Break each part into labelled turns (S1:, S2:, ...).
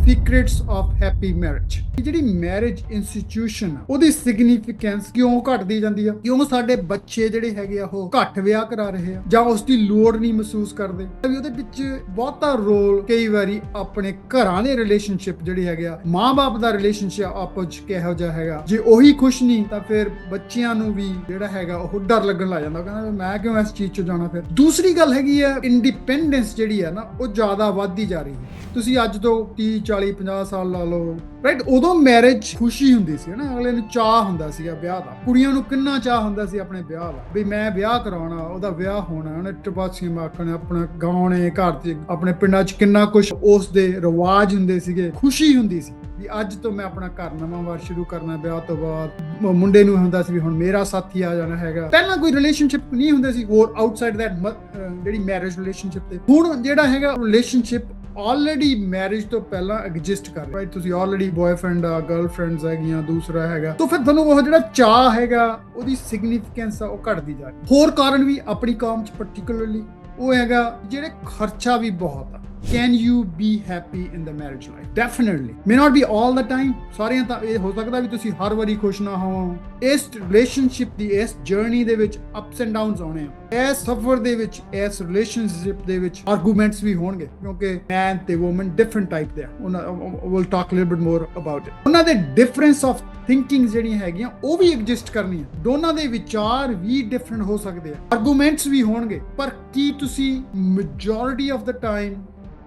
S1: Secrets of happy marriage. ਜਿਹੜੀ marriage institution ਆ ਉਹਦੀ ਸਿਗਨੀਫੀਕੈਂਸ ਕਿਉਂ ਘਟਦੀ ਜਾਂਦੀ ਆ? ਕਿਉਂ ਸਾਡੇ ਬੱਚੇ ਜਿਹੜੇ ਹੈਗੇ ਆ ਉਹ ਘੱਟ ਵਿਆਹ ਕਰਾ ਰਹੇ ਆ ਜਾਂ ਉਸ ਦੀ ਲੋੜ ਨਹੀਂ ਮਹਿਸੂਸ ਕਰਦੇ? ਵੀ ਉਹਦੇ ਵਿੱਚ ਬਹੁਤਾ ਰੋਲ ਕਈ ਵਾਰੀ ਆਪਣੇ ਘਰਾਂ ਦੇ ਰਿਲੇਸ਼ਨਸ਼ਿਪ ਜਿਹੜੇ ਹੈਗੇ ਆ, ਮਾਂ-ਬਾਪ ਦਾ ਰਿਲੇਸ਼ਨਸ਼ਿਪ ਆਪਸ ਚ ਕਿਹੋ ਜਿਹਾ ਹੈਗਾ। ਜੇ ਉਹੀ ਖੁਸ਼ ਨਹੀਂ ਤਾਂ ਫਿਰ ਬੱਚਿਆਂ ਨੂੰ ਵੀ ਜਿਹੜਾ ਹੈਗਾ ਉਹ ਡਰ ਲੱਗਣ ਲੱਗ ਜਾਂਦਾ, ਕਹਿੰਦਾ ਮੈਂ ਕਿਉਂ ਇਸ ਚੀਜ਼ 'ਚ ਜਾਣਾ। ਫਿਰ ਦੂਸਰੀ ਗੱਲ ਹੈਗੀ ਆ ਇੰਡੀਪੈਂਡੈਂਸ ਜਿਹੜੀ ਆ ਨਾ ਉਹ ਜ਼ਿਆਦਾ ਵੱਧਦੀ ਜਾ ਰਹੀ ਹੈ। ਤੁਸੀਂ ਅੱਜ ਤੋਂ 30 40 50 ਸਾਲ ਲਾ ਲਓ, ਰਾਈਟ, ਉਦੋਂ ਮੈਰਿਜ ਖੁਸ਼ੀ ਹੁੰਦੀ ਸੀ ਨਾ, ਅਗਲੇ ਨੂੰ ਚਾਹ ਹੁੰਦਾ ਸੀਗਾ ਵਿਆਹ ਦਾ। ਕੁੜੀਆਂ ਨੂੰ ਕਿੰਨਾ ਚਾਹ ਹੁੰਦਾ ਸੀ ਆਪਣੇ ਵਿਆਹ ਦਾ, ਵੀ ਮੈਂ ਵਿਆਹ ਕਰਾਉਣਾ, ਉਹਦਾ ਵਿਆਹ ਹੋਣਾ, ਉਹਨੇ ਟਪਾਸੀਆਂ ਮਾਰਕਣੇ, ਆਪਣਾ ਗਾਉਣੇ ਘਰ 'ਚ, ਆਪਣੇ ਪਿੰਡਾਂ 'ਚ ਕਿੰਨਾ ਕੁਝ ਉਸ ਦੇ ਰਿਵਾਜ ਹੁੰਦੇ ਸੀਗੇ, ਖੁਸ਼ੀ ਹੁੰਦੀ ਸੀ ਵੀ ਅੱਜ ਤੋਂ ਮੈਂ ਆਪਣਾ ਘਰ ਨਵਾਂ ਵਾਰ ਸ਼ੁਰੂ ਕਰਨਾ। ਵਿਆਹ ਤੋਂ ਬਾਅਦ ਮੁੰਡੇ ਨੂੰ ਹੁੰਦਾ ਸੀ ਵੀ ਹੁਣ ਮੇਰਾ ਸਾਥੀ ਆ ਜਾਣਾ ਹੈਗਾ। ਪਹਿਲਾਂ ਕੋਈ ਰਿਲੇਸ਼ਨਸ਼ਿਪ ਨਹੀਂ ਹੁੰਦੇ ਸੀ ਹੋਰ ਆਊਟਸਾਈਡ ਦੈਟ ਜਿਹੜੀ ਮੈਰਿਜ ਰਿਲੇਸ਼ਨਸ਼ਿਪ ਤੇ। ਹੁਣ ਜਿਹੜਾ ਹੈਗਾ ਰਿਲੇਸ਼ਨਸ਼ਿਪ ਆਲਰੇਡੀ ਮੈਰਿਜ ਤੋਂ ਪਹਿਲਾਂ ਐਗਜ਼ਿਸਟ ਕਰ ਰਿਹਾ, ਤੁਸੀਂ ਆਲਰੇਡੀ ਬॉयਫ੍ਰੈਂਡ ਆ, ਗਰਲਫ੍ਰੈਂਡਸ ਹੈਗੀਆਂ, ਦੂਸਰਾ ਹੈਗਾ, ਤਾਂ ਫਿਰ ਤੁਹਾਨੂੰ ਉਹ ਜਿਹੜਾ ਚਾਹ ਹੈਗਾ ਉਹਦੀ ਸਿਗਨੀਫੀਕੈਂਸ ਆ ਉਹ ਘਟਦੀ ਜਾ ਰਹੀ। ਹੋਰ ਕਾਰਨ ਵੀ ਆਪਣੀ ਕੌਮ 'ਚ ਪਾਰਟਿਕੂਲਰਲੀ ਉਹ ਹੈਗਾ ਜਿਹੜੇ ਖਰਚਾ ਵੀ ਬਹੁਤ ਆ। Can you be happy in the marriage life? Definitely. May not be all the time. ਸਾਰਿਆਂ ਤਾਂ ਇਹ ਹੋ ਸਕਦਾ ਵੀ ਤੁਸੀਂ ਹਰ ਵਾਰੀ ਖੁਸ਼ ਨਾ ਹੋਵੋ। ਇਸ ਰਿਲੇਸ਼ਨਸ਼ਿਪ ਦੀ ਇਸ ਜਰਨੀ ਦੇ ਵਿੱਚ ਅਪਸ ਐਂਡ ਡਾਊਨਸ ਆਉਣੇ ਆ। ਇਸ ਸਫਰ ਦੇ ਵਿੱਚ, ਇਸ ਰਿਲੇਸ਼ਨਸ਼ਿਪ ਦੇ ਵਿੱਚ ਆਰਗੂਮੈਂਟਸ ਵੀ ਹੋਣਗੇ, ਕਿਉਂਕਿ ਮੈਨ ਤੇ ਵੂਮਨ ਡਿਫਰੈਂਟ ਟਾਈਪ ਦੇ ਆ। we'll talk a little bit more about it. ਉਹਨਾਂ ਦੇ ਡਿਫਰੈਂਸ ਆਫ ਥਿੰਕਿੰਗ ਜਿਹੜੀਆਂ ਹੈਗੀਆਂ ਉਹ ਵੀ ਐਗਜ਼ਿਸਟ ਕਰਨੀਆਂ। ਦੋਨਾਂ ਦੇ ਵਿਚਾਰ ਵੀ ਡਿਫਰੈਂਟ ਹੋ ਸਕਦੇ ਆ, ਆਰਗੂਮੈਂਟਸ ਵੀ ਹੋਣਗੇ, ਪਰ ਕੀ ਤੁਸੀਂ majority of the time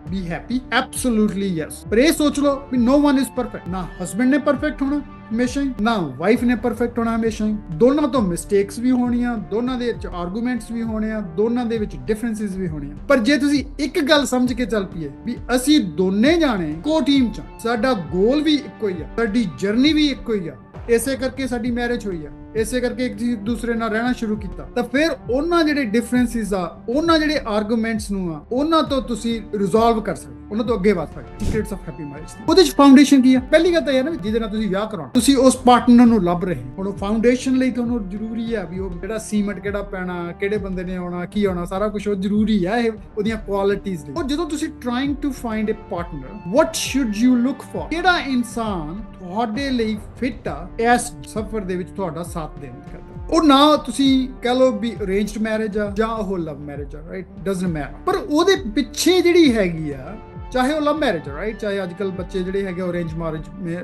S1: be happy? Absolutely yes. ਪਰ ਇਹ ਸੋਚ ਲਓ ਵੀ no one is perfect. ਨਾ ਹਸਬੈਂਡ ਨੇ ਪਰਫੈਕਟ ਹੋਣਾ ਹਮੇਸ਼ਾ ਹੀ, ਨਾ ਵਾਈਫ ਨੇ ਪਰਫੈਕਟ ਹੋਣਾ ਹਮੇਸ਼ਾ ਹੀ। ਦੋਨਾਂ ਤੋਂ ਮਿਸਟੇਕਸ ਵੀ ਹੋਣੀਆਂ, ਦੋਨਾਂ ਦੇ ਵਿੱਚ ਆਰਗੂਮੈਂਟਸ ਵੀ ਹੋਣੇ ਆ, ਦੋਨਾਂ ਦੇ ਵਿੱਚ ਡਿਫਰੈਂਸਿਸ ਵੀ ਹੋਣੀਆਂ। ਪਰ ਜੇ ਤੁਸੀਂ ਇੱਕ ਗੱਲ ਸਮਝ ਕੇ ਚੱਲ ਪਈਏ ਵੀ ਅਸੀਂ ਦੋਨੇ ਜਾਣੇ ਇੱਕੋ ਟੀਮ 'ਚ, ਸਾਡਾ ਗੋਲ ਵੀ ਇੱਕੋ ਹੀ ਆ, ਸਾਡੀ ਜਰਨੀ ਵੀ ਇੱਕੋ ਹੀ ਆ, ਇਸੇ ਕਰਕੇ ਸਾਡੀ ਮੈਰਿਜ ਹੋਈ ਆ, ਇਸੇ ਕਰਕੇ ਇੱਕ ਦੂਸਰੇ ਨਾਲ ਰਹਿਣਾ ਸ਼ੁਰੂ ਕੀਤਾ, ਤਾਂ ਫਿਰ ਉਹਨਾਂ ਜਿਹੜੇ ਡਿਫਰੈਂਸਿਸ ਆ, ਉਹਨਾਂ ਜਿਹੜੇ ਆਰਗੂਮੈਂਟਸ ਨੂੰ ਆ, ਉਹਨਾਂ ਤੋਂ ਤੁਸੀਂ ਰਿਜ਼ੋਲਵ ਕਰ ਸਕਦੇ, ਉਹਨਾਂ ਤੋਂ ਅੱਗੇ ਵਧ ਸਕਦੇ। ਸੀਕ੍ਰੇਟਸ ਆਫ ਹੈਪੀ ਮੈਰਿਜ ਉਹਦੇ ਚ ਫਾਊਂਡੇਸ਼ਨ ਕੀ ਆ? ਪਹਿਲੀ ਗੱਲ ਤਾਂ ਇਹ ਹੈ ਨਾ ਜਿਹਦੇ ਨਾਲ ਤੁਸੀਂ ਵਿਆਹ ਕਰਾਉਣਾ, ਤੁਸੀਂ ਉਸ ਪਾਰਟਨਰ ਨੂੰ ਲੱਭ ਰਹੇ ਹੋ। ਹੁਣ ਫਾਊਂਡੇਸ਼ਨ ਲਈ ਤੁਹਾਨੂੰ ਜ਼ਰੂਰੀ ਆ ਵੀ ਉਹ ਜਿਹੜਾ ਸੀਮੈਂਟ ਕਿਹੜਾ ਪੈਣਾ, ਕਿਹੜੇ ਬੰਦੇ ਨੇ ਆਉਣਾ, ਕੀ ਆਉਣਾ, ਸਾਰਾ ਕੁਝ ਉਹ ਜ਼ਰੂਰੀ ਆ, ਇਹ ਉਹਦੀਆਂ ਕੁਆਲਿਟੀਜ਼ ਲਈ। ਉਹ ਜਦੋਂ ਤੁਸੀਂ trying to find a partner, what should you look for? ਕਿਹੜਾ ਇਨਸਾਨ ਤੁਹਾਡੇ ਲਈ ਫਿੱਟ ਆ ਇਸ ਸਫ਼ਰ ਦੇ ਵਿੱਚ ਤੁਹਾਡਾ ਸਾਥ ਦੇਣ ਕਰਦਾ। ਉਹ ਨਾ ਤੁਸੀਂ ਕਹਿ ਲਓ ਵੀ ਅਰੇਂਜਡ ਮੈਰਿਜ ਆ ਜਾਂ ਉਹ ਲਵ ਮੈਰਿਜ ਆ, ਰਾਈਟ, ਡਸਨਟ ਮੈਟਰ, ਪਰ ਉਹਦੇ ਪਿੱਛੇ ਜਿਹੜੀ ਹੈਗੀ ਆ, ਚਾਹੇ ਉਹ ਲਵ ਮੈਰਿਜ, ਰਾਈਟ, ਚਾਹੇ ਅੱਜ ਕੱਲ ਬੱਚੇ ਜਿਹੜੇ ਹੈਗੇ ਅਰੇਂਜ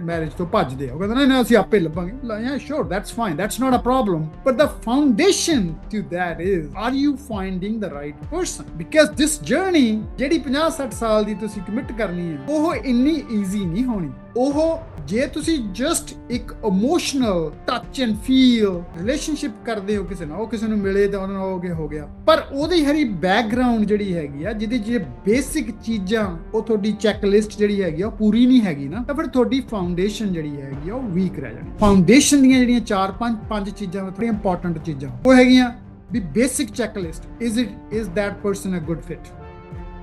S1: ਮੈਰਿਜ ਤੋਂ ਭੱਜਦੇ ਆ, ਉਹ ਕਹਿੰਦੇ ਨਾ ਅਸੀਂ ਆਪੇ ਲੱਭਾਂਗੇ। Yeah, sure, that's fine, that's not a problem, but the foundation to that is, are you finding the right person? Because this journey ਜਿਹੜੀ 50-60 ਸਾਲ ਦੀ ਤੁਸੀਂ ਕਮਿਟ ਕਰਨੀ ਹੈ, ਉਹ ਇੰਨੀ ਈਜ਼ੀ ਨਹੀਂ ਹੋਣੀ। ਉਹ ਜੇ ਤੁਸੀਂ ਜਸਟ ਇੱਕ emotional touch and feel relationship ਕਰਦੇ ਹੋ ਕਿਸੇ ਨਾਲ, ਉਹ ਕਿਸੇ ਨੂੰ ਮਿਲੇ ਤਾਂ ਉਹਨਾਂ ਨਾਲ ਹੋ ਗਿਆ, ਪਰ ਉਹਦੀ ਹਰੀ ਬੈਕਗ੍ਰਾਉਂਡ ਜਿਹੜੀ ਹੈਗੀ ਆ, ਜਿਹਦੀ ਜੇ ਬੇਸਿਕ ਚੀਜ਼ਾਂ ਉਹ ਤੁਹਾਡੀ ਚੈੱਕਲਿਸਟ ਜਿਹੜੀ ਹੈਗੀ ਆ ਉਹ ਪੂਰੀ ਨਹੀਂ ਹੈਗੀ ਨਾ, ਤਾਂ ਫਿਰ ਤੁਹਾਡੀ ਫਾਊਂਡੇਸ਼ਨ ਜਿਹੜੀ ਹੈਗੀ ਆ ਉਹ ਵੀਕ ਰਹਿ ਜਾਣੀ। ਫਾਊਂਡੇਸ਼ਨ ਦੀਆਂ ਜਿਹੜੀਆਂ 4-5 ਚੀਜ਼ਾਂ ਥੋੜ੍ਹੀਆਂ ਇੰਪੋਰਟੈਂਟ ਚੀਜ਼ਾਂ ਉਹ ਹੈਗੀਆਂ ਵੀ basic checklist, is that person a good fit.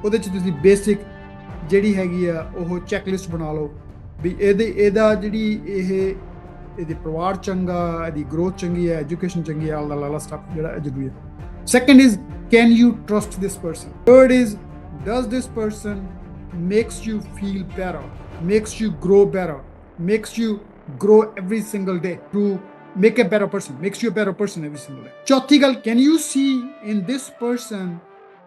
S1: ਉਹਦੇ 'ਚ ਤੁਸੀਂ ਬੇਸਿਕ ਜਿਹੜੀ ਹੈਗੀ ਆ ਉਹ ਚੈੱਕਲਿਸਟ ਬਣਾ ਲਓ ਵੀ ਇਹਦਾ ਜਿਹੜੀ ਇਹਦੇ ਪਰਿਵਾਰ ਚੰਗਾ, ਇਹਦੀ ਗਰੋਥ ਚੰਗੀ ਹੈ, ਐਜੂਕੇਸ਼ਨ ਚੰਗੀ ਹੈ, ਆਲ ਦਾ ਸਟਫ ਜਿਹੜਾ ਜ਼ਰੂਰੀ ਹੈ। Second is can you trust this person. Third is does this person makes you feel better, makes you grow better, makes you grow every single day to make a better person, makes you a better person every single day. ਚੌਥੀ ਗੱਲ, can you see in this person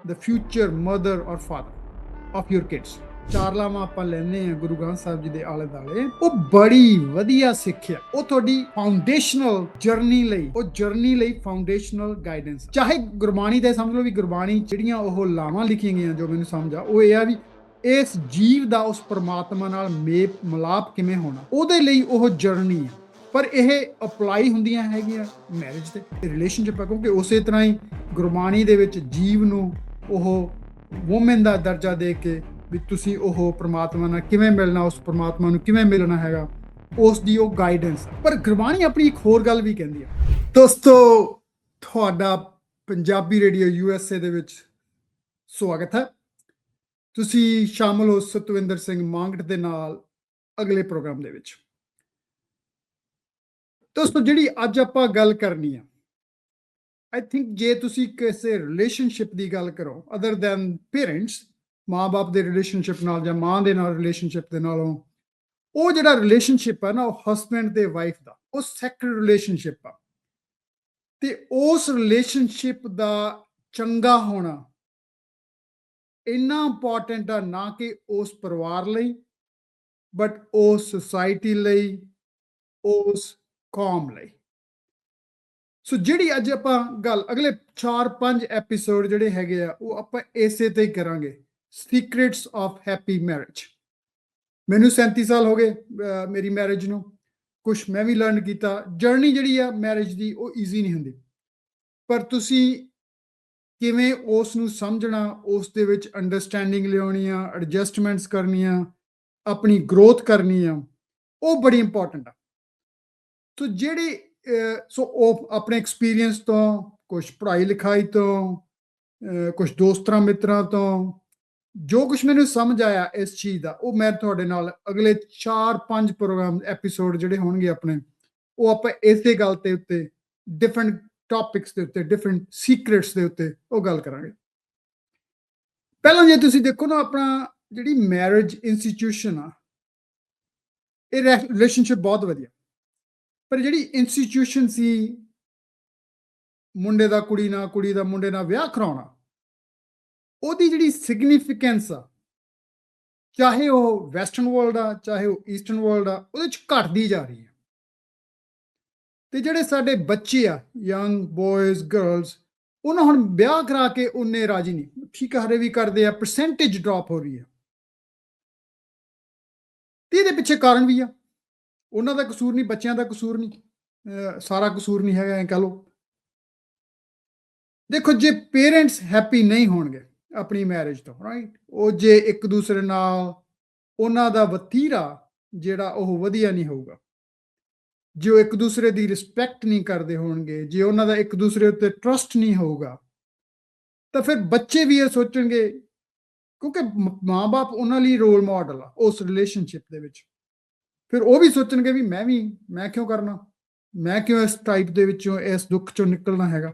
S1: the future mother or father of your kids. ਚਾਰ ਲਾਵਾਂ ਆਪਾਂ ਲੈਣੇ ਆ ਗੁਰੂ ਗ੍ਰੰਥ ਸਾਹਿਬ ਜੀ ਦੇ ਆਲੇ ਦੁਆਲੇ, ਉਹ ਬੜੀ ਵਧੀਆ ਸਿੱਖਿਆ, ਉਹ ਤੁਹਾਡੀ ਫਾਊਂਡੇਸ਼ਨਲ ਜਰਨੀ ਲਈ, ਉਹ ਜਰਨੀ ਲਈ ਫਾਊਂਡੇਸ਼ਨਲ ਗਾਈਡੈਂਸ। ਚਾਹੇ ਗੁਰਬਾਣੀ ਤੇ ਸਮਝ ਲਓ ਵੀ ਗੁਰਬਾਣੀ ਜਿਹੜੀਆਂ ਉਹ ਲਾਵਾਂ ਲਿਖੀਆਂ ਗਈਆਂ, ਜੋ ਮੈਨੂੰ ਸਮਝ ਆ ਉਹ ਇਹ ਆ ਵੀ ਇਸ ਜੀਵ ਦਾ ਉਸ ਪਰਮਾਤਮਾ ਨਾਲ ਮੇਲ ਮਿਲਾਪ ਕਿਵੇਂ ਹੋਣਾ, ਉਹਦੇ ਲਈ ਉਹ ਜਰਨੀ ਹੈ। ਪਰ ਇਹ ਅਪਲਾਈ ਹੁੰਦੀਆਂ ਹੈਗੀਆਂ ਮੈਰਿਜ ਤੇ ਰਿਲੇਸ਼ਨਸ਼ਿਪ ਆ, ਕਿਉਂਕਿ ਉਸੇ ਤਰ੍ਹਾਂ ਹੀ ਗੁਰਬਾਣੀ ਦੇ ਵਿੱਚ ਜੀਵ ਨੂੰ ਉਹ ਵੂਮਨ ਦਾ ਦਰਜਾ ਦੇ ਕੇ ਵੀ ਤੁਸੀਂ ਉਹ ਪਰਮਾਤਮਾ ਨਾਲ ਕਿਵੇਂ ਮਿਲਣਾ, ਉਸ ਪਰਮਾਤਮਾ ਨੂੰ ਕਿਵੇਂ ਮਿਲਣਾ ਹੈਗਾ, ਉਸ ਦੀ ਉਹ ਗਾਈਡੈਂਸ। ਪਰ ਗੁਰਬਾਣੀ ਆਪਣੀ ਇੱਕ ਹੋਰ ਗੱਲ ਵੀ ਕਹਿੰਦੀ ਆ। ਦੋਸਤੋ, ਤੁਹਾਡਾ ਪੰਜਾਬੀ ਰੇਡੀਓ USA ਦੇ ਵਿੱਚ ਸਵਾਗਤ ਹੈ। ਤੁਸੀਂ ਸ਼ਾਮਲ ਹੋ ਸਤਵਿੰਦਰ ਸਿੰਘ ਮੰਗਟ ਦੇ ਨਾਲ ਅਗਲੇ ਪ੍ਰੋਗਰਾਮ ਦੇ ਵਿੱਚ। ਦੋਸਤੋ, ਜਿਹੜੀ ਅੱਜ ਆਪਾਂ ਗੱਲ ਕਰਨੀ ਆ, ਆਈ ਥਿੰਕ ਜੇ ਤੁਸੀਂ ਕਿਸੇ ਰਿਲੇਸ਼ਨਸ਼ਿਪ ਦੀ ਗੱਲ ਕਰੋ ਅਦਰ ਦੈਨ ਪੇਰੈਂਟਸ, ਮਾਂ-ਬਾਪ ਦੇ ਰਿਲੇਸ਼ਨਸ਼ਿਪ ਨਾਲ ਜਾਂ ਮਾਂ ਦੇ ਨਾਲ ਰਿਲੇਸ਼ਨਸ਼ਿਪ ਦੇ ਨਾਲੋਂ ਉਹ ਜਿਹੜਾ ਰਿਲੇਸ਼ਨਸ਼ਿਪ ਹੈ ਨਾ ਉਹ ਹਸਬੈਂਡ ਤੇ ਵਾਈਫ ਦਾ ਉਹ ਸੈਕਰਡ ਰਿਲੇਸ਼ਨਸ਼ਿਪ ਆ ਤੇ ਉਸ ਰਿਲੇਸ਼ਨਸ਼ਿਪ ਦਾ ਚੰਗਾ ਹੋਣਾ ਇੰਨਾ ਇੰਪੋਰਟੈਂਟ ਆ ਨਾ ਕਿ ਉਸ ਪਰਿਵਾਰ ਲਈ ਬਟ ਉਸ ਸੁਸਾਇਟੀ ਲਈ ਉਸ ਕੌਮ ਲਈ। ਸੋ ਜਿਹੜੀ ਅੱਜ ਆਪਾਂ ਗੱਲ ਅਗਲੇ 4-5 ਐਪੀਸੋਡ ਜਿਹੜੇ ਹੈਗੇ ਆ ਉਹ ਆਪਾਂ ਇਸੇ ਤੇ ਹੀ ਕਰਾਂਗੇ, ਸੀਕ੍ਰੇਟਸ ਆਫ ਹੈਪੀ ਮੈਰਿਜ। ਮੈਨੂੰ 37 ਸਾਲ ਹੋ ਗਏ ਮੇਰੀ ਮੈਰਿਜ ਨੂੰ, ਕੁਛ ਮੈਂ ਵੀ ਲਰਨ ਕੀਤਾ। ਜਰਨੀ ਜਿਹੜੀ ਆ ਮੈਰਿਜ ਦੀ ਉਹ ਈਜ਼ੀ ਨਹੀਂ ਹੁੰਦੀ, ਪਰ ਤੁਸੀਂ ਕਿਵੇਂ ਉਸ ਨੂੰ ਸਮਝਣਾ, ਉਸ ਦੇ ਵਿੱਚ ਅੰਡਰਸਟੈਂਡਿੰਗ ਲਿਆਉਣੀ ਆ, ਐਡਜਸਟਮੈਂਟਸ ਕਰਨੀਆਂ, ਆਪਣੀ ਗਰੋਥ ਕਰਨੀ ਆ, ਉਹ ਬੜੀ ਇੰਪੋਰਟੈਂਟ ਆ। ਸੋ ਜਿਹੜੀ ਸੋ ਉਹ ਆਪਣੇ ਐਕਸਪੀਰੀਅੰਸ ਤੋਂ, ਕੁਛ ਪੜ੍ਹਾਈ ਲਿਖਾਈ ਤੋਂ, ਕੁਛ ਦੋਸਤਾਂ ਮਿੱਤਰਾਂ ਤੋਂ ਜੋ ਕੁਛ ਮੈਨੂੰ ਸਮਝ ਆਇਆ ਇਸ ਚੀਜ਼ ਦਾ, ਉਹ ਮੈਂ ਤੁਹਾਡੇ ਨਾਲ ਅਗਲੇ 4-5 ਪ੍ਰੋਗਰਾਮ ਐਪੀਸੋਡ ਜਿਹੜੇ ਹੋਣਗੇ ਆਪਣੇ, ਉਹ ਆਪਾਂ ਇਸੇ ਗੱਲ ਤੇ ਉੱਤੇ ਡਿਫਰੈਂਟ ਟੌਪਿਕਸ ਦੇ ਉੱਤੇ, ਡਿਫਰੈਂਟ ਸੀਕ੍ਰੇਟਸ ਦੇ ਉੱਤੇ ਉਹ ਗੱਲ ਕਰਾਂਗੇ। ਪਹਿਲਾਂ ਜੇ ਤੁਸੀਂ ਦੇਖੋ ਨਾ, ਆਪਣਾ ਜਿਹੜੀ ਮੈਰਿਜ ਇੰਸਟੀਟਿਊਸ਼ਨ ਆ, ਇਹ ਰਿਲੇਸ਼ਨਸ਼ਿਪ ਬਹੁਤ ਵਧੀਆ, ਪਰ ਜਿਹੜੀ ਇੰਸਟੀਟਿਊਸ਼ਨ ਸੀ ਮੁੰਡੇ ਦਾ ਕੁੜੀ ਨਾਲ, ਕੁੜੀ ਦਾ ਮੁੰਡੇ ਨਾਲ ਵਿਆਹ ਕਰਾਉਣਾ, ਉਹਦੀ ਜਿਹੜੀ ਸਿਗਨੀਫੀਕੈਂਸ ਆ, ਚਾਹੇ ਉਹ ਵੈਸਟਰਨ ਵਰਲਡ ਆ ਚਾਹੇ ਉਹ ਈਸਟਰਨ ਵਰਲਡ ਆ, ਉਹਦੇ ਚ ਘਟਦੀ ਜਾ ਰਹੀ ਹੈ। ਤੇ ਜਿਹੜੇ ਸਾਡੇ ਬੱਚੇ ਆ, ਯੰਗ ਬॉयਜ਼ ਗਰਲਸ, ਉਹਨਾਂ ਹੁਣ ਵਿਆਹ ਕਰਾ ਕੇ ਉਹਨੇ ਰਾਜੀ ਨਹੀਂ, ਠੀਕ ਹਰੇ ਵੀ ਕਰਦੇ ਆ, ਪਰਸੈਂਟੇਜ ਡ੍ਰੌਪ ਹੋ ਰਹੀ ਹੈ। ਤੇ ਇਹਦੇ ਪਿੱਛੇ ਕਾਰਨ ਵੀ ਆ, ਉਹਨਾਂ ਦਾ ਕਸੂਰ ਨਹੀਂ, ਬੱਚਿਆਂ ਦਾ ਕਸੂਰ ਨਹੀਂ, ਸਾਰਾ ਕਸੂਰ ਨਹੀਂ ਹੈਗਾ ਐਂ ਕਹ ਲਓ। ਦੇਖੋ, ਜੇ ਪੇਰੈਂਟਸ ਹੈਪੀ ਨਹੀਂ ਹੋਣਗੇ ਆਪਣੀ ਮੈਰਿਜ ਤੋਂ, ਰਾਈਟ, ਉਹ ਜੇ ਇੱਕ ਦੂਸਰੇ ਨਾਲ ਉਹਨਾਂ ਦਾ ਵਤੀਰਾ ਜਿਹੜਾ ਉਹ ਵਧੀਆ ਨਹੀਂ ਹੋਊਗਾ, ਜੇ ਉਹ ਇੱਕ ਦੂਸਰੇ ਦੀ ਰਿਸਪੈਕਟ ਨਹੀਂ ਕਰਦੇ ਹੋਣਗੇ, ਜੇ ਉਹਨਾਂ ਦਾ ਇੱਕ ਦੂਸਰੇ ਉੱਤੇ ਟਰਸਟ ਨਹੀਂ ਹੋਊਗਾ, ਤਾਂ ਫਿਰ ਬੱਚੇ ਵੀ ਇਹ ਸੋਚਣਗੇ, ਕਿਉਂਕਿ ਮਾਂ-ਬਾਪ ਉਹਨਾਂ ਲਈ ਰੋਲ ਮਾਡਲ ਆ ਉਸ ਰਿਲੇਸ਼ਨਸ਼ਿਪ ਦੇ ਵਿੱਚ, ਫਿਰ ਉਹ ਵੀ ਸੋਚਣਗੇ ਵੀ ਮੈਂ ਕਿਉਂ ਕਰਨਾ, ਮੈਂ ਕਿਉਂ ਇਸ ਟਾਈਪ ਦੇ ਵਿੱਚੋਂ, ਇਸ ਦੁੱਖ ਚੋਂ ਨਿਕਲਣਾ ਹੈਗਾ।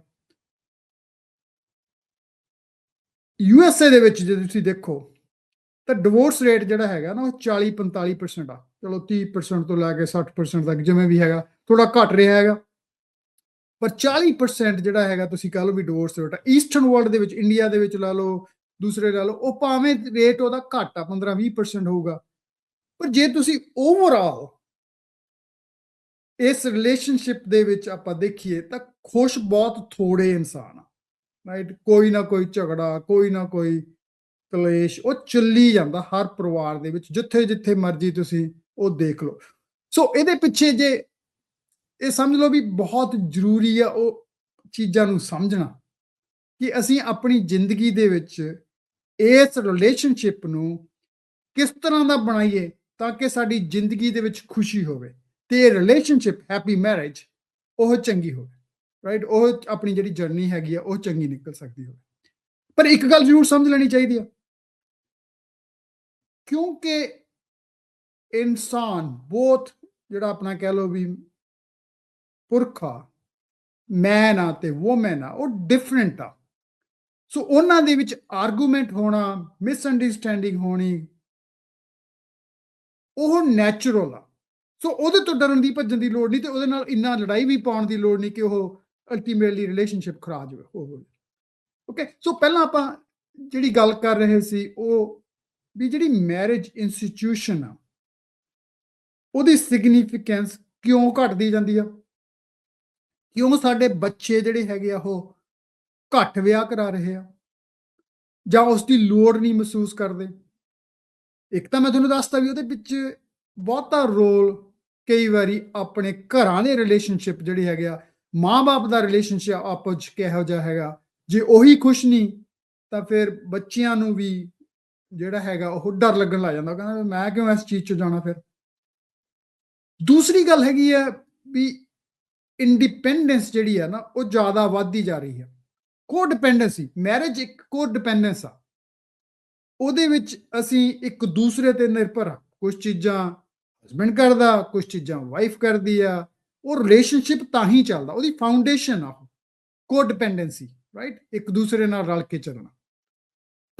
S1: USA ਦੇ ਵਿੱਚ ਜੇ ਤੁਸੀਂ ਦੇਖੋ ਤਾਂ ਡਿਵੋਰਸ ਰੇਟ ਜਿਹੜਾ ਹੈਗਾ ਨਾ ਉਹ 40-45% ਆ, ਚਲੋ 30% ਤੋਂ ਲੈ ਕੇ 60% ਤੱਕ ਜਿਵੇਂ ਵੀ ਹੈਗਾ, ਥੋੜਾ ਘਟ ਰਿਹਾ ਹੈਗਾ, ਪਰ 40% ਜਿਹੜਾ ਹੈਗਾ ਤੁਸੀਂ ਕਹ ਲਓ ਵੀ ਡਿਵੋਰਸ ਰੇਟ ਆ। ਈਸਟਰਨ ਵਰਲਡ ਦੇ ਵਿੱਚ, ਇੰਡੀਆ ਦੇ ਵਿੱਚ ਲਾ ਲਓ, ਦੂਸਰੇ ਲਾ ਲਓ, ਉਹ ਭਾਵੇਂ ਰੇਟ ਉਹਦਾ ਘੱਟ ਆ, 15-20% ਹੋਊਗਾ, ਪਰ ਜੇ ਤੁਸੀਂ ਓਵਰਆਲ ਇਸ ਰਿਲੇਸ਼ਨਸ਼ਿਪ ਦੇ ਵਿੱਚ ਆਪਾਂ ਦੇਖੀਏ ਤਾਂ ਖੁਸ਼ ਬਹੁਤ ਥੋੜੇ ਇਨਸਾਨ ਆ, ਰਾਈਟ। ਕੋਈ ਨਾ ਕੋਈ ਝਗੜਾ, ਕੋਈ ਨਾ ਕੋਈ ਕਲੇਸ਼ ਉਹ ਚੱਲੀ ਜਾਂਦਾ ਹਰ ਪਰਿਵਾਰ ਦੇ ਵਿੱਚ, ਜਿੱਥੇ ਜਿੱਥੇ ਮਰਜ਼ੀ ਤੁਸੀਂ ਉਹ ਦੇਖ ਲਓ। ਸੋ ਇਹਦੇ ਪਿੱਛੇ ਜੇ ਇਹ ਸਮਝ ਲਓ ਵੀ ਬਹੁਤ ਜ਼ਰੂਰੀ ਆ ਉਹ ਚੀਜ਼ਾਂ ਨੂੰ ਸਮਝਣਾ ਕਿ ਅਸੀਂ ਆਪਣੀ ਜ਼ਿੰਦਗੀ ਦੇ ਵਿੱਚ ਇਸ ਰਿਲੇਸ਼ਨਸ਼ਿਪ ਨੂੰ ਕਿਸ ਤਰ੍ਹਾਂ ਦਾ ਬਣਾਈਏ ਤਾਂ ਕਿ ਸਾਡੀ ਜ਼ਿੰਦਗੀ ਦੇ ਵਿੱਚ ਖੁਸ਼ੀ ਹੋਵੇ ਤੇ ਇਹ ਰਿਲੇਸ਼ਨਸ਼ਿਪ ਹੈਪੀ ਮੈਰਿਜ ਉਹ ਚੰਗੀ ਹੋਵੇ, ਰਾਈਟ, ਉਹ ਆਪਣੀ ਜਿਹੜੀ ਜਰਨੀ ਹੈਗੀ ਆ ਉਹ ਚੰਗੀ ਨਿਕਲ ਸਕਦੀ ਹੋਵੇ। ਪਰ ਇੱਕ ਗੱਲ ਜ਼ਰੂਰ ਸਮਝ ਲੈਣੀ ਚਾਹੀਦੀ ਆ, ਕਿਉਂਕਿ ਇਨਸਾਨ ਬਹੁਤ ਜਿਹੜਾ ਆਪਣਾ ਕਹਿ ਲਓ ਵੀ ਪੁਰਖਾ, ਮੈਨ ਆ ਤੇ ਵੂਮਨ ਆ, ਉਹ ਡਿਫਰੈਂਟ ਆ। ਸੋ ਉਹਨਾਂ ਦੇ ਵਿੱਚ ਆਰਗੂਮੈਂਟ ਹੋਣਾ, ਮਿਸਅੰਡਰਸਟੈਂਡਿੰਗ ਹੋਣੀ, ਉਹ ਨੈਚੁਰਲ ਆ। ਸੋ ਉਹਦੇ ਤੋਂ ਡਰਨ ਦੀ, ਭੱਜਣ ਦੀ ਲੋੜ ਨਹੀਂ, ਤੇ ਉਹਦੇ ਨਾਲ ਇੰਨਾ ਲੜਾਈ ਵੀ ਪਾਉਣ ਦੀ ਲੋੜ ਨਹੀਂ ਕਿ ਉਹ ਅਲਟੀਮੇਟਲੀ ਰਿਲੇਸ਼ਨਸ਼ਿਪ ਖਰਾਬ ਹੋਵੇ। ਓਕੇ, ਸੋ ਪਹਿਲਾਂ ਆਪਾਂ ਜਿਹੜੀ ਗੱਲ ਕਰ ਰਹੇ ਸੀ ਉਹ ਵੀ ਜਿਹੜੀ ਮੈਰਿਜ ਇੰਸਟੀਟਿਊਸ਼ਨ ਆ ਉਹਦੀ ਸਿਗਨੀਫੀਕੈਂਸ ਕਿਉਂ ਘਟਦੀ ਜਾਂਦੀ ਆ, ਕਿਉਂ ਸਾਡੇ ਬੱਚੇ ਜਿਹੜੇ ਹੈਗੇ ਆ ਉਹ ਘੱਟ ਵਿਆਹ ਕਰਾ ਰਹੇ ਆ ਜਾਂ ਉਸ ਦੀ ਲੋੜ ਨਹੀਂ ਮਹਿਸੂਸ ਕਰਦੇ। ਇੱਕ ਤਾਂ ਮੈਂ ਤੁਹਾਨੂੰ ਦੱਸਤਾ ਵੀ ਉਹਦੇ ਵਿੱਚ ਬਹੁਤਾ ਰੋਲ ਕਈ ਵਾਰੀ ਆਪਣੇ ਘਰਾਂ ਦੇ ਰਿਲੇਸ਼ਨਸ਼ਿਪ ਜਿਹੜੇ ਹੈਗੇ ਆ, ਮਾਂ-ਬਾਪ ਦਾ ਰਿਲੇਸ਼ਨਸ਼ਿਪ ਆਪਸ 'ਚ ਕਿਹੋ ਜਿਹਾ ਹੈਗਾ, ਜੇ ਉਹੀ ਖੁਸ਼ ਨਹੀਂ ਤਾਂ ਫਿਰ ਬੱਚਿਆਂ ਨੂੰ ਵੀ ਜਿਹੜਾ ਹੈਗਾ ਉਹ ਡਰ ਲੱਗਣ ਲੱਗ ਜਾਂਦਾ, ਕਹਿੰਦਾ ਮੈਂ ਕਿਉਂ ਇਸ ਚੀਜ਼ 'ਚ ਜਾਣਾ। ਫਿਰ ਦੂਸਰੀ ਗੱਲ ਹੈਗੀ ਆ ਵੀ ਇੰਡੀਪੈਂਡੈਂਸ ਜਿਹੜੀ ਆ ਨਾ ਉਹ ਜ਼ਿਆਦਾ ਵੱਧਦੀ ਜਾ ਰਹੀ ਹੈ। ਕੋਡਿਪੈਂਡੈਂਸੀ, ਮੈਰਿਜ ਇੱਕ ਕੋਡਿਪੈਂਡੈਂਸ ਆ, ਉਹਦੇ ਵਿੱਚ ਅਸੀਂ ਇੱਕ ਦੂਸਰੇ ਤੇ ਨਿਰਭਰ ਆ, ਕੁਝ ਚੀਜ਼ਾਂ ਹਸਬੈਂਡ ਕਰਦਾ, ਕੁਝ ਚੀਜ਼ਾਂ ਵਾਈਫ ਕਰਦੀ ਆ, ਉਹ ਰਿਲੇਸ਼ਨਸ਼ਿਪ ਤਾਂ ਹੀ ਚੱਲਦਾ, ਉਹਦੀ ਫਾਊਂਡੇਸ਼ਨ ਆ ਕੋਡਿਪੈਂਡੈਂਸੀ, ਰਾਈਟ, ਇੱਕ ਦੂਸਰੇ ਨਾਲ ਰਲ ਕੇ ਚੱਲਣਾ।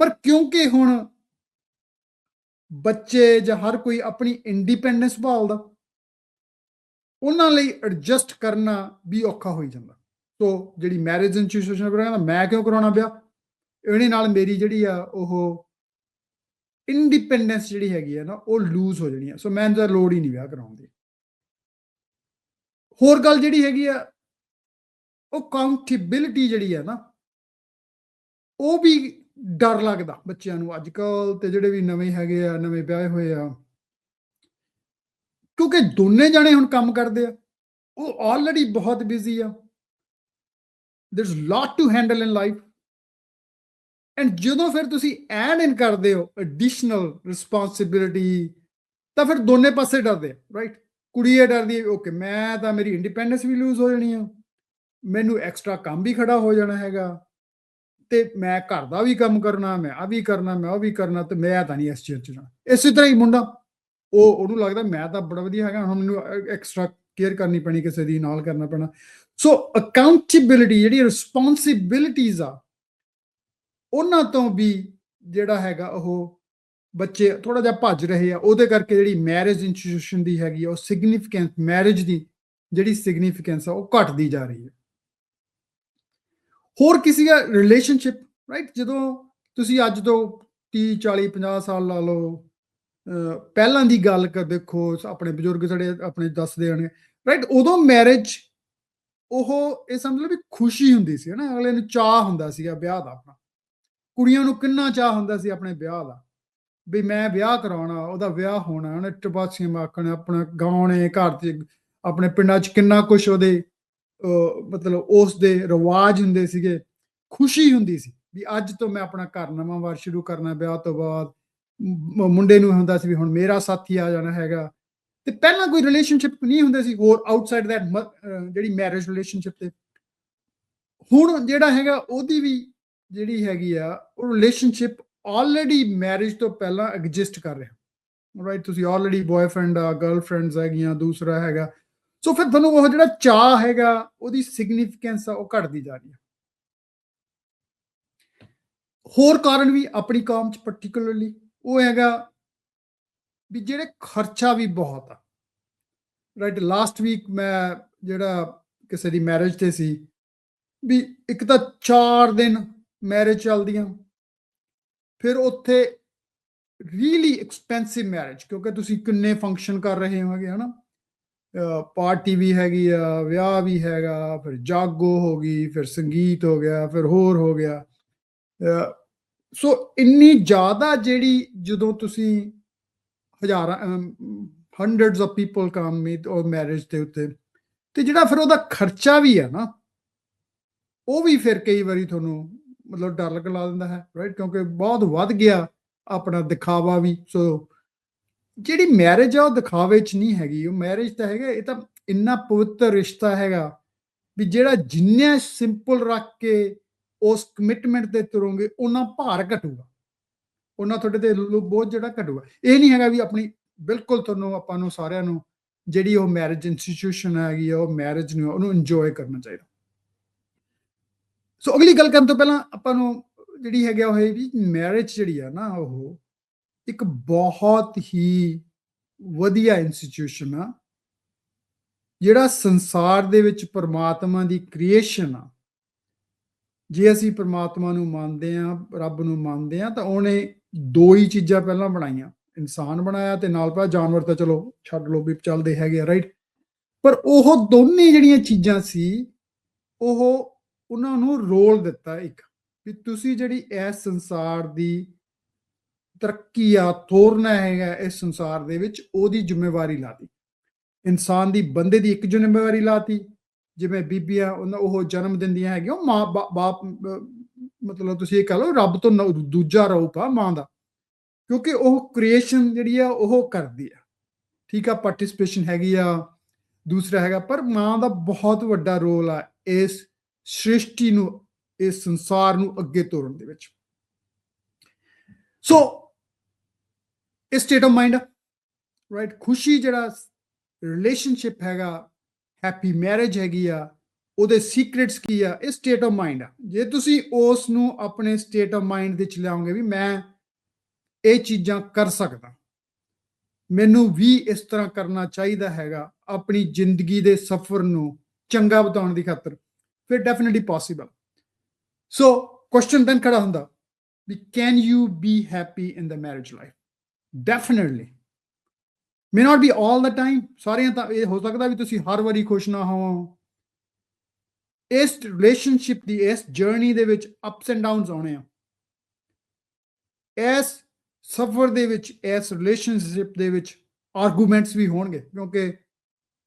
S1: ਪਰ ਕਿਉਂਕਿ ਹੁਣ ਬੱਚੇ ਜਾਂ ਹਰ ਕੋਈ ਆਪਣੀ ਇੰਡੀਪੈਂਡੈਂਸ ਭਾਲਦਾ, ਉਹਨਾਂ ਲਈ ਐਡਜਸਟ ਕਰਨਾ ਵੀ ਔਖਾ ਹੋਈ ਜਾਂਦਾ। ਸੋ ਜਿਹੜੀ ਮੈਰਿਜ ਇੰਸਟੀਟਿਊਸ਼ਨ ਕਹਿੰਦਾ ਮੈਂ ਕਿਉਂ ਕਰਾਉਣਾ ਵਿਆਹ, ਇਹਦੇ ਨਾਲ ਮੇਰੀ ਜਿਹੜੀ ਆ ਉਹ ਇੰਡੀਪੈਂਡੈਂਸ ਜਿਹੜੀ ਹੈਗੀ ਆ ਨਾ ਉਹ ਲੂਜ਼ ਹੋ ਜਾਣੀ ਆ। ਸੋ ਮੈਨੂੰ ਤਾਂ ਲੋੜ ਹੀ ਨਹੀਂ ਵਿਆਹ ਕਰਾਉਣ ਦੀ। ਹੋਰ ਗੱਲ ਜਿਹੜੀ ਹੈਗੀ ਆ ਉਹ ਅਕਾਊਂਟੇਬਿਲਿਟੀ ਜਿਹੜੀ ਆ ਨਾ ਉਹ ਵੀ ਡਰ ਲੱਗਦਾ ਬੱਚਿਆਂ ਨੂੰ ਅੱਜ ਕੱਲ੍ਹ, ਤੇ ਜਿਹੜੇ ਵੀ ਨਵੇਂ ਹੈਗੇ ਆ, ਨਵੇਂ ਵਿਆਹੇ ਹੋਏ ਆ, ਕਿਉਂਕਿ ਦੋਨੇ ਜਾਣੇ ਹੁਣ ਕੰਮ ਕਰਦੇ ਆ, ਉਹ ਆਲਰੇਡੀ ਬਹੁਤ ਬਿਜ਼ੀ ਆ, there's lot to handle in life, and ਜਦੋਂ ਫਿਰ ਤੁਸੀਂ ਐਡ ਇਨ ਕਰਦੇ ਹੋ ਐਡੀਸ਼ਨਲ ਰਿਸਪੌਂਸਿਬਿਲਿਟੀ ਤਾਂ ਫਿਰ ਦੋਨੇ ਪਾਸੇ ਡਰਦੇ ਆ, ਰਾਈਟ। ਕੁੜੀ ਇਹ ਡਰਦੀ ਹੈ ਓਕੇ ਮੈਂ ਤਾਂ ਮੇਰੀ ਇੰਡੀਪੈਂਡੈਂਸ ਵੀ ਲੂਜ਼ ਹੋ ਜਾਣੀ ਆ, ਮੈਨੂੰ ਐਕਸਟਰਾ ਕੰਮ ਵੀ ਖੜਾ ਹੋ ਜਾਣਾ ਹੈਗਾ, ਤੇ ਮੈਂ ਘਰ ਦਾ ਵੀ ਕੰਮ ਕਰਨਾ, ਮੈਂ ਆ ਵੀ ਕਰਨਾ, ਮੈਂ ਉਹ ਵੀ ਕਰਨਾ, ਤੇ ਮੈਂ ਤਾਂ ਨਹੀਂ ਇਸ ਚੀਜ਼ 'ਚ ਜਾਣਾ। ਇਸੇ ਤਰ੍ਹਾਂ ਹੀ ਮੁੰਡਾ ਉਹਨੂੰ ਲੱਗਦਾ ਮੈਂ ਤਾਂ ਬੜਾ ਵਧੀਆ ਹੈਗਾ, ਹੁਣ ਮੈਨੂੰ ਐਕਸਟਰਾ ਕੇਅਰ ਕਰਨੀ ਪੈਣੀ, ਕਿਸੇ ਦੀ ਨਾਲ ਕਰਨਾ ਪੈਣਾ। ਸੋ ਅਕਾਊਂਟੇਬਿਲਿਟੀ ਜਿਹੜੀ ਰਿਸਪੌਂਸਿਬਿਲਿਟੀਜ਼ ਆ ਉਹਨਾਂ ਤੋਂ ਵੀ ਜਿਹੜਾ ਹੈਗਾ ਉਹ ਬੱਚੇ ਥੋੜਾ ਜਿਹਾ ਭੱਜ ਰਹੇ ਆ। ਉਹਦੇ ਕਰਕੇ ਜਿਹੜੀ ਮੈਰਿਜ ਇੰਸਟੀਟਿਊਸ਼ਨ ਦੀ ਹੈਗੀ ਆ ਉਹ ਸਿਗਨੀਫੀਕੈਂਸ, ਮੈਰਿਜ ਦੀ ਜਿਹੜੀ ਸਿਗਨੀਫੀਕੈਂਸ ਆ ਉਹ ਘਟਦੀ ਜਾ ਰਹੀ ਹੈ। ਹੋਰ ਕਿਸੇ ਦਾ ਰਿਲੇਸ਼ਨਸ਼ਿਪ, ਰਾਈਟ, ਜਦੋਂ ਤੁਸੀਂ ਅੱਜ ਤੋਂ 30 40 50 ਸਾਲ ਲਾ ਲਓ ਪਹਿਲਾਂ ਦੀ ਗੱਲ ਕਰ ਦੇਖੋ, ਆਪਣੇ ਬਜ਼ੁਰਗ ਸਾਡੇ ਆਪਣੇ ਦੱਸਦੇ ਹਨ, ਰਾਈਟ, ਉਦੋਂ ਮੈਰਿਜ ਉਹ ਇਹ ਸਮਝ ਲਓ ਵੀ ਖੁਸ਼ੀ ਹੁੰਦੀ ਸੀ ਨਾ, ਅਗਲੇ ਨੂੰ ਚਾਅ ਹੁੰਦਾ ਸੀਗਾ ਵਿਆਹ ਦਾ, ਆਪਣਾ ਕੁੜੀਆਂ ਨੂੰ ਕਿੰਨਾ ਚਾਅ ਹੁੰਦਾ ਸੀ ਆਪਣੇ ਵਿਆਹ ਦਾ, ਵੀ ਮੈਂ ਵਿਆਹ ਕਰਾਉਣਾ, ਉਹਦਾ ਵਿਆਹ ਹੋਣਾ, ਉਹਨੇ ਟਪਾਸੀਆਂ ਮਾਰਕਣੇ, ਆਪਣਾ ਗਾਉਣੇ ਘਰ 'ਚ, ਆਪਣੇ ਪਿੰਡਾਂ 'ਚ ਕਿੰਨਾ ਕੁਛ ਉਹਦੇ ਮਤਲਬ ਉਸ ਦੇ ਰਿਵਾਜ ਹੁੰਦੇ ਸੀਗੇ, ਖੁਸ਼ੀ ਹੁੰਦੀ ਸੀ ਵੀ ਅੱਜ ਤੋਂ ਮੈਂ ਆਪਣਾ ਘਰ ਨਵਾਂ ਵਾਰ ਸ਼ੁਰੂ ਕਰਨਾ। ਵਿਆਹ ਤੋਂ ਬਾਅਦ ਮੁੰਡੇ ਨੂੰ ਹੁੰਦਾ ਸੀ ਵੀ ਹੁਣ ਮੇਰਾ ਸਾਥੀ ਆ ਜਾਣਾ ਹੈਗਾ, ਤੇ ਪਹਿਲਾਂ ਕੋਈ ਰਿਲੇਸ਼ਨਸ਼ਿਪ ਨਹੀਂ ਹੁੰਦੇ ਸੀ ਹੋਰ ਆਊਟਸਾਈਡ ਦੈਟ, ਜਿਹੜੀ ਮੈਰਿਜ ਰਿਲੇਸ਼ਨਸ਼ਿਪ। ਤੇ ਹੁਣ ਜਿਹੜਾ ਹੈਗਾ ਉਹਦੀ ਵੀ ਜਿਹੜੀ ਹੈਗੀ ਆ ਉਹ ਰਿਲੇਸ਼ਨਸ਼ਿਪ ਆਲਰੇਡੀ ਮੈਰਿਜ ਤੋਂ ਪਹਿਲਾਂ ਐਗਜ਼ਿਸਟ ਕਰ ਰਿਹਾ, ਰਾਈਟ। ਤੁਸੀਂ ਆਲਰੇਡੀ ਬॉयਫ੍ਰੈਂਡ ਆ, ਗਰਲਫ੍ਰੈਂਡਸ ਹੈਗੀਆਂ, ਦੂਸਰਾ ਹੈਗਾ। ਸੋ ਫਿਰ ਤੁਹਾਨੂੰ ਉਹ ਜਿਹੜਾ ਚਾਅ ਹੈਗਾ ਉਹਦੀ ਸਿਗਨੀਫੀਕੈਂਸ ਆ ਉਹ ਘਟਦੀ ਜਾ ਰਹੀ ਹੈ। ਹੋਰ ਕਾਰਨ ਵੀ ਆਪਣੀ ਕੌਮ 'ਚ ਪਾਰਟਿਕੂਲਰਲੀ ਉਹ ਹੈਗਾ ਵੀ ਜਿਹੜੇ ਖਰਚਾ ਵੀ ਬਹੁਤ ਆ, ਰਾਈਟ। ਲਾਸਟ ਵੀਕ ਮੈਂ ਜਿਹੜਾ ਕਿਸੇ ਦੀ ਮੈਰਿਜ ਤੇ ਸੀ, ਵੀ ਇੱਕ ਤਾਂ 4 ਦਿਨ ਮੈਰਿਜ ਚੱਲਦੀਆਂ, ਫਿਰ ਉੱਥੇ ਰੀਅਲੀ ਐਕਸਪੈਂਸਿਵ ਮੈਰਿਜ, ਕਿਉਂਕਿ ਤੁਸੀਂ ਕਿੰਨੇ ਫੰਕਸ਼ਨ ਕਰ ਰਹੇ ਹੋਗੇ ਹਨਾ, ਪਾਰਟੀ ਵੀ ਹੈਗੀ ਆ, ਵਿਆਹ ਵੀ ਹੈਗਾ, ਫਿਰ ਜਾਗੋ ਹੋ ਗਈ, ਫਿਰ ਸੰਗੀਤ ਹੋ ਗਿਆ, ਫਿਰ ਹੋਰ ਹੋ ਗਿਆ। ਸੋ ਇੰਨੀ ਜ਼ਿਆਦਾ ਜਿਹੜੀ ਜਦੋਂ ਤੁਸੀਂ ਹਜ਼ਾਰਾਂ hundreds of people come meet ਔਰ ਮੈਰਿਜ ਦੇ ਉੱਤੇ, ਤੇ ਜਿਹੜਾ ਫਿਰ ਉਹਦਾ ਖਰਚਾ ਵੀ ਆ ਨਾ ਉਹ ਵੀ ਫਿਰ ਕਈ ਵਾਰੀ ਤੁਹਾਨੂੰ ਮਤਲਬ ਡਰ ਲਾ ਦਿੰਦਾ ਹੈ, ਰਾਈਟ, ਕਿਉਂਕਿ ਬਹੁਤ ਵੱਧ ਗਿਆ ਆਪਣਾ ਦਿਖਾਵਾ ਵੀ। ਸੋ ਜਿਹੜੀ ਮੈਰਿਜ ਆ ਉਹ ਦਿਖਾਵੇ 'ਚ ਨਹੀਂ ਹੈਗੀ, ਉਹ ਮੈਰਿਜ ਤਾਂ ਹੈਗਾ, ਇਹ ਤਾਂ ਇੰਨਾ ਪਵਿੱਤਰ ਰਿਸ਼ਤਾ ਹੈਗਾ ਵੀ ਜਿਹੜਾ ਜਿੰਨੇ ਸਿੰਪਲ ਰੱਖ ਕੇ ਉਸ ਕਮਿਟਮੈਂਟ ਤੇ ਤੁਰੋਗੇ ਉਹਨਾਂ ਭਾਰ ਘਟੂਗਾ, ਉਹਨਾਂ ਤੁਹਾਡੇ ਤੇ ਬੋਝ ਜਿਹੜਾ ਘਟੂਗਾ। ਇਹ ਨਹੀਂ ਹੈਗਾ ਵੀ ਆਪਣੀ ਬਿਲਕੁਲ ਤੁਹਾਨੂੰ ਆਪਾਂ ਨੂੰ ਸਾਰਿਆਂ ਨੂੰ ਜਿਹੜੀ ਉਹ ਮੈਰਿਜ ਇੰਸਟੀਟਿਊਸ਼ਨ ਹੈਗੀ ਆ ਉਹ ਮੈਰਿਜ ਨੂੰ ਉਹਨੂੰ ਇੰਜੋਏ ਕਰਨਾ ਚਾਹੀਦਾ। ਸੋ ਅਗਲੀ ਗੱਲ ਕਰਨ ਤੋਂ ਪਹਿਲਾਂ ਆਪਾਂ ਨੂੰ ਜਿਹੜੀ ਹੈਗਾ ਉਹ ਹੈ ਵੀ ਮੈਰਿਜ ਜਿਹੜੀ ਆ ਨਾ ਉਹ ਇੱਕ ਬਹੁਤ ਹੀ ਵਧੀਆ ਇੰਸਟੀਟਿਊਸ਼ਨ ਆ, ਜਿਹੜਾ ਸੰਸਾਰ ਦੇ ਵਿੱਚ ਪਰਮਾਤਮਾ ਦੀ ਕ੍ਰੀਏਸ਼ਨ ਆ। ਜੇ ਅਸੀਂ ਪਰਮਾਤਮਾ ਨੂੰ ਮੰਨਦੇ ਆ, ਰੱਬ ਨੂੰ ਮੰਨਦੇ ਆ, ਤਾਂ ਉਹਨੇ ਦੋ ਹੀ ਚੀਜ਼ਾਂ ਪਹਿਲਾਂ ਬਣਾਈਆਂ, ਇਨਸਾਨ ਬਣਾਇਆ ਤੇ ਨਾਲ ਪਾ ਜਾਨਵਰ ਤਾਂ ਚਲੋ ਛੱਡ ਲਓ ਵੀ ਚੱਲਦੇ ਹੈਗੇ ਆ, ਰਾਈਟ। ਪਰ ਉਹ ਦੋਨੇ ਜਿਹੜੀਆਂ ਚੀਜ਼ਾਂ ਸੀ ਉਹ ਉਹਨਾਂ ਨੂੰ ਰੋਲ ਦਿੱਤਾ ਇੱਕ, ਵੀ ਤੁਸੀਂ ਜਿਹੜੀ ਇਸ ਸੰਸਾਰ ਦੀ ਤਰੱਕੀ ਆ, ਤੋਰਨਾ ਹੈਗਾ ਇਸ ਸੰਸਾਰ ਦੇ ਵਿੱਚ, ਉਹਦੀ ਜ਼ਿੰਮੇਵਾਰੀ ਲਾਤੀ। ਇਨਸਾਨ ਦੀ ਬੰਦੇ ਦੀ ਇੱਕ ਜ਼ਿੰਮੇਵਾਰੀ ਲਾਤੀ, ਜਿਵੇਂ ਬੀਬੀਆਂ ਉਹ ਜਨਮ ਦਿੰਦੀਆਂ ਹੈਗੀਆਂ, ਉਹ ਮਾਂ ਬਾਪ ਮਤਲਬ ਤੁਸੀਂ ਇਹ ਕਹ ਲਓ ਰੱਬ ਤੋਂ ਦੂਜਾ ਰੂਪ ਆ ਮਾਂ ਦਾ, ਕਿਉਂਕਿ ਉਹ ਕ੍ਰੀਏਸ਼ਨ ਜਿਹੜੀ ਆ ਉਹ ਕਰਦੀ ਆ, ਠੀਕ ਆ, ਪਾਰਟਿਸਿਪੇਸ਼ਨ ਹੈਗੀ ਆ। ਦੂਸਰਾ ਹੈਗਾ ਪਰ ਮਾਂ ਦਾ ਬਹੁਤ ਵੱਡਾ ਰੋਲ ਆ ਇਸ ਸ੍ਰਿਸ਼ਟੀ ਨੂੰ, ਇਸ ਸੰਸਾਰ ਨੂੰ ਅੱਗੇ ਤੋਰਨ ਦੇ ਵਿੱਚ। ਸੋ ਇਹ ਸਟੇਟ ਆਫ ਮਾਈਂਡ ਆ, ਰਾਈਟ। ਖੁਸ਼ੀ ਜਿਹੜਾ ਰਿਲੇਸ਼ਨਸ਼ਿਪ ਹੈਗਾ, ਹੈਪੀ ਮੈਰਿਜ ਹੈਗੀ ਆ, ਉਹਦੇ ਸੀਕ੍ਰੇਟਸ ਕੀ ਆ, ਇਹ ਸਟੇਟ ਆਫ ਮਾਈਂਡ ਆ। ਜੇ ਤੁਸੀਂ ਉਸ ਨੂੰ ਆਪਣੇ ਸਟੇਟ ਆਫ ਮਾਈਂਡ ਦੇ ਵਿੱਚ ਲਿਆਓਗੇ ਵੀ ਮੈਂ ਇਹ ਚੀਜ਼ਾਂ ਕਰ ਸਕਦਾ, ਮੈਨੂੰ ਵੀ ਇਸ ਤਰ੍ਹਾਂ ਕਰਨਾ ਚਾਹੀਦਾ ਹੈਗਾ ਆਪਣੀ ਜ਼ਿੰਦਗੀ ਦੇ ਸਫ਼ਰ ਨੂੰ ਚੰਗਾ ਬਤਾਉਣ ਦੀ ਖਾਤਰ, ਫਿਰ definitely possible. So question then ਖੜਾ ਹੁੰਦਾ ਵੀ can you be happy in the marriage life? Definitely. May not be all the time, ਸਾਰਿਆਂ ਤਾਂ ਇਹ ਹੋ ਸਕਦਾ ਵੀ ਤੁਸੀਂ ਹਰ ਵਾਰੀ ਖੁਸ਼ ਨਾ ਹੋਵੋ। ਇਸ ਰਿਲੇਸ਼ਨਸ਼ਿਪ ਦੀ ਇਸ ਜਰਨੀ ਦੇ ਵਿੱਚ ਅਪਸ ਐਂਡ ਡਾਊਨਸ ਆਉਣੇ ਆ। ਇਸ ਸਫ਼ਰ ਦੇ ਵਿੱਚ, ਇਸ ਰਿਲੇਸ਼ਨਸ਼ਿਪ ਦੇ ਵਿੱਚ ਆਰਗੂਮੈਂਟਸ ਵੀ ਹੋਣਗੇ, ਕਿਉਂਕਿ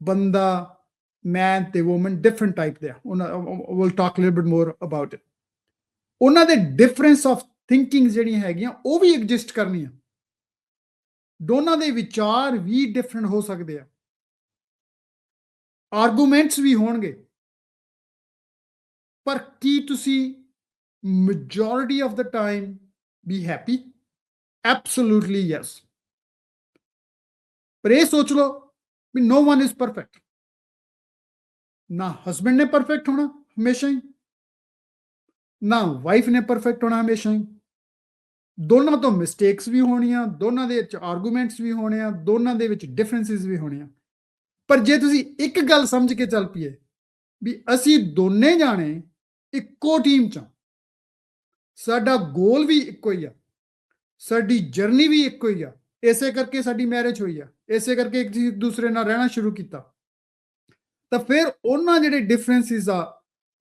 S1: ਬੰਦਾ, ਮੈਨ ਤੇ ਵੂਮਨ ਡਿਫਰੈਂਟ ਟਾਈਪ ਦੇ ਆ। Will talk little bit more about it. ਉਹਨਾਂ ਦੇ ਡਿਫਰੈਂਸ ਆਫ ਥਿੰਕਿੰਗ ਜਿਹੜੀਆਂ ਹੈਗੀਆਂ ਉਹ ਵੀ ਐਗਜ਼ਿਸਟ ਕਰਨੀਆਂ। ਦੋਨਾਂ ਦੇ ਵਿਚਾਰ ਵੀ ਡਿਫਰੈਂਟ ਹੋ ਸਕਦੇ ਆ, ਆਰਗੂਮੈਂਟਸ ਵੀ ਹੋਣਗੇ, ਪਰ ਕੀ ਤੁਸੀਂ majority of the time be happy? Absolutely yes. ਪਰ ਇਹ ਸੋਚ ਲਓ ਵੀ ਨੋ ਵਨ ਇਜ਼ ਪਰਫੈਕਟ। ਨਾ ਹਸਬੈਂਡ ਨੇ ਪਰਫੈਕਟ ਹੋਣਾ ਹਮੇਸ਼ਾ ਹੀ, ਨਾ ਵਾਈਫ ਨੇ ਪਰਫੈਕਟ ਹੋਣਾ ਹਮੇਸ਼ਾ ਹੀ। ਦੋਨਾਂ ਤੋਂ ਮਿਸਟੇਕਸ ਵੀ ਹੋਣੀਆਂ, ਦੋਨਾਂ ਦੇ ਵਿੱਚ ਆਰਗੂਮੈਂਟਸ ਵੀ ਹੋਣੇ ਆ, ਦੋਨਾਂ ਦੇ ਵਿੱਚ ਡਿਫਰੈਂਸਿਸ ਵੀ ਹੋਣੇ ਆ। ਪਰ ਜੇ ਤੁਸੀਂ ਇੱਕ ਗੱਲ ਸਮਝ ਕੇ ਚੱਲ ਪਈਏ ਵੀ ਅਸੀਂ ਦੋਨੇ ਜਾਣੇ ਇੱਕੋ ਟੀਮ 'ਚ, ਸਾਡਾ ਗੋਲ ਵੀ ਇੱਕੋ ਹੀ ਆ, ਸਾਡੀ ਜਰਨੀ ਵੀ ਇੱਕੋ ਹੀ ਆ, ਇਸੇ ਕਰਕੇ ਸਾਡੀ ਮੈਰਿਜ ਹੋਈ ਆ, ਇਸੇ ਕਰਕੇ ਇੱਕ ਦੂਸਰੇ ਨਾਲ ਰਹਿਣਾ ਸ਼ੁਰੂ ਕੀਤਾ, ਤਾਂ ਫਿਰ ਉਹਨਾਂ ਜਿਹੜੇ ਡਿਫਰੈਂਸਿਸ ਆ,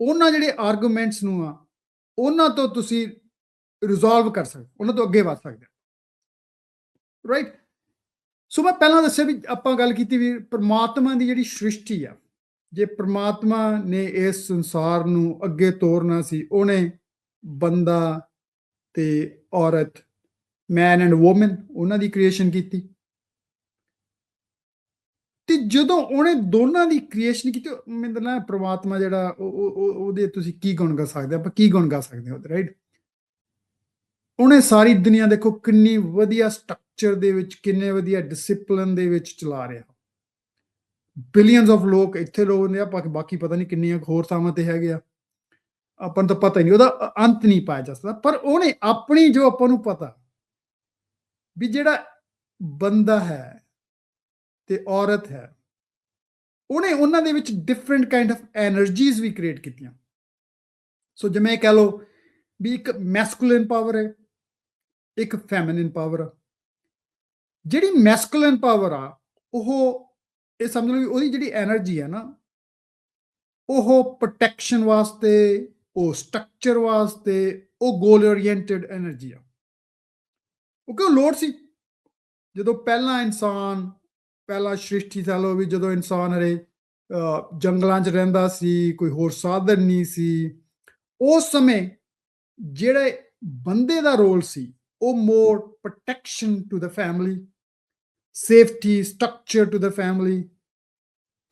S1: ਉਹਨਾਂ ਜਿਹੜੇ ਆਰਗੂਮੈਂਟਸ ਨੂੰ ਆ, ਉਹਨਾਂ ਤੋਂ ਤੁਸੀਂ ਰਿਜ਼ੋਲਵ ਕਰ ਸਕਦੇ, ਉਹਨਾਂ ਤੋਂ ਅੱਗੇ ਵੱਧ ਸਕਦੇ, ਰਾਈਟ। ਸੋ ਮੈਂ ਪਹਿਲਾਂ ਦੱਸਿਆ ਵੀ ਆਪਾਂ ਗੱਲ ਕੀਤੀ ਵੀ ਪਰਮਾਤਮਾ ਦੀ ਜਿਹੜੀ ਸ੍ਰਿਸ਼ਟੀ ਆ, ਜੇ ਪਰਮਾਤਮਾ ਨੇ ਇਸ ਸੰਸਾਰ ਨੂੰ ਅੱਗੇ ਤੋਰਨਾ ਸੀ, ਉਹਨੇ ਬੰਦਾ ਤੇ ਔਰਤ, ਮੈਨ ਐਂਡ ਵੂਮਨ, ਉਹਨਾਂ ਦੀ ਕ੍ਰੀਏਸ਼ਨ ਕੀਤੀ। ਤੇ ਜਦੋਂ ਉਹਨੇ ਦੋਨਾਂ ਦੀ ਕ੍ਰੀਏਸ਼ਨ ਕੀਤੀ, ਮੈਨੂੰ ਨਾ ਪਰਮਾਤਮਾ ਜਿਹੜਾ ਉਹਦੇ ਤੁਸੀਂ ਕੀ ਗੁਣ ਗਾ ਸਕਦੇ, ਆਪਾਂ ਕੀ ਗੁਣ ਗਾ ਸਕਦੇ ਹਾਂ, ਰਾਈਟ। ਉਹਨੇ ਸਾਰੀ ਦੁਨੀਆ ਦੇਖੋ ਕਿੰਨੀ ਵਧੀਆ ਸਟਰਕਚਰ ਦੇ ਵਿੱਚ, ਕਿੰਨੇ ਵਧੀਆ ਡਿਸਿਪਲਿਨ ਦੇ ਵਿੱਚ ਚਲਾ ਰਿਹਾ। ਬਿਲੀਅਨਸ ਆਫ ਲੋਕ ਇੱਥੇ ਲੋਕ ਨੇ, ਆਪਾਂ ਬਾਕੀ ਪਤਾ ਨਹੀਂ ਕਿੰਨੀਆਂ ਹੋਰ ਥਾਵਾਂ ਤੇ ਹੈਗੇ ਆ, ਆਪਾਂ ਨੂੰ ਤਾਂ ਪਤਾ ਹੀ ਨਹੀਂ, ਉਹਦਾ ਅੰਤ ਨਹੀਂ ਪਾਇਆ ਜਾ ਸਕਦਾ। ਪਰ ਉਹਨੇ ਆਪਣੀ, ਜੋ ਆਪਾਂ ਨੂੰ ਪਤਾ ਵੀ ਜਿਹੜਾ ਬੰਦਾ ਹੈ ਤੇ ਔਰਤ ਹੈ, ਉਹਨੇ ਉਹਨਾਂ ਦੇ ਵਿੱਚ ਡਿਫਰੈਂਟ ਕਾਈਂਡ ਆਫ ਐਨਰਜੀਜ਼ ਵੀ ਕ੍ਰੀਏਟ ਕੀਤੀਆਂ। ਸੋ ਜਿਵੇਂ ਕਹਿ ਲਓ ਵੀ ਇੱਕ ਮੈਸਕੂਲਿਨ ਪਾਵਰ ਹੈ, ਇੱਕ ਫੈਮਿਨਿਨ ਪਾਵਰ ਆ। ਜਿਹੜੀ ਮੈਸਕੂਲਿਨ ਪਾਵਰ ਆ, ਉਹ ਇਹ ਸਮਝ ਲਓ ਵੀ ਉਹਦੀ ਜਿਹੜੀ ਐਨਰਜੀ ਹੈ ਨਾ, ਉਹ ਪ੍ਰੋਟੈਕਸ਼ਨ ਵਾਸਤੇ, ਉਹ ਸਟਰਕਚਰ ਵਾਸਤੇ, ਉਹ ਗੋਲ ਓਰੀਐਂਟਡ ਐਨਰਜੀ ਆ। ਕਿਉਂਕਿ ਉਹ ਲੋੜ ਸੀ ਜਦੋਂ ਪਹਿਲਾਂ ਇਨਸਾਨ, ਪਹਿਲਾ ਸ੍ਰਿਸ਼ਟੀ ਲਾ ਲਓ ਵੀ ਜਦੋਂ ਇਨਸਾਨ ਹਰੇ ਜੰਗਲਾਂ 'ਚ ਰਹਿੰਦਾ ਸੀ, ਕੋਈ ਹੋਰ ਸਾਧਨ ਨਹੀਂ ਸੀ, ਉਸ ਸਮੇਂ ਜਿਹੜੇ ਬੰਦੇ ਦਾ ਰੋਲ ਸੀ ਉਹ more protection to the family, safety, structure to the family,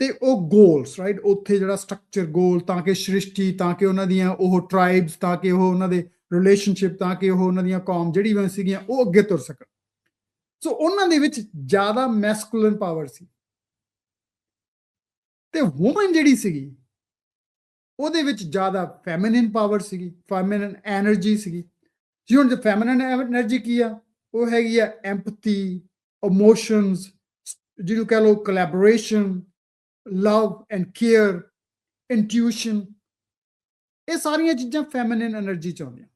S1: ਤੇ ਉਹ ਗੋਲਸ, ਰਾਈਟ। ਉੱਥੇ ਜਿਹੜਾ ਸਟਰਕਚਰ, ਗੋਲ, ਤਾਂ ਕਿ ਸ੍ਰਿਸ਼ਟੀ, ਤਾਂ ਕਿ ਉਹਨਾਂ ਦੀਆਂ ਉਹ ਟ੍ਰਾਈਬਸ, ਤਾਂ ਕਿ ਉਹ ਉਹਨਾਂ ਦੇ ਰਿਲੇਸ਼ਨਸ਼ਿਪ, ਤਾਂ ਕਿ ਉਹ ਉਹਨਾਂ ਦੀਆਂ ਕੌਮ ਜਿਹੜੀਆਂ ਸੀਗੀਆਂ ਉਹ ਅੱਗੇ ਤੁਰ ਸਕਣ। ਸੋ ਉਹਨਾਂ ਦੇ ਵਿੱਚ ਜ਼ਿਆਦਾ ਮੈਸਕੂਲਨ ਪਾਵਰ ਸੀ, ਤੇ ਵੂਮਨ ਜਿਹੜੀ ਸੀਗੀ ਉਹਦੇ ਵਿੱਚ ਜ਼ਿਆਦਾ ਫੈਮਿਨਿਨ ਪਾਵਰ ਸੀਗੀ, ਫੈਮਿਨਿਨ ਐਨਰਜੀ ਸੀਗੀ। ਜੀ ਹੁਣ ਜੇ ਫੈਮਿਨਿਨ ਐਨਰਜੀ ਕੀ ਆ, ਉਹ ਹੈਗੀ ਆ ਐਮਪਥੀ, ਇਮੋਸ਼ਨਸ, ਜਿਹਨੂੰ ਕਹਿ ਲਓ ਕੋਲੈਬੋਰੇਸ਼ਨ, ਲਵ ਐਂਡ ਕੇਅਰ, ਇੰਟਿਊਸ਼ਨ, ਇਹ ਸਾਰੀਆਂ ਚੀਜ਼ਾਂ ਫੈਮਿਨਿਨ ਐਨਰਜੀ 'ਚ ਆਉਂਦੀਆਂ।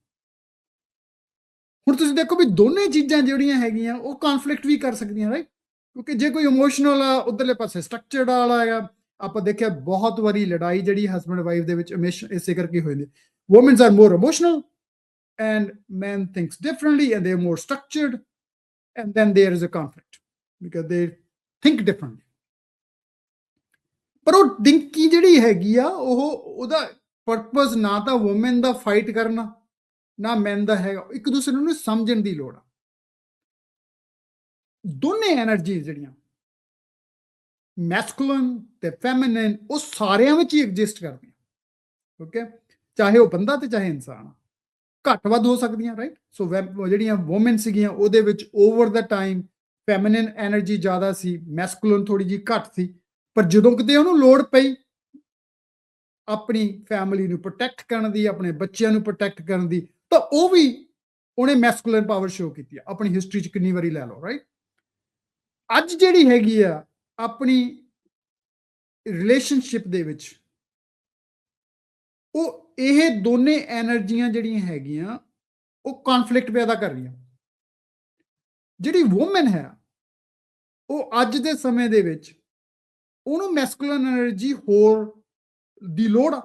S1: ਹੁਣ ਤੁਸੀਂ ਦੇਖੋ ਵੀ ਦੋਨੇ ਚੀਜ਼ਾਂ ਜਿਹੜੀਆਂ ਹੈਗੀਆਂ ਉਹ ਕਨਫਲਿਕਟ ਵੀ ਕਰ ਸਕਦੀਆਂ, ਰਾਈਟ। ਕਿਉਂਕਿ ਜੇ ਕੋਈ ਇਮੋਸ਼ਨਲ ਆ, ਉਧਰਲੇ ਪਾਸੇ ਸਟਰਕਚਰਡ ਵਾਲਾ ਆ, ਆਪਾਂ ਦੇਖਿਆ ਬਹੁਤ ਵਾਰੀ ਲੜਾਈ ਜਿਹੜੀ ਹਸਬੈਂਡ ਵਾਈਫ ਦੇ ਵਿੱਚ ਇਸੇ ਕਰਕੇ ਹੋਈ ਨੇ। Women's are more emotional and men thinks differently and they're more structured, and then there is a conflict because they think differently. ਪਰ ਉਹ ਥਿੰਕਿੰਗ ਜਿਹੜੀ ਹੈਗੀ ਆ, ਉਹਦਾ ਪਰਪਸ ਨਾ ਤਾਂ ਵੂਮਨ ਦਾ ਫਾਈਟ ਕਰਨਾ, ਨਾ ਮੈਨ ਦਾ ਹੈਗਾ, ਇੱਕ ਦੂਸਰੇ ਨੂੰ ਸਮਝਣ ਦੀ ਲੋੜ ਆ। ਦੋਨੇ ਐਨਰਜੀ ਜਿਹੜੀਆਂ ਮੈਸਕੂਲਨ ਤੇ ਫੈਮਿਨਿਨ, ਉਹ ਸਾਰਿਆਂ ਵਿੱਚ ਹੀ ਐਗਜ਼ਿਸਟ ਕਰਦੀਆਂ, ਓਕੇ, ਚਾਹੇ ਉਹ ਬੰਦਾ ਤੇ ਚਾਹੇ ਇਨਸਾਨ, ਘੱਟ ਵੱਧ ਹੋ ਸਕਦੀਆਂ, ਰਾਈਟ। ਸੋ ਜਿਹੜੀਆਂ ਵੂਮਨ ਸੀਗੀਆਂ ਉਹਦੇ ਵਿੱਚ ਓਵਰ ਦਾ ਟਾਈਮ ਫੈਮਿਨਿਨ ਐਨਰਜੀ ਜ਼ਿਆਦਾ ਸੀ, ਮੈਸਕੂਲਨ ਥੋੜੀ ਜਿਹੀ ਘੱਟ ਸੀ। ਪਰ ਜਦੋਂ ਕਿਤੇ ਉਹਨੂੰ ਲੋੜ ਪਈ ਆਪਣੀ ਫੈਮਿਲੀ ਨੂੰ ਪ੍ਰੋਟੈਕਟ ਕਰਨ ਦੀ, ਆਪਣੇ ਬੱਚਿਆਂ ਨੂੰ ਪ੍ਰੋਟੈਕਟ ਕਰਨ ਦੀ, ਤਾਂ ਉਹ ਵੀ ਉਹਨੇ ਮੈਸਕੂਲਨ ਪਾਵਰ ਸ਼ੋ ਕੀਤੀ ਆ। ਆਪਣੀ ਹਿਸਟਰੀ 'ਚ ਕਿੰਨੀ ਵਾਰੀ ਲੈ ਲਓ, ਰਾਈਟ। ਅੱਜ ਜਿਹੜੀ ਹੈਗੀ ਆ ਆਪਣੀ ਰਿਲੇਸ਼ਨਸ਼ਿਪ ਦੇ ਵਿੱਚ ਉਹ ਇਹ ਦੋਨੇ ਐਨਰਜੀਆਂ ਜਿਹੜੀਆਂ ਹੈਗੀਆਂ ਉਹ ਕਨਫਲਿਕਟ ਪੈਦਾ ਕਰ ਰਹੀਆਂ। ਜਿਹੜੀ ਵੂਮਨ ਹੈ ਉਹ ਅੱਜ ਦੇ ਸਮੇਂ ਦੇ ਵਿੱਚ ਉਹਨੂੰ ਮੈਸਕੂਲਨ એનર્ਜੀ ਹੋਰ ਦੀ ਲੋੜ ਆ,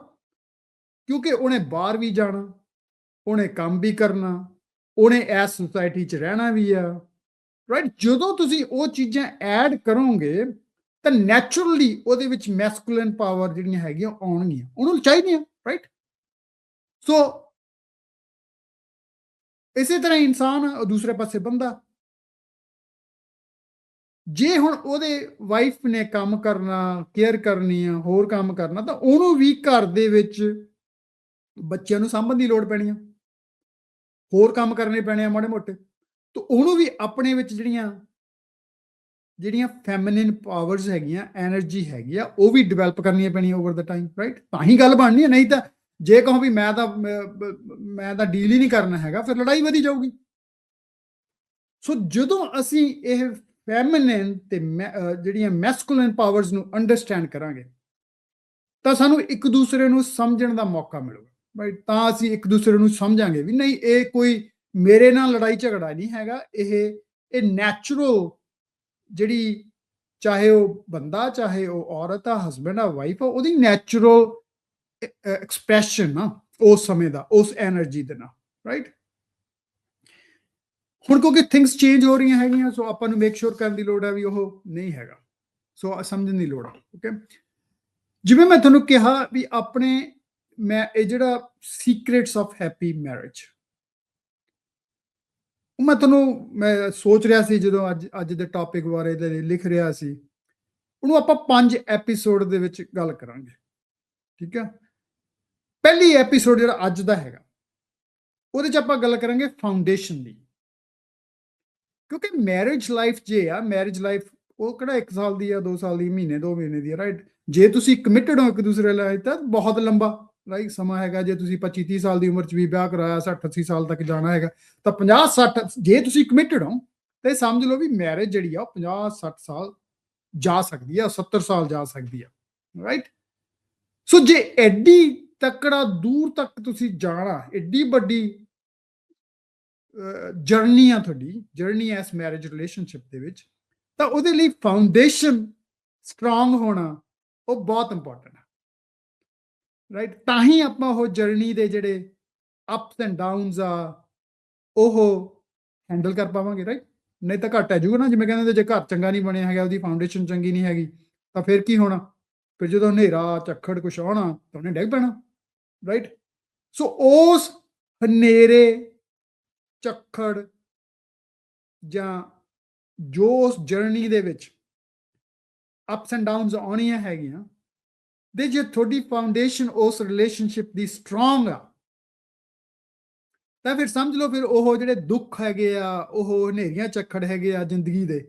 S1: ਕਿਉਂਕਿ ਉਹਨੇ ਬਾਹਰ ਵੀ ਜਾਣਾ, ਉਹਨੇ ਕੰਮ ਵੀ ਕਰਨਾ, ਉਹਨੇ ਇਸ ਸੁਸਾਇਟੀ 'ਚ ਰਹਿਣਾ ਵੀ ਆ, ਰਾਈਟ। ਜਦੋਂ ਤੁਸੀਂ ਉਹ ਚੀਜ਼ਾਂ ਐਡ ਕਰੋਗੇ ਤਾਂ ਨੈਚੁਰਲੀ ਉਹਦੇ ਵਿੱਚ ਮੈਸਕੂਲਨ ਪਾਵਰ ਜਿਹੜੀਆਂ ਹੈਗੀਆਂ ਆਉਣਗੀਆਂ, ਉਹਨੂੰ ਚਾਹੀਦੀਆਂ, ਰਾਈਟ। ਸੋ ਇਸੇ ਤਰ੍ਹਾਂ ਇਨਸਾਨ ਆ, ਦੂਸਰੇ ਪਾਸੇ ਬੰਦਾ। ਜੇ ਹੁਣ ਉਹਦੇ ਵਾਈਫ ਨੇ ਕੰਮ ਕਰਨਾ, ਕੇਅਰ ਕਰਨੀ ਆ, ਹੋਰ ਕੰਮ ਕਰਨਾ, ਤਾਂ ਉਹਨੂੰ ਵੀ ਘਰ ਦੇ ਵਿੱਚ ਬੱਚਿਆਂ ਨੂੰ ਸਾਂਭਣ ਦੀ ਲੋੜ ਪੈਣੀ ਆ, ਹੋਰ ਕੰਮ ਕਰਨੇ ਪੈਣੇ ਆ ਮਾੜੇ ਮੋਟੇ। ਤਾਂ ਉਹਨੂੰ ਵੀ ਆਪਣੇ ਵਿੱਚ ਜਿਹੜੀਆਂ ਜਿਹੜੀਆਂ ਫੈਮਿਨਿਨ ਪਾਵਰਸ ਹੈਗੀਆਂ, ਐਨਰਜੀ ਹੈਗੀ ਆ, ਉਹ ਵੀ ਡਿਵੈਲਪ ਕਰਨੀਆਂ ਪੈਣੀਆਂ ਓਵਰ ਦਾ ਟਾਈਮ, ਰਾਈਟ। ਤਾਂ ਹੀ ਗੱਲ ਬਣਨੀ ਹੈ। ਨਹੀਂ ਤਾਂ ਜੇ ਕਹੋ ਵੀ ਮੈਂ ਤਾਂ ਡੀਲ ਹੀ ਨਹੀਂ ਕਰਨਾ ਹੈਗਾ, ਫਿਰ ਲੜਾਈ ਵਧੀ ਜਾਊਗੀ। ਸੋ ਜਦੋਂ ਅਸੀਂ ਇਹ ਫੈਮਿਨਿਨ ਤੇ ਜਿਹੜੀਆਂ ਮੈਸਕੂਲਨ ਪਾਵਰਸ ਨੂੰ ਅੰਡਰਸਟੈਂਡ ਕਰਾਂਗੇ ਤਾਂ ਸਾਨੂੰ ਇੱਕ ਦੂਸਰੇ ਨੂੰ ਸਮਝਣ ਦਾ ਮੌਕਾ ਮਿਲੂਗਾ, ਰਾਈਟ। ਤਾਂ ਅਸੀਂ ਇੱਕ ਦੂਸਰੇ ਨੂੰ ਸਮਝਾਂਗੇ ਵੀ ਨਹੀਂ, ਇਹ ਕੋਈ ਮੇਰੇ ਨਾਲ ਲੜਾਈ ਝਗੜਾ ਨਹੀਂ ਹੈਗਾ, ਇਹ ਨੈਚੁਰਲ ਜਿਹੜੀ, ਚਾਹੇ ਉਹ ਬੰਦਾ, ਚਾਹੇ ਉਹ ਔਰਤ ਆ, ਹਸਬੈਂਡ ਆ, ਵਾਈਫ ਆ, ਉਹਦੀ ਨੈਚੁਰਲ ਐਕਸਪ੍ਰੈਸ਼ਨ ਆ ਉਸ ਸਮੇਂ ਦਾ, ਉਸ ਐਨਰਜੀ ਦੇ ਨਾਲ, ਰਾਈਟ। ਹੁਣ ਕਿਉਂਕਿ ਥਿੰਗਸ ਚੇਂਜ ਹੋ ਰਹੀਆਂ ਹੈਗੀਆਂ, ਸੋ ਆਪਾਂ ਨੂੰ ਮੇਕ ਸ਼ੋਰ ਕਰਨ ਦੀ ਲੋੜ ਹੈ ਵੀ ਉਹ ਨਹੀਂ ਹੈਗਾ, ਸੋ ਸਮਝਣ ਦੀ ਲੋੜ ਆ, ਓਕੇ। ਜਿਵੇਂ ਮੈਂ ਤੁਹਾਨੂੰ ਕਿਹਾ ਵੀ ਆਪਣੇ ਮੈਂ ਇਹ ਜਿਹੜਾ ਸੀਕ੍ਰੇਟਸ ਆਫ ਹੈਪੀ ਮੈਰਿਜ, ਮੈਂ ਸੋਚ ਰਿਹਾ ਸੀ ਜਦੋਂ ਅੱਜ ਦੇ ਟੌਪਿਕ ਬਾਰੇ ਲਿਖ ਰਿਹਾ ਸੀ, ਉਹਨੂੰ ਆਪਾਂ 5 ਐਪੀਸੋਡ ਦੇ ਵਿੱਚ ਗੱਲ ਕਰਾਂਗੇ, ਠੀਕ ਹੈ। ਪਹਿਲੀ ਐਪੀਸੋਡ ਜਿਹੜਾ ਅੱਜ ਦਾ ਹੈਗਾ, ਉਹਦੇ 'ਚ ਆਪਾਂ ਗੱਲ ਕਰਾਂਗੇ ਫਾਊਂਡੇਸ਼ਨ ਦੀ, ਕਿਉਂਕਿ ਮੈਰਿਜ ਲਾਈਫ ਜੇ ਆ, ਮੈਰਿਜ ਲਾਈਫ ਉਹ ਕਿਹੜਾ 1 ਸਾਲ ਦੀ ਆ, 2 ਸਾਲ ਦੀ, ਮਹੀਨੇ 2 ਮਹੀਨੇ ਦੀ, ਰਾਈਟ। ਜੇ ਤੁਸੀਂ ਕਮਿਟਡ ਹੋ ਇੱਕ ਦੂਸਰੇ ਲਈ ਤਾਂ ਬਹੁਤ ਲੰਬਾ ਰਾਈਟ ਸਮਾਂ ਹੈਗਾ। ਜੇ ਤੁਸੀਂ 25-30 ਸਾਲ ਦੀ ਉਮਰ 'ਚ ਵੀ ਵਿਆਹ ਕਰਾਇਆ, 60-80 ਸਾਲ ਤੱਕ ਜਾਣਾ ਹੈਗਾ, ਤਾਂ 50-60 ਜੇ ਤੁਸੀਂ ਕਮਿਟਡ ਹੋ ਤੇ ਸਮਝ ਲਓ ਵੀ ਮੈਰਿਜ ਜਿਹੜੀ ਆ ਉਹ 50-60 ਸਾਲ ਜਾ ਸਕਦੀ ਆ, 70 ਸਾਲ ਜਾ ਸਕਦੀ ਆ, ਰਾਈਟ। ਸੋ ਜੇ ਐਡੀ ਤੱਕੜਾ ਦੂਰ ਤੱਕ ਤੁਸੀਂ ਜਾਣਾ, ਐਡੀ ਵੱਡੀ ਜਰਨੀ ਆ ਤੁਹਾਡੀ, ਜਰਨੀ ਐਸ ਮੈਰਿਜ ਰਿਲੇਸ਼ਨਸ਼ਿਪ ਦੇ ਵਿੱਚ, ਤਾਂ ਉਹਦੇ ਲਈ ਫਾਊਂਡੇਸ਼ਨ ਸਟਰੋਂਗ ਹੋਣਾ ਉਹ ਬਹੁਤ ਇੰਪੋਰਟੈਂਟ ਹੈ, ਰਾਈਟ। ਤਾਂ ਹੀ ਆਪਾਂ ਉਹ ਜਰਨੀ ਦੇ ਜਿਹੜੇ ਅਪਸ ਐਂਡ ਡਾਊਨਸ ਆ ਉਹ ਹੈਂਡਲ ਕਰ ਪਾਵਾਂਗੇ, ਰਾਈਟ। ਨਹੀਂ ਤਾਂ ਘੱਟ ਹੈ ਜੂਗਾ ਨਾ, ਜਿਵੇਂ ਕਹਿੰਦੇ ਜੇ ਘਰ ਚੰਗਾ ਨਹੀਂ ਬਣਿਆ ਹੈਗਾ, ਉਹਦੀ ਫਾਊਂਡੇਸ਼ਨ ਚੰਗੀ ਨਹੀਂ ਹੈਗੀ, ਤਾਂ ਫਿਰ ਕੀ ਹੋਣਾ? ਫਿਰ ਜਦੋਂ ਹਨੇਰਾ ਝੱਖੜ ਕੁਛ ਆਉਣਾ ਤਾਂ ਉਹਨੇ ਡਿੱਗ ਪੈਣਾ, ਰਾਈਟ। ਸੋ ਉਸ ਹਨੇਰੇ ਝੱਖੜ ਜਾਂ ਜੋ ਉਸ ਜਰਨੀ ਦੇ ਵਿੱਚ ਅਪਸ ਐਂਡ ਡਾਊਨਸ ਆਉਣੀਆਂ ਹੈਗੀਆਂ, ਦੇ ਜੇ ਤੁਹਾਡੀ ਫਾਊਂਡੇਸ਼ਨ ਉਸ ਰਿਲੇਸ਼ਨਸ਼ਿਪ ਦੀ ਸਟਰੋਂਗ ਆ, ਤਾਂ ਫਿਰ ਸਮਝ ਲਓ ਫਿਰ ਉਹ ਜਿਹੜੇ ਦੁੱਖ ਹੈਗੇ ਆ, ਉਹ ਹਨੇਰੀਆਂ ਝੱਖੜ ਹੈਗੇ ਆ ਜ਼ਿੰਦਗੀ ਦੇ,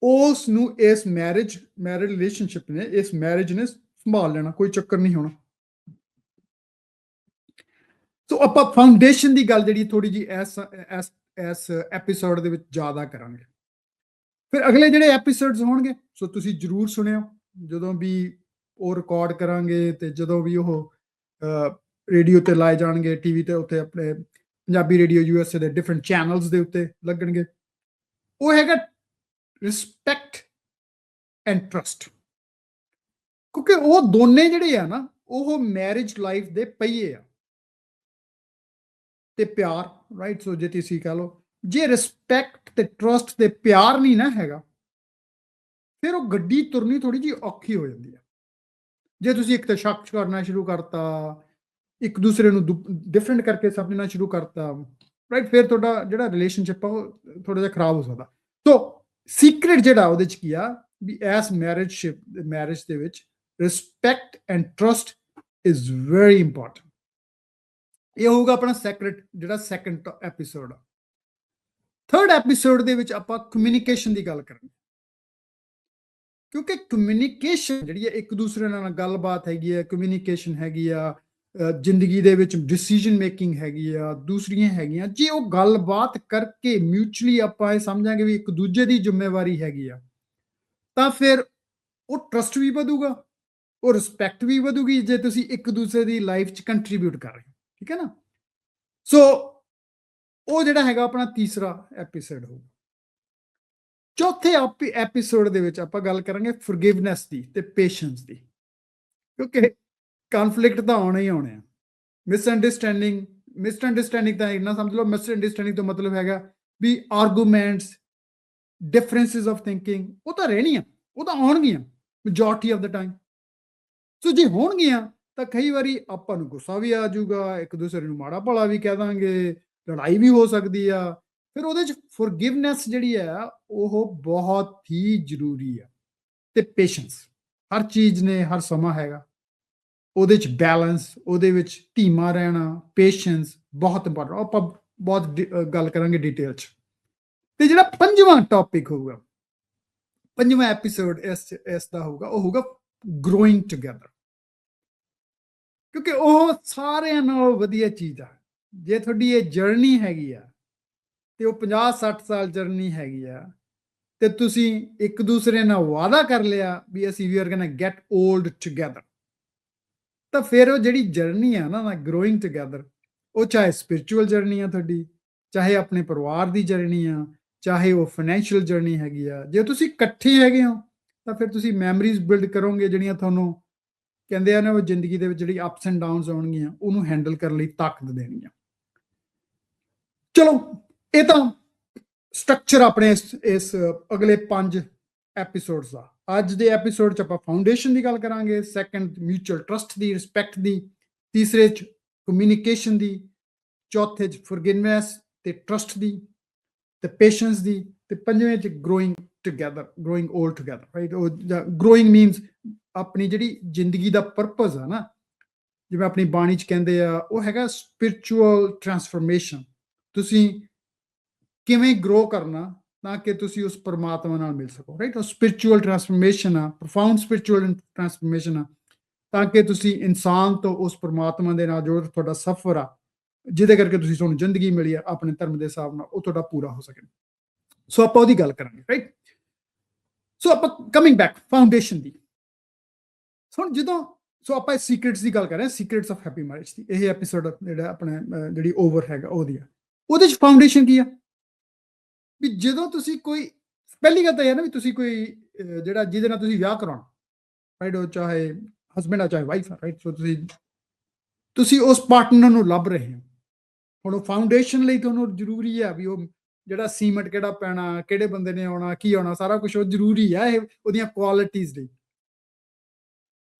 S1: ਉਸ ਨੂੰ ਇਸ ਮੈਰਿਜ ਰਿਲੇਸ਼ਨਸ਼ਿਪ ਨੇ, ਇਸ ਮੈਰਿਜ ਨੇ ਸੰਭਾਲ ਲੈਣਾ, ਕੋਈ ਚੱਕਰ ਨਹੀਂ ਹੋਣਾ। ਸੋ ਆਪਾਂ ਫਾਊਂਡੇਸ਼ਨ ਦੀ ਗੱਲ ਜਿਹੜੀ ਥੋੜੀ ਜੀ ਇਸ ਐਪੀਸੋਡ ਦੇ ਵਿੱਚ ਜ਼ਿਆਦਾ ਕਰਾਂਗੇ। ਫਿਰ ਅਗਲੇ ਜਿਹੜੇ ਐਪੀਸੋਡਸ ਹੋਣਗੇ ਸੋ ਤੁਸੀਂ ਜ਼ਰੂਰ ਸੁਣਿਓ, ਜਦੋਂ ਵੀ ਉਹ ਰਿਕਾਰਡ ਕਰਾਂਗੇ ਤੇ ਜਦੋਂ ਵੀ ਉਹ ਰੇਡੀਓ ਤੇ ਲਾਏ ਜਾਣਗੇ, ਟੀਵੀ ਤੇ ਉੱਤੇ ਆਪਣੇ ਪੰਜਾਬੀ ਰੇਡੀਓ USA ਦੇ ਡਿਫਰੈਂਟ ਚੈਨਲਸ ਦੇ ਉੱਤੇ ਲੱਗਣਗੇ। ਉਹ ਹੈਗਾ ਰਿਸਪੈਕਟ ਐਂਡ ਟਰਸਟ, ਕਿਉਂਕਿ ਉਹ ਦੋਨੇ ਜਿਹੜੇ ਆ ਨਾ ਉਹ ਮੈਰਿਜ ਲਾਈਫ ਦੇ ਪਹੀਏ ਆ, ਤੇ ਪਿਆਰ, ਰਾਈਟ। ਸੋ ਜੇ ਤੁਸੀਂ ਕਹ ਲਓ ਜੇ ਰਿਸਪੈਕਟ ਤੇ ਟਰਸਟ ਤੇ ਪਿਆਰ ਨਹੀਂ ਨਾ ਹੈਗਾ, ਫਿਰ ਉਹ ਗੱਡੀ ਤੁਰਨੀ ਥੋੜੀ ਜਿਹੀ ਔਖੀ ਹੋ ਜਾਂਦੀ ਹੈ। ਜੇ ਤੁਸੀਂ ਇੱਕ ਤਾਂ ਸ਼ੱਕ ਕਰਨਾ ਸ਼ੁਰੂ ਕਰਤਾ, ਇੱਕ ਦੂਸਰੇ ਨੂੰ ਡਿਫਰੈਂਟ ਕਰਕੇ ਸਮਝਣਾ ਸ਼ੁਰੂ ਕਰਤਾ, ਰਾਈਟ, ਫਿਰ ਤੁਹਾਡਾ ਜਿਹੜਾ ਰਿਲੇਸ਼ਨਸ਼ਿਪ ਆ ਉਹ ਥੋੜਾ ਜਿਹਾ ਖਰਾਬ ਹੋ ਸਕਦਾ। ਸੋ ਸੀਕ੍ਰੇਟ ਜਿਹੜਾ ਉਹਦੇ ਚ ਕੀ ਆ ਵੀ ਐਸ ਮੈਰਿਜ ਦੇ ਵਿੱਚ respect and trust is very important. ਇਹ ਹੋਊਗਾ ਆਪਣਾ ਜਿਹੜਾ ਸੈਕੰਡ ਐਪੀਸੋਡ ਆ। ਥਰਡ ਐਪੀਸੋਡ ਦੇ ਵਿੱਚ ਆਪਾਂ ਕਮਿਊਨੀਕੇਸ਼ਨ ਦੀ ਗੱਲ ਕਰਾਂਗੇ, ਕਿਉਂਕਿ ਕਮਿਊਨੀਕੇਸ਼ਨ ਜਿਹੜੀ ਹੈ ਇੱਕ ਦੂਸਰੇ ਨਾਲ ਗੱਲਬਾਤ ਹੈਗੀ ਆ, ਕਮਿਊਨੀਕੇਸ਼ਨ ਹੈਗੀ ਆ, ਜ਼ਿੰਦਗੀ ਦੇ ਵਿੱਚ ਡਿਸੀਜਨ ਮੇਕਿੰਗ ਹੈਗੀ ਆ, ਦੂਸਰੀਆਂ ਹੈਗੀਆਂ। ਜੇ ਉਹ ਗੱਲਬਾਤ ਕਰਕੇ ਮਿਊਚੁਅਲੀ ਆਪਾਂ ਇਹ ਸਮਝਾਂਗੇ ਵੀ ਇੱਕ ਦੂਜੇ ਦੀ ਜ਼ਿੰਮੇਵਾਰੀ ਹੈਗੀ ਆ, ਤਾਂ ਫਿਰ ਉਹ ਟਰਸਟ ਵੀ ਵਧੂਗਾ, ਉਹ ਰਿਸਪੈਕਟ ਵੀ ਵਧੂਗੀ ਜੇ ਤੁਸੀਂ ਇੱਕ ਦੂਸਰੇ ਦੀ ਲਾਈਫ 'ਚ ਕੰਟਰੀਬਿਊਟ ਕਰ ਰਹੇ ਹੋ, ਠੀਕ ਹੈ ਨਾ। ਸੋ ਉਹ ਜਿਹੜਾ ਹੈਗਾ ਆਪਣਾ ਤੀਸਰਾ ਐਪੀਸੋਡ ਹੋਊਗਾ। ਚੌਥੇ ਐਪੀਸੋਡ ਦੇ ਵਿੱਚ ਆਪਾਂ ਗੱਲ ਕਰਾਂਗੇ ਫੋਰਗਿਵਨੈਸ ਦੀ ਤੇ ਪੇਸ਼ੈਂਸ ਦੀ, ਕਿਉਂਕਿ ਕਨਫਲਿਕਟ ਤਾਂ ਆਉਣੇ ਹੀ ਆਉਣੇ ਆ। ਮਿਸਅੰਡਰਸਟੈਂਡਿੰਗ ਤਾਂ ਇੰਨਾ ਸਮਝ ਲਓ, ਮਿਸਅੰਡਰਸਟੈਂਡਿੰਗ ਤੋਂ ਮਤਲਬ ਹੈਗਾ ਵੀ ਆਰਗੂਮੈਂਟਸ, ਡਿਫਰੈਂਸਿਸ ਆਫ ਥਿੰਕਿੰਗ, ਉਹ ਤਾਂ ਰਹਿਣੀਆਂ, ਉਹ ਤਾਂ ਆਉਣਗੀਆਂ ਮੈਜੋਰਟੀ ਆਫ ਦਾ ਟਾਈਮ। ਸੋ ਜੇ ਹੋਣਗੀਆਂ ਤਾਂ ਕਈ ਵਾਰੀ ਆਪਾਂ ਨੂੰ ਗੁੱਸਾ ਵੀ ਆ ਜਾਊਗਾ, ਇੱਕ ਦੂਸਰੇ ਨੂੰ ਮਾੜਾ ਭਲਾ ਵੀ ਕਹਿ ਦਾਂਗੇ, ਲੜਾਈ ਵੀ ਹੋ ਸਕਦੀ ਆ। ਫਿਰ ਉਹਦੇ 'ਚ ਫੋਰਗਿਵਨੈਸ ਜਿਹੜੀ ਆ ਉਹ ਬਹੁਤ ਹੀ ਜ਼ਰੂਰੀ ਆ, ਤੇ ਪੇਸ਼ੈਂਸ। ਹਰ ਚੀਜ਼ ਨੇ ਹਰ ਸਮਾਂ ਹੈਗਾ, ਉਹਦੇ 'ਚ ਬੈਲੈਂਸ, ਉਹਦੇ ਵਿੱਚ ਧੀਮਾ ਰਹਿਣਾ, ਪੇਸ਼ੈਂਸ ਬਹੁਤ ਇੰਪੋਰਟੈਂਟ। ਆਪਾਂ ਬਹੁਤ ਗੱਲ ਕਰਾਂਗੇ ਡਿਟੇਲ 'ਚ। ਤੇ ਜਿਹੜਾ ਪੰਜਵਾਂ ਟੌਪਿਕ ਹੋਊਗਾ, ਪੰਜਵਾਂ ਐਪੀਸੋਡ ਇਸ ਦਾ ਹੋਊਗਾ, ਉਹ ਹੋਊਗਾ ਗਰੋਇੰਗ ਟੂਗੇਦਰ। ਕਿਉਂਕਿ ਉਹ ਸਾਰਿਆਂ ਨਾਲੋਂ ਵਧੀਆ ਚੀਜ਼ ਆ। ਜੇ ਤੁਹਾਡੀ ਇਹ ਜਰਨੀ ਹੈਗੀ ਆ ਤੇ ਉਹ 50-60 ਸਾਲ ਜਰਨੀ ਹੈਗੀ ਆ, ਤੇ ਤੁਸੀਂ ਇੱਕ ਦੂਸਰੇ ਨਾਲ ਵਾਅਦਾ ਕਰ ਲਿਆ ਵੀ ਅਸੀਂ we are going to get old together, ਤਾਂ ਫਿਰ ਉਹ ਜਿਹੜੀ ਜਰਨੀ ਆ ਨਾ ਗਰੋਇੰਗ ਟੂਗੇਦਰ, ਉਹ ਚਾਹੇ ਸਪਿਰਿਚੁਅਲ ਜਰਨੀ ਆ ਤੁਹਾਡੀ, ਚਾਹੇ ਆਪਣੇ ਪਰਿਵਾਰ ਦੀ ਜਰਨੀ ਆ, ਚਾਹੇ ਉਹ ਫਾਈਨੈਂਸ਼ੀਅਲ ਜਰਨੀ ਹੈਗੀ ਆ। ਜੇ ਤੁਸੀਂ ਇਕੱਠੇ ਹੈਗੇ ਹੋ ਤਾਂ ਫਿਰ ਤੁਸੀਂ ਮੈਮਰੀਜ਼ ਬਿਲਡ ਕਰੋਗੇ ਜਿਹੜੀਆਂ ਤੁਹਾਨੂੰ ਕਹਿੰਦੇ ਆ ਨਾ ਉਹ ਜ਼ਿੰਦਗੀ ਦੇ ਵਿੱਚ ਜਿਹੜੀ ਅਪਸ ਐਂਡ ਡਾਊਨਸ ਆਉਣਗੀਆਂ ਉਹਨੂੰ ਹੈਂਡਲ ਕਰਨ ਲਈ ਤਾਕਤ ਦੇਣਗੀਆਂ। ਚਲੋ ਇਹ ਤਾਂ ਸਟਰਕਚਰ ਆਪਣੇ ਇਸ ਅਗਲੇ 5 ਐਪੀਸੋਡਸ ਦਾ। ਅੱਜ ਦੇ ਐਪੀਸੋਡ 'ਚ ਆਪਾਂ ਫਾਊਂਡੇਸ਼ਨ ਦੀ ਗੱਲ ਕਰਾਂਗੇ, ਸੈਕੰਡ ਮਿਊਚੁਅਲ ਟਰਸਟ ਦੀ, ਰਿਸਪੈਕਟ ਦੀ, ਤੀਸਰੇ 'ਚ ਕਮਿਊਨੀਕੇਸ਼ਨ ਦੀ, ਚੌਥੇ 'ਚ ਫੋਰਗਿਵਨੈਸ ਤੇ ਟਰਸਟ ਦੀ ਤੇ ਪੇਸ਼ੈਂਸ ਦੀ, ਤੇ ਪੰਜਵੇਂ 'ਚ growing together, growing old together, right. ਉਹ ਗਰੋਇੰਗ ਮੀਨਸ ਆਪਣੀ ਜਿਹੜੀ ਜ਼ਿੰਦਗੀ ਦਾ ਪਰਪਸ ਆ ਨਾ, ਜਿਵੇਂ ਆਪਣੀ ਬਾਣੀ 'ਚ ਕਹਿੰਦੇ ਆ, ਉਹ ਹੈਗਾ ਸਪਿਰਿਚੁਅਲ ਟਰਾਂਸਫਰਮੇਸ਼ਨ। ਤੁਸੀਂ ਕਿਵੇਂ ਗਰੋ ਕਰਨਾ ਤਾਂ ਕਿ ਤੁਸੀਂ ਉਸ ਪਰਮਾਤਮਾ ਨਾਲ ਮਿਲ ਸਕੋ, ਰਾਈਟ। ਉਹ ਸਪਿਰਿਚੁਅਲ ਟਰਾਂਸਫਰਮੇਸ਼ਨ ਆ, ਪ੍ਰੋਫਾਊਂਡ ਸਪਿਰਿਚੁਅਲ ਟਰਾਂਸਫਰਮੇਸ਼ਨ ਆ, ਤਾਂ ਕਿ ਤੁਸੀਂ ਇਨਸਾਨ ਤੋਂ ਉਸ ਪਰਮਾਤਮਾ ਦੇ ਨਾਲ ਜੋ ਤੁਹਾਡਾ ਸਫ਼ਰ ਆ, ਜਿਹਦੇ ਕਰਕੇ ਤੁਸੀਂ ਤੁਹਾਨੂੰ ਜ਼ਿੰਦਗੀ ਮਿਲੀ ਆ ਆਪਣੇ ਧਰਮ ਦੇ ਹਿਸਾਬ ਨਾਲ, ਉਹ ਤੁਹਾਡਾ ਪੂਰਾ ਹੋ ਸਕੇ। ਸੋ ਆਪਾਂ ਉਹਦੀ ਗੱਲ ਕਰਾਂਗੇ, ਰਾਈਟ। ਸੋ ਆਪਾਂ ਕਮਿੰਗ ਬੈਕ ਫਾਊਂਡੇਸ਼ਨ ਦੀ, ਹੁਣ ਜਦੋਂ ਆਪਾਂ ਸੀਕ੍ਰੇਟਸ ਦੀ ਗੱਲ ਕਰ ਰਹੇ ਹਾਂ, ਸੀਕ੍ਰੇਟਸ ਆਫ ਹੈਪੀ ਮੈਰਿਜ ਦੀ, ਇਹ ਐਪੀਸੋਡ ਜਿਹੜਾ ਆਪਣੇ ਜਿਹੜੀ ਓਵਰ ਹੈਗਾ ਉਹਦੀ ਆ। ਉਹਦੇ 'ਚ ਫਾਊਂਡੇਸ਼ਨ ਕੀ ਆ ਵੀ ਜਦੋਂ ਤੁਸੀਂ ਕੋਈ, ਪਹਿਲੀ ਗੱਲ ਤਾਂ ਇਹ ਨਾ ਵੀ ਤੁਸੀਂ ਕੋਈ ਜਿਹੜਾ ਜਿਹਦੇ ਨਾਲ ਤੁਸੀਂ ਵਿਆਹ ਕਰਾਉਣਾ, ਰਾਈਟ, ਉਹ ਚਾਹੇ ਹਸਬੈਂਡ ਆ ਚਾਹੇ ਵਾਈਫ ਆ, ਰਾਈਟ। ਸੋ ਤੁਸੀਂ ਉਸ ਪਾਰਟਨਰ ਨੂੰ ਲੱਭ ਰਹੇ ਹੋ। ਹੁਣ ਉਹ ਫਾਊਂਡੇਸ਼ਨ ਲਈ ਤੁਹਾਨੂੰ ਜ਼ਰੂਰੀ ਆ ਵੀ ਉਹ ਜਿਹੜਾ ਸੀਮੈਂਟ ਕਿਹੜਾ ਪੈਣਾ, ਕਿਹੜੇ ਬੰਦੇ ਨੇ ਆਉਣਾ, ਕੀ ਆਉਣਾ, ਸਾਰਾ ਕੁਝ ਉਹ ਜ਼ਰੂਰੀ ਆ, ਇਹ ਉਹਦੀਆਂ ਕੁਆਲਿਟੀਜ਼ ਲਈ।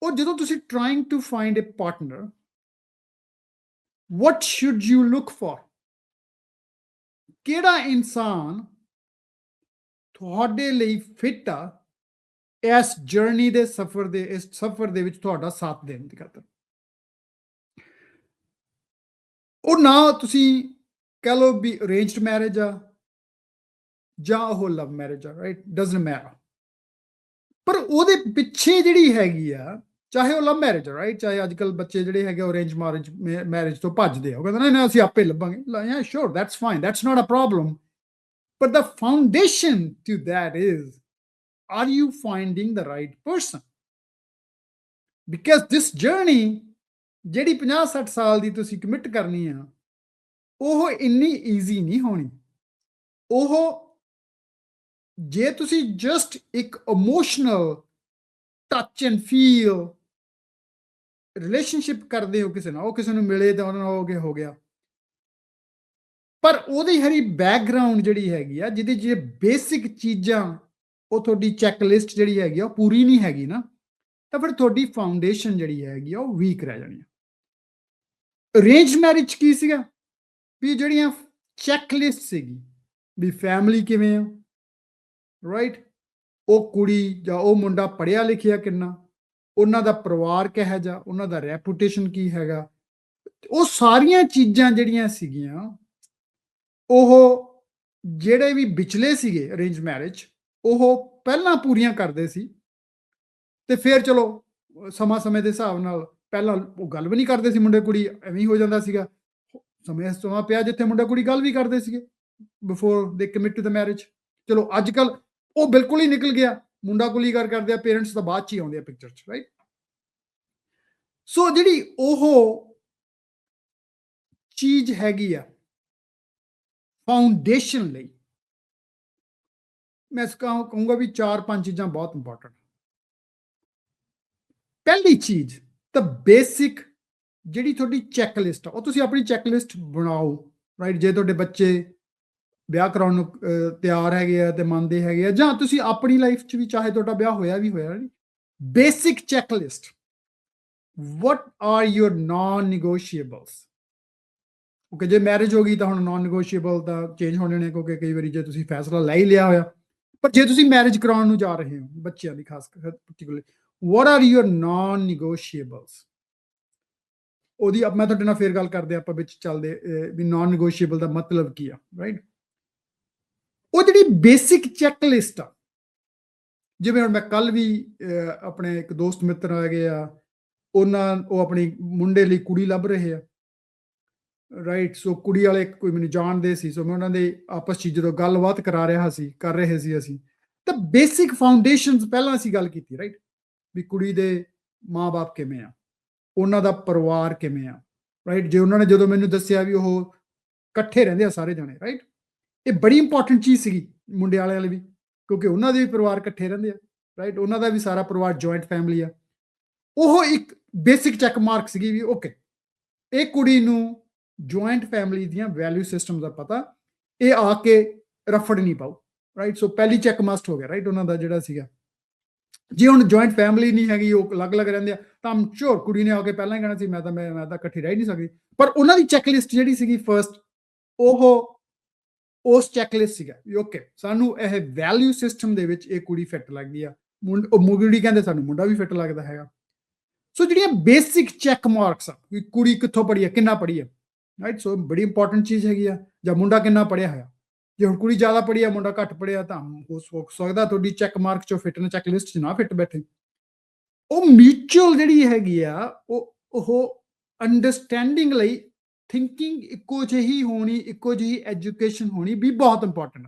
S1: ਉਹ ਜਦੋਂ ਤੁਸੀਂ trying to find a partner, what should you look for? ਕਿਹੜਾ ਇਨਸਾਨ ਤੁਹਾਡੇ ਲਈ ਫਿੱਟ ਆ ਇਸ ਜਰਨੀ ਦੇ ਸਫ਼ਰ ਦੇ, ਇਸ ਸਫ਼ਰ ਦੇ ਵਿੱਚ ਤੁਹਾਡਾ ਸਾਥ ਦੇਣ ਦੀ ਖਾਤਰ। ਉਹ ਨਾ ਤੁਸੀਂ ਕਹਿ ਲਓ ਵੀ ਅਰੇਂਜਡ ਮੈਰਿਜ ਆ ਜਾਂ ਉਹ ਲਵ ਮੈਰਿਜ ਆ, ਰਾਈਟ, ਡਜ਼ਨਟ ਮੈਟਰ। ਪਰ ਉਹਦੇ ਪਿੱਛੇ ਜਿਹੜੀ ਹੈਗੀ ਆ, ਚਾਹੇ ਉਹ ਲਵ ਮੈਰਿਜ ਆ, ਰਾਈਟ, ਚਾਹੇ ਅੱਜ ਕੱਲ ਬੱਚੇ ਜਿਹੜੇ ਹੈਗੇ ਅਰੇਂਜ ਮੈਰਿਜ ਤੋਂ ਭੱਜਦੇ ਆ, ਉਹ ਕਹਿੰਦੇ ਨਾ ਅਸੀਂ ਆਪੇ ਲੱਭਾਂਗੇ। Sure, that's fine, that's not a problem, but the foundation to that is, are you finding the right person? Because this journey ਜਿਹੜੀ 50-60 ਸਾਲ ਦੀ ਤੁਸੀਂ ਕਮਿਟ ਕਰਨੀ ਆ, ਉਹ ਇੰਨੀ ਈਜ਼ੀ ਨਹੀਂ ਹੋਣੀ। ਉਹ ਜੇ ਤੁਸੀਂ ਜਸਟ ਇੱਕ emotional touch and feel relationship ਕਰਦੇ ਹੋ ਕਿਸੇ ਨਾਲ, ਉਹ ਕਿਸੇ ਨੂੰ ਮਿਲੇ ਤਾਂ ਉਹਨਾਂ ਨਾਲ ਹੋ ਗਿਆ, ਪਰ ਉਹਦੀ ਹਰੀ ਬੈਕਗਰਾਉਂਡ ਜਿਹੜੀ ਹੈਗੀ ਆ, ਜਿਹਦੀ ਜੇ ਬੇਸਿਕ ਚੀਜ਼ਾਂ ਉਹ ਤੁਹਾਡੀ ਚੈੱਕਲਿਸਟ ਜਿਹੜੀ ਹੈਗੀ ਆ ਉਹ ਪੂਰੀ ਨਹੀਂ ਹੈਗੀ ਨਾ, ਤਾਂ ਫਿਰ ਤੁਹਾਡੀ ਫਾਊਂਡੇਸ਼ਨ ਜਿਹੜੀ ਹੈਗੀ ਆ ਉਹ ਵੀਕ ਰਹਿ ਜਾਣੀ ਆ। ਅਰੇਂਜ ਮੈਰਿਜ ਕੀ ਸੀਗਾ ਵੀ ਜਿਹੜੀਆਂ ਚੈੱਕਲਿਸਟ ਸੀਗੀ ਵੀ ਫੈਮਿਲੀ ਕਿਵੇਂ ਆ, ਰਾਈਟ, ਉਹ ਕੁੜੀ ਜਾਂ ਉਹ ਮੁੰਡਾ ਪੜ੍ਹਿਆ ਲਿਖਿਆ ਕਿੰਨਾ, ਉਹਨਾਂ ਦਾ ਪਰਿਵਾਰ ਕਿਹੋ ਜਿਹਾ, ਉਹਨਾਂ ਦਾ ਰੈਪੂਟੇਸ਼ਨ ਕੀ ਹੈਗਾ, ਉਹ ਸਾਰੀਆਂ ਚੀਜ਼ਾਂ ਜਿਹੜੀਆਂ ਸੀਗੀਆਂ ਉਹ ਜਿਹੜੇ ਵੀ ਵਿਚਲੇ ਸੀਗੇ ਅਰੇਂਜ ਮੈਰਿਜ, ਉਹ ਪਹਿਲਾਂ ਪੂਰੀਆਂ ਕਰਦੇ ਸੀ। ਤੇ ਫਿਰ ਚਲੋ ਸਮੇਂ ਦੇ ਹਿਸਾਬ ਨਾਲ ਪਹਿਲਾਂ ਉਹ ਗੱਲ ਵੀ ਨਹੀਂ ਕਰਦੇ ਸੀ, ਮੁੰਡੇ ਕੁੜੀ ਐਵੇਂ ਹੀ ਹੋ ਜਾਂਦਾ ਸੀਗਾ। ਸਮਾਂ ਪਿਆ ਜਿੱਥੇ ਮੁੰਡਾ ਕੁੜੀ ਗੱਲ ਵੀ ਕਰਦੇ ਸੀਗੇ ਬਿਫੋਰ ਦੇ ਕਮਿਟ ਟੂ ਦ ਮੈਰਿਜ। ਚਲੋ ਅੱਜ ਕੱਲ ਉਹ ਬਿਲਕੁਲ ਹੀ ਨਿਕਲ ਗਿਆ, ਮੁੰਡਾ ਕੁਲੀ ਕਰਦੇ ਆ, ਪੇਰੈਂਟਸ ਤਾਂ ਬਾਅਦ 'ਚ ਹੀ ਆਉਂਦੇ ਆ ਪਿਕਚਰ 'ਚ, ਰਾਈਟ। ਸੋ ਜਿਹੜੀ ਉਹ ਚੀਜ਼ ਹੈਗੀ ਆ ਫਾਊਂਡੇਸ਼ਨ ਲਈ, ਮੈਂ ਕਹੂੰਗਾ ਵੀ 4-5 ਚੀਜ਼ਾਂ ਬਹੁਤ ਇੰਪੋਰਟੈਂਟ। ਪਹਿਲੀ ਚੀਜ਼ ਤਾਂ ਬੇਸਿਕ ਜਿਹੜੀ ਤੁਹਾਡੀ ਚੈੱਕਲਿਸਟ ਆ, ਉਹ ਤੁਸੀਂ ਆਪਣੀ ਚੈੱਕਲਿਸਟ ਬਣਾਓ, ਰਾਈਟ। ਜੇ ਤੁਹਾਡੇ ਬੱਚੇ ਵਿਆਹ ਕਰਾਉਣ ਨੂੰ ਤਿਆਰ ਹੈਗੇ ਆ ਤੇ ਮੰਨਦੇ ਹੈਗੇ ਆ, ਜਾਂ ਤੁਸੀਂ ਆਪਣੀ ਲਾਈਫ 'ਚ ਵੀ ਚਾਹੇ ਤੁਹਾਡਾ ਵਿਆਹ ਹੋਇਆ ਵੀ ਹੋਇਆ, basic checklist, what are your non-negotiables? Okay, ਜੇ ਮੈਰਿਜ ਹੋ ਗਈ ਤਾਂ ਹੁਣ ਨਾਨ ਨੈਗੋਸ਼ੀਏਬਲ ਤਾਂ ਚੇਂਜ ਹੋਣੇ ਨੇ, ਕਿਉਂਕਿ ਕਈ ਵਾਰੀ ਜੇ ਤੁਸੀਂ ਫੈਸਲਾ ਲੈ ਹੀ ਲਿਆ ਹੋਇਆ, ਪਰ ਜੇ ਤੁਸੀਂ ਮੈਰਿਜ ਕਰਾਉਣ ਨੂੰ ਜਾ ਰਹੇ ਹੋ ਬੱਚਿਆਂ ਦੀ ਖਾਸ ਕਰ particularly, what are your non-negotiables? ਉਹਦੀ ਮੈਂ ਤੁਹਾਡੇ ਨਾਲ ਫੇਰ ਗੱਲ ਕਰਦੇ ਆਪਾਂ ਵਿੱਚ ਚੱਲਦੇ ਵੀ ਨਾਨ ਨੈਗੋਸ਼ੀਏਬਲ ਦਾ ਮਤਲਬ ਕੀ ਆ, ਰਾਈਟ। ਉਹ ਜਿਹੜੀ ਬੇਸਿਕ ਚੈੱਕਲਿਸਟ ਆ, ਜਿਵੇਂ ਹੁਣ ਮੈਂ ਕੱਲ ਵੀ ਆਪਣੇ ਇੱਕ ਦੋਸਤ ਮਿੱਤਰ ਹੈਗੇ ਆ, ਉਹ ਆਪਣੀ ਮੁੰਡੇ ਲਈ ਕੁੜੀ ਲੱਭ ਰਹੇ ਆ, ਰਾਈਟ। ਸੋ ਕੁੜੀ ਵਾਲੇ ਕੋਈ ਮੈਨੂੰ ਜਾਣਦੇ ਸੀ, ਸੋ ਮੈਂ ਉਹਨਾਂ ਦੇ ਆਪਸ 'ਚ ਜਦੋਂ ਗੱਲਬਾਤ ਕਰ ਰਹੇ ਸੀ ਅਸੀਂ, ਤਾਂ ਬੇਸਿਕ ਫਾਊਂਡੇਸ਼ਨਸ ਪਹਿਲਾਂ ਅਸੀਂ ਗੱਲ ਕੀਤੀ, ਰਾਈਟ, ਵੀ ਕੁੜੀ ਦੇ ਮਾਂ-ਬਾਪ ਕਿਵੇਂ ਆ, ਉਹਨਾਂ ਦਾ ਪਰਿਵਾਰ ਕਿਵੇਂ ਆ, ਰਾਈਟ। ਜੇ ਉਹਨਾਂ ਨੇ ਜਦੋਂ ਮੈਨੂੰ ਦੱਸਿਆ ਵੀ ਉਹ ਇਕੱਠੇ ਰਹਿੰਦੇ ਆ ਸਾਰੇ ਜਾਣੇ, ਰਾਈਟ, ਇਹ ਬੜੀ ਇੰਪੋਰਟੈਂਟ ਚੀਜ਼ ਸੀਗੀ ਮੁੰਡੇ ਵਾਲਿਆਂ ਲਈ ਵੀ, ਕਿਉਂਕਿ ਉਹਨਾਂ ਦੇ ਵੀ ਪਰਿਵਾਰ ਇਕੱਠੇ ਰਹਿੰਦੇ ਆ, ਰਾਈਟ, ਉਹਨਾਂ ਦਾ ਵੀ ਸਾਰਾ ਪਰਿਵਾਰ ਜੁਆਇੰਟ ਫੈਮਿਲੀ ਆ। ਉਹ ਇੱਕ ਬੇਸਿਕ ਚੈੱਕ ਮਾਰਕ ਸੀਗੀ ਵੀ ਓਕੇ, ਇਹ ਕੁੜੀ ਨੂੰ ਜੁਆਇੰਟ ਫੈਮਿਲੀ ਦੀਆਂ ਵੈਲਿਊ ਸਿਸਟਮ ਦਾ ਪਤਾ, ਇਹ ਆ ਕੇ ਰਫੜ ਨਹੀਂ ਪਾਉ, ਰਾਈਟ। ਸੋ ਪਹਿਲੀ ਚੈੱਕ ਮਸਟ ਹੋ ਗਿਆ, ਰਾਈਟ, ਉਹਨਾਂ ਦਾ ਜਿਹੜਾ ਸੀਗਾ। ਜੇ ਹੁਣ ਜੁਆਇੰਟ ਫੈਮਿਲੀ ਨਹੀਂ ਹੈਗੀ, ਉਹ ਅਲੱਗ-ਅਲੱਗ ਰਹਿੰਦੇ ਆ, ਤਾਂ ਸ਼ੋਰ ਕੁੜੀ ਨੇ ਆ ਕੇ ਪਹਿਲਾਂ ਹੀ ਕਹਿਣਾ ਸੀ ਮੈਂ ਤਾਂ ਇਕੱਠੀ ਰਹਿ ਨਹੀਂ ਸਕਦੀ। ਪਰ ਉਹਨਾਂ ਦੀ ਚੈੱਕਲਿਸਟ ਜਿਹੜੀ ਸੀਗੀ ਫਰਸਟ, ਉਹ ਉਸ ਚੈੱਕਲਿਸਟ ਸੀਗਾ ਵੀ ਓਕੇ, ਸਾਨੂੰ ਇਹ ਵੈਲਿਊ ਸਿਸਟਮ ਦੇ ਵਿੱਚ ਇਹ ਕੁੜੀ ਫਿੱਟ ਲੱਗਦੀ ਆ, ਕੁੜੀ ਕਹਿੰਦੇ ਸਾਨੂੰ ਮੁੰਡਾ ਵੀ ਫਿੱਟ ਲੱਗਦਾ ਹੈਗਾ। ਸੋ ਜਿਹੜੀਆਂ ਬੇਸਿਕ ਚੈੱਕ ਮਾਰਕਸ ਆ, ਵੀ ਕੁੜੀ ਕਿੱਥੋਂ ਪੜ੍ਹੀ ਆ, ਕਿੰਨਾ ਪੜ੍ਹੀ ਆ, ਰਾਈਟ। ਸੋ ਬੜੀ ਇੰਪੋਰਟੈਂਟ ਚੀਜ਼ ਹੈਗੀ ਆ, ਜਾਂ ਮੁੰਡਾ ਕਿੰਨਾ ਪੜ੍ਹਿਆ ਹੋਇਆ। ਜੇ ਹੁਣ ਕੁੜੀ ਜ਼ਿਆਦਾ ਪੜ੍ਹੀ ਆ, ਮੁੰਡਾ ਘੱਟ ਪੜ੍ਹਿਆ, ਤਾਂ ਹੋ ਸਕਦਾ ਤੁਹਾਡੀ ਚੈੱਕ ਮਾਰਕ 'ਚੋਂ ਫਿੱਟ ਨੇ, ਚੈੱਕਲਿਸਟ 'ਚ ਨਾ ਫਿੱਟ ਬੈਠੇ। ਉਹ ਮਿਊਚੁਅਲ ਜਿਹੜੀ ਹੈਗੀ ਆ, ਉਹ ਅੰਡਰਸਟੈਂਡਿੰਗ ਲਈ ਥਿੰਕਿੰਗ ਇੱਕੋ ਜਿਹੀ ਹੋਣੀ, ਇੱਕੋ ਜਿਹੀ ਐਜੂਕੇਸ਼ਨ ਹੋਣੀ ਵੀ ਬਹੁਤ ਇੰਪੋਰਟੈਂਟ,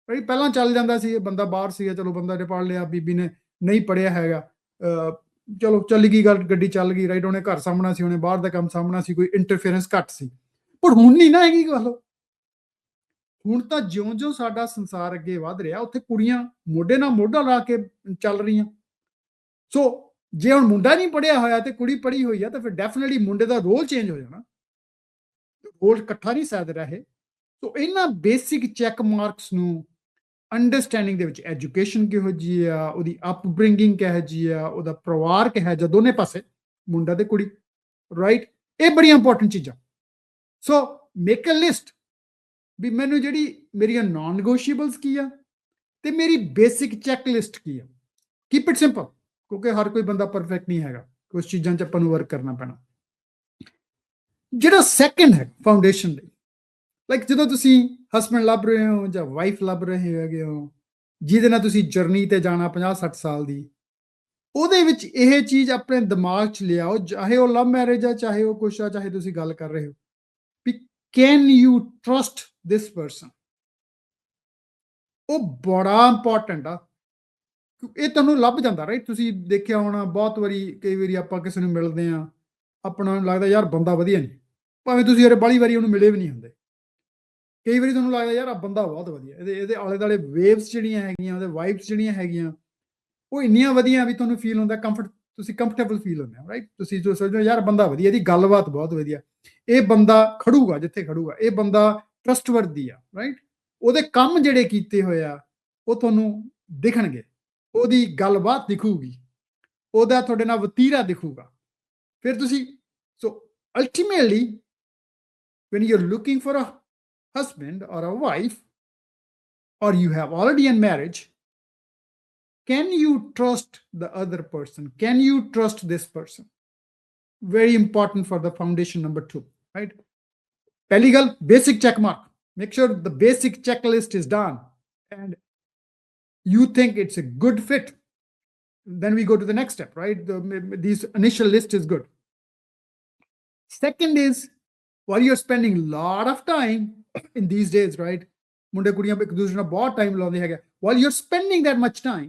S1: ਰਾਈਟ। ਪਹਿਲਾਂ ਚੱਲ ਜਾਂਦਾ ਸੀ, ਬੰਦਾ ਬਾਹਰ ਸੀਗਾ, ਚਲੋ ਬੰਦਾ ਨੇ ਪੜ੍ਹ ਲਿਆ, ਬੀਬੀ ਨੇ ਨਹੀਂ ਪੜ੍ਹਿਆ ਹੈਗਾ, ਚਲੋ ਚੱਲ ਗਈ ਗੱਲ, ਗੱਡੀ ਚੱਲ ਗਈ, ਰਾਈਟ। ਉਹਨੇ ਘਰ ਸਾਹਮਣਾ ਸੀ, ਉਹਨੇ ਬਾਹਰ ਦਾ ਕੰਮ ਸਾਹਮਣਾ ਸੀ, ਕੋਈ ਇੰਟਰਫੇਰੈਂਸ ਘੱਟ ਸੀ। ਪਰ ਹੁਣ ਨਹੀਂ ਨਾ ਹੈਗੀ ਗੱਲ। ਹੁਣ ਤਾਂ ਜਿਉਂ-ਜਿਉਂ ਸਾਡਾ ਸੰਸਾਰ ਅੱਗੇ ਵੱਧ ਰਿਹਾ, ਉੱਥੇ ਕੁੜੀਆਂ ਮੋਢੇ ਨਾਲ ਮੋਢਾ ਲਾ ਕੇ ਚੱਲ ਰਹੀਆਂ। ਸੋ ਜੇ ਹੁਣ ਮੁੰਡਾ ਨਹੀਂ ਪੜ੍ਹਿਆ ਹੋਇਆ ਤੇ ਕੁੜੀ ਪੜ੍ਹੀ ਹੋਈ ਆ, ਤਾਂ ਫਿਰ ਡੈਫੀਨਿਟਲੀ ਮੁੰਡੇ ਦਾ ਰੋਲ ਚੇਂਜ ਹੋ ਜਾਣਾ, ਰੋਲ ਇਕੱਠਾ ਨਹੀਂ ਸ਼ਾਇਦ ਰਹੇ। ਸੋ ਇਹਨਾਂ ਬੇਸਿਕ ਚੈੱਕ ਮਾਰਕਸ ਨੂੰ ਅੰਡਰਸਟੈਂਡਿੰਗ ਦੇ ਵਿੱਚ, ਐਜੂਕੇਸ਼ਨ ਕਿਹੋ ਜਿਹੀ ਆ, ਉਹਦੀ ਅਪਬ੍ਰਿੰਗਿੰਗ ਕਿਹੋ ਜਿਹੀ ਆ, ਉਹਦਾ ਪਰਿਵਾਰ ਕਿਹੋ ਜਿਹਾ, ਦੋਨੇ ਪਾਸੇ ਮੁੰਡਾ ਤੇ ਕੁੜੀ, ਰਾਈਟ, ਇਹ ਬੜੀਆਂ ਇੰਪੋਰਟੈਂਟ ਚੀਜ਼ਾਂ। ਸੋ ਮੇਕ ਅ ਲਿਸਟ ਵੀ ਮੈਨੂੰ ਜਿਹੜੀ ਮੇਰੀਆਂ ਨਾਨ ਨੈਗੋਸ਼ੀਏਬਲਸ ਕੀ ਆ ਤੇ ਮੇਰੀ ਬੇਸਿਕ ਚੈੱਕ ਲਿਸਟ ਕੀ ਆ। ਕੀਪ ਇਟ ਸਿੰਪਲ, ਕਿਉਂਕਿ ਹਰ ਕੋਈ ਬੰਦਾ ਪਰਫੈਕਟ ਨਹੀਂ ਹੈਗਾ, ਕੁਝ ਚੀਜ਼ਾਂ 'ਚ ਆਪਾਂ ਨੂੰ ਵਰਕ ਕਰਨਾ ਪੈਣਾ। ਜਿਹੜਾ ਸੈਕੰਡ ਹੈ ਫਾਊਂਡੇਸ਼ਨ ਲਈ, ਲਾਈਕ ਜਦੋਂ ਤੁਸੀਂ ਹਸਬੈਂਡ ਲੱਭ ਰਹੇ ਹੋ ਜਾਂ ਵਾਈਫ ਲੱਭ ਰਹੇ ਹੈਗੇ ਹੋ, ਜਿਹਦੇ ਨਾਲ ਤੁਸੀਂ ਜਰਨੀ ਤੇ ਜਾਣਾ 50-60 ਸਾਲ ਦੀ, ਉਹਦੇ ਵਿੱਚ ਇਹ ਚੀਜ਼ ਆਪਣੇ ਦਿਮਾਗ 'ਚ ਲਿਆਓ, ਚਾਹੇ ਉਹ ਲਵ ਮੈਰਿਜ ਆ, ਚਾਹੇ ਉਹ ਕੁਛ ਆ, ਚਾਹੇ ਤੁਸੀਂ ਗੱਲ ਕਰ ਰਹੇ ਹੋ, ਵੀ can you trust this person. ਉਹ ਬੜਾ ਇੰਪੋਰਟੈਂਟ ਆ, ਇਹ ਤੁਹਾਨੂੰ ਲੱਭ ਜਾਂਦਾ, ਰਾਈਟ। ਤੁਸੀਂ ਦੇਖਿਆ ਹੋਣਾ ਬਹੁਤ ਵਾਰੀ, ਕਈ ਵਾਰੀ ਆਪਾਂ ਕਿਸੇ ਨੂੰ ਮਿਲਦੇ ਆ, ਆਪਣਾ ਲੱਗਦਾ ਯਾਰ ਬੰਦਾ ਵਧੀਆ ਨਹੀਂ, ਭਾਵੇਂ ਤੁਸੀਂ ਯਾਰ ਬਾਹਲੀ ਵਾਰੀ ਉਹਨੂੰ ਮਿਲੇ ਵੀ ਨਹੀਂ ਹੁੰਦੇ। ਕਈ ਵਾਰੀ ਤੁਹਾਨੂੰ ਲੱਗਦਾ ਯਾਰ ਆ ਬੰਦਾ ਬਹੁਤ ਵਧੀਆ, ਇਹਦੇ ਆਲੇ ਦੁਆਲੇ ਵੇਵਸ ਜਿਹੜੀਆਂ ਹੈਗੀਆਂ, ਉਹਦੇ ਵਾਈਬਸ ਜਿਹੜੀਆਂ ਹੈਗੀਆਂ, ਉਹ ਇੰਨੀਆਂ ਵਧੀਆ ਵੀ ਤੁਹਾਨੂੰ ਫੀਲ ਹੁੰਦਾ ਤੁਸੀਂ ਕੰਫਰਟੇਬਲ ਫੀਲ ਹੁੰਦੇ ਹੋ, ਰਾਈਟ। ਤੁਸੀਂ ਜੋ ਸੋਚਦੇ ਹੋ ਯਾਰ ਬੰਦਾ ਵਧੀਆ, ਇਹਦੀ ਗੱਲਬਾਤ ਬਹੁਤ ਵਧੀਆ, ਇਹ ਬੰਦਾ ਖੜੂਗਾ ਜਿੱਥੇ ਖੜੂਗਾ, ਇਹ ਬੰਦਾ ਟਰਸਟਵਰਦੀ ਆ, ਰਾਈਟ। ਉਹਦੇ ਕੰਮ ਜਿਹੜੇ ਕੀਤੇ ਹੋਏ ਆ ਉਹ ਤੁਹਾਨੂੰ ਦਿਖਣਗੇ, ਉਹਦੀ ਗੱਲਬਾਤ ਦਿਖੂਗੀ, ਉਹਦਾ ਤੁਹਾਡੇ ਨਾਲ ਵਤੀਰਾ ਦਿਖੂਗਾ। ਫਿਰ ਤੁਸੀਂ ਸੋ ultimately when you're looking for a husband or a wife, or you have already in marriage, can you trust the other person? Can you trust this person? Very important for the foundation number 2, right? Pehli gal, basic check mark. Make sure the basic checklist is done and you think it's a good fit. Then we go to the next step, right? This initial list is good. Second is, while you're spending a lot of time in these days, right? ਮੁੰਡੇ ਕੁੜੀਆਂ ਇੱਕ ਦੂਸਰੇ ਨਾਲ ਬਹੁਤ time ਲਾਉਂਦੇ ਹੈਗੇ, while you're spending that much time,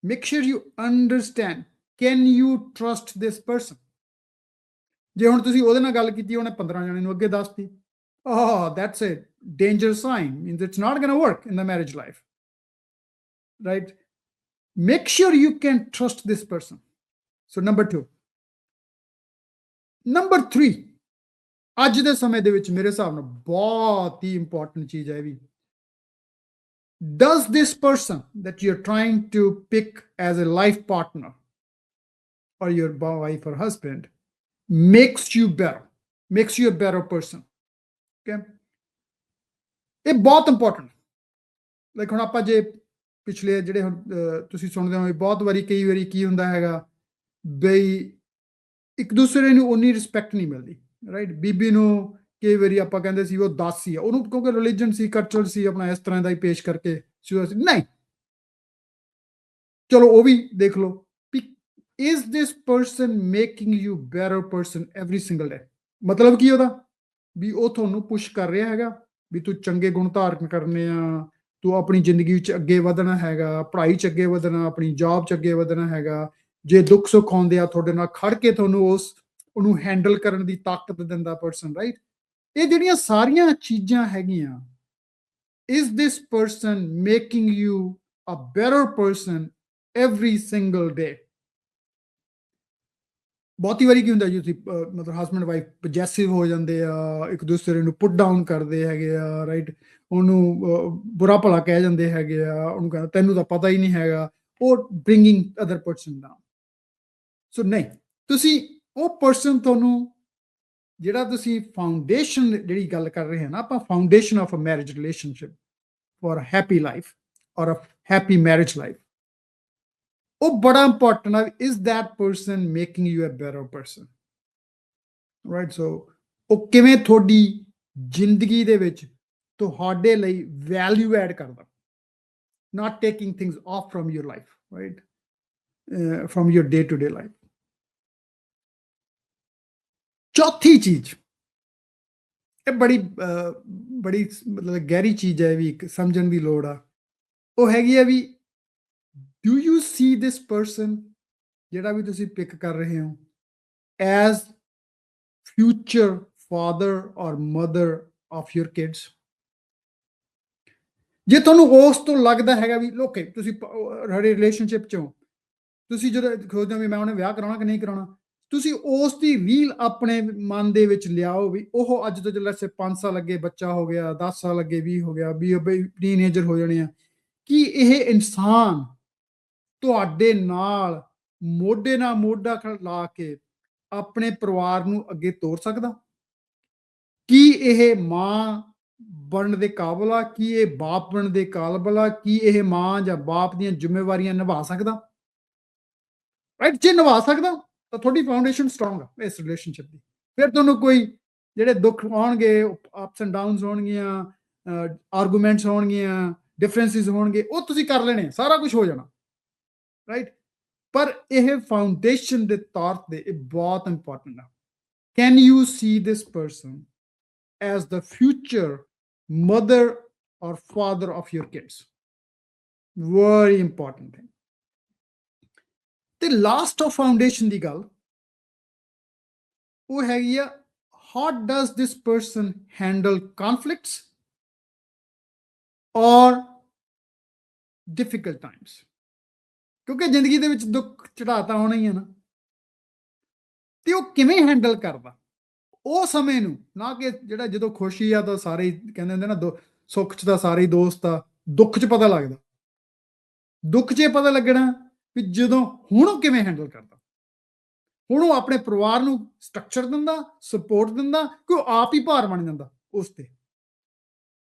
S1: make sure you understand can you trust this person. ਜੇ ਹੁਣ ਤੁਸੀਂ ਉਹਦੇ ਨਾਲ ਗੱਲ ਕੀਤੀ, ਉਹਨੇ 15 ਜਣੇ ਨੂੰ ਅੱਗੇ ਦੱਸਤੀ, that's a dangerous sign, means it's not going to work in the marriage life, right? Make sure you can trust this person. So number 2. Number 3, ਅੱਜ ਦੇ ਸਮੇਂ ਦੇ ਵਿੱਚ ਮੇਰੇ ਹਿਸਾਬ ਨਾਲ ਬਹੁਤ ਹੀ ਇੰਪੋਰਟੈਂਟ ਚੀਜ਼ ਹੈ ਵੀ, does this person that you're trying to pick as a life partner or your wife or husband makes you better, makes you a better person? Okay, ਇਹ ਬਹੁਤ ਇੰਪੋਰਟੈਂਟ। ਲਾਈਕ ਹੁਣ ਆਪਾਂ ਜੇ ਪਿਛਲੇ ਜਿਹੜੇ ਹੁਣ ਤੁਸੀਂ ਸੁਣਦੇ ਹੋ ਬਹੁਤ ਵਾਰੀ, ਕਈ ਵਾਰੀ ਕੀ ਹੁੰਦਾ ਹੈਗਾ ਬਈ ਇੱਕ ਦੂਸਰੇ ਨੂੰ ਉਨੀ ਰਿਸਪੈਕਟ ਨਹੀਂ ਮਿਲਦੀ, ਰਾਈਟ? ਬੀਬੀ ਨੂੰ ਕਈ ਵਾਰੀ ਆਪਾਂ ਕਹਿੰਦੇ ਸੀ ਉਹ 10 ਸੀ, ਉਹਨੂੰ ਕਿਉਂਕਿ ਰਿਲੀਜਨ ਸੀ, ਕਲਚਰ ਸੀ ਆਪਣਾ, ਇਸ ਤਰ੍ਹਾਂ ਦਾ ਹੀ ਪੇਸ਼ ਕਰਕੇ ਨਹੀਂ, ਚਲੋ ਉਹ ਵੀ ਦੇਖ ਲਓ। Is this person making you better person every single day? ਮਤਲਬ ਕੀ ਉਹਦਾ ਵੀ ਉਹ ਤੁਹਾਨੂੰ ਪੁਸ਼ ਕਰ ਰਿਹਾ ਹੈਗਾ ਵੀ ਤੂੰ ਚੰਗੇ ਗੁਣ ਧਾਰਨ ਕਰਨੇ ਆ, ਤੂੰ ਆਪਣੀ ਜ਼ਿੰਦਗੀ ਵਿੱਚ ਅੱਗੇ ਵਧਣਾ ਹੈਗਾ, ਪੜ੍ਹਾਈ 'ਚ ਅੱਗੇ ਵਧਣਾ, ਆਪਣੀ ਜੌਬ 'ਚ ਅੱਗੇ ਵਧਣਾ ਹੈਗਾ, ਜੇ ਦੁੱਖ ਸੁੱਖ ਆਉਂਦੇ ਆ ਤੁਹਾਡੇ ਨਾਲ ਖੜ ਕੇ ਤੁਹਾਨੂੰ ਉਹਨੂੰ ਹੈਂਡਲ ਕਰਨ ਦੀ ਤਾਕਤ ਦਿੰਦਾ ਪਰਸਨ, ਰਾਈਟ? ਇਹ ਜਿਹੜੀਆਂ ਸਾਰੀਆਂ ਚੀਜ਼ਾਂ ਹੈਗੀਆਂ, is this person making you a better person every single day? ਬਹੁਤੀ ਵਾਰੀ ਕੀ ਹੁੰਦਾ ਜੀ, ਤੁਸੀਂ ਮਤਲਬ ਹਸਬੈਂਡ ਵਾਈਫ ਪੋਜੈਸਿਵ ਹੋ ਜਾਂਦੇ ਆ, ਇੱਕ ਦੂਸਰੇ ਨੂੰ ਪੁੱਟ ਡਾਊਨ ਕਰਦੇ ਹੈਗੇ ਆ, ਰਾਈਟ? ਉਹਨੂੰ ਬੁਰਾ ਭਲਾ ਕਹਿ ਜਾਂਦੇ ਹੈਗੇ ਆ, ਉਹਨੂੰ ਕਹਿੰਦਾ ਤੈਨੂੰ ਤਾਂ ਪਤਾ ਹੀ ਨਹੀਂ ਹੈਗਾ, ਉਹ ਬ੍ਰਿੰਗਿੰਗ ਅਦਰ ਪਰਸਨ ਡਾਊਨ। ਸੋ ਨਹੀਂ, ਤੁਸੀਂ ਉਹ ਪਰਸਨ ਤੁਹਾਨੂੰ ਜਿਹੜਾ ਤੁਸੀਂ ਫਾਊਂਡੇਸ਼ਨ ਜਿਹੜੀ ਗੱਲ ਕਰ ਰਹੇ ਹਾਂ ਨਾ ਆਪਾਂ, foundation of a marriage relationship for happy life or a happy marriage life, ਉਹ ਬੜਾ ਇੰਪੋਰਟੈਂਟ ਹੈ। Is that person making you a better person, right? So ਉਹ ਕਿਵੇਂ ਤੁਹਾਡੀ ਜ਼ਿੰਦਗੀ ਦੇ ਵਿੱਚ ਤੁਹਾਡੇ ਲਈ ਵੈਲਿਊ ਐਡ ਕਰਦਾ, not taking things off from your life, right? From your day-to-day life. ਚੌਥੀ ਚੀਜ਼, ਇਹ ਬੜੀ ਮਤਲਬ ਗਹਿਰੀ ਚੀਜ਼ ਹੈ ਵੀ, ਇੱਕ ਸਮਝਣ ਦੀ ਲੋੜ ਆ, ਉਹ ਹੈਗੀ ਆ ਵੀ do you see this person ਜਿਹੜਾ ਵੀ ਤੁਸੀਂ ਪਿਕ ਕਰ ਰਹੇ ਹੋ as future father or mother of your kids? ਜੇ ਤੁਹਾਨੂੰ ਉਸ ਤੋਂ ਲੱਗਦਾ ਹੈਗਾ ਵੀ ਲੋਕੇ ਤੁਸੀਂ ਰਿਲੇਸ਼ਨਸ਼ਿਪ 'ਚੋਂ ਤੁਸੀਂ ਜਦੋਂ ਖੋਜਦੇ ਹੋ ਵੀ ਮੈਂ ਉਹਨੇ ਵਿਆਹ ਕਰਾਉਣਾ ਕਿ ਨਹੀਂ ਕਰਾਉਣਾ, ਤੁਸੀਂ ਉਸ ਦੀ ਰੀਲ ਆਪਣੇ ਮਨ ਦੇ ਵਿੱਚ ਲਿਆਓ ਵੀ ਉਹ ਅੱਜ ਤੋਂ ਜਿਹੜਾ 5 ਸਾਲ ਅੱਗੇ ਬੱਚਾ ਹੋ ਗਿਆ, 10 ਸਾਲ ਅੱਗੇ 20 ਹੋ ਗਿਆ, ਵੀ ਟੀਨਏਜਰ ਹੋ ਜਾਣੇ ਆ, ਕਿ ਇਹ ਇਨਸਾਨ ਤੁਹਾਡੇ ਨਾਲ ਮੋਢੇ ਨਾਲ ਮੋਢਾ ਲਾ ਕੇ ਆਪਣੇ ਪਰਿਵਾਰ ਨੂੰ ਅੱਗੇ ਤੋਰ ਸਕਦਾ? ਕੀ ਇਹ ਮਾਂ ਬਣਨ ਦੇ ਕਾਬਲ ਆ? ਕੀ ਇਹ ਬਾਪ ਬਣਨ ਦੇ ਕਾਬਲ ਆ? ਕੀ ਇਹ ਮਾਂ ਜਾਂ ਬਾਪ ਦੀਆਂ ਜ਼ਿੰਮੇਵਾਰੀਆਂ ਨਿਭਾ ਸਕਦਾ, ਰਾਈਟ? ਜੇ ਨਿਭਾ ਸਕਦਾ ਤਾਂ ਤੁਹਾਡੀ ਫਾਊਂਡੇਸ਼ਨ ਸਟਰੋਂਗ ਆ ਇਸ ਰਿਲੇਸ਼ਨਸ਼ਿਪ ਦੀ। ਫਿਰ ਤੁਹਾਨੂੰ ਕੋਈ ਜਿਹੜੇ ਦੁੱਖ ਆਉਣਗੇ, ਅਪਸ ਐਂਡ ਡਾਊਨਸ ਹੋਣਗੀਆਂ, ਆਰਗੂਮੈਂਟਸ ਹੋਣਗੀਆਂ, ਡਿਫਰੈਂਸਿਸ ਹੋਣਗੇ, ਉਹ ਤੁਸੀਂ ਕਰ ਲੈਣੇ, ਸਾਰਾ ਕੁਝ ਹੋ ਜਾਣਾ, ਰਾਈਟ? ਪਰ ਇਹ ਫਾਊਂਡੇਸ਼ਨ ਦੇ ਤੌਰ ਤੇ ਇਹ ਬਹੁਤ ਇੰਪੋਰਟੈਂਟ ਆ। Can you see this person as the future mother or father of your kids? Very important thing. The last of foundation ਦੀ ਗੱਲ ਉਹ ਹੈਗੀ ਆ, how does this person handle conflicts or difficult times? ਕਿਉਂਕਿ ਜ਼ਿੰਦਗੀ ਦੇ ਵਿੱਚ ਦੁੱਖ ਚੜ੍ਹਾਅ ਤਾਂ ਆਉਣਾ ਹੀ ਆ ਨਾ, ਤੇ ਉਹ ਕਿਵੇਂ ਹੈਂਡਲ ਕਰਦਾ ਉਹ ਸਮੇਂ ਨੂੰ, ਨਾ ਕਿ ਜਿਹੜਾ ਜਦੋਂ ਖੁਸ਼ੀ ਆ ਤਾਂ ਸਾਰੇ ਹੀ ਕਹਿੰਦੇ ਹੁੰਦੇ ਨਾ, ਸੁੱਖ 'ਚ ਤਾਂ ਸਾਰੇ ਹੀ ਦੋਸਤ ਆ, ਦੁੱਖ 'ਚ ਪਤਾ ਲੱਗਦਾ। ਦੁੱਖ 'ਚ ਇਹ ਪਤਾ ਲੱਗਣਾ ਵੀ ਜਦੋਂ ਹੁਣ ਉਹ ਕਿਵੇਂ ਹੈਂਡਲ ਕਰਦਾ, ਹੁਣ ਉਹ ਆਪਣੇ ਪਰਿਵਾਰ ਨੂੰ ਸਟਰਕਚਰ ਦਿੰਦਾ, ਸਪੋਰਟ ਦਿੰਦਾ, ਕਿ ਉਹ ਆਪ ਹੀ ਭਾਰ ਬਣ ਜਾਂਦਾ ਉਸ ਤੇ।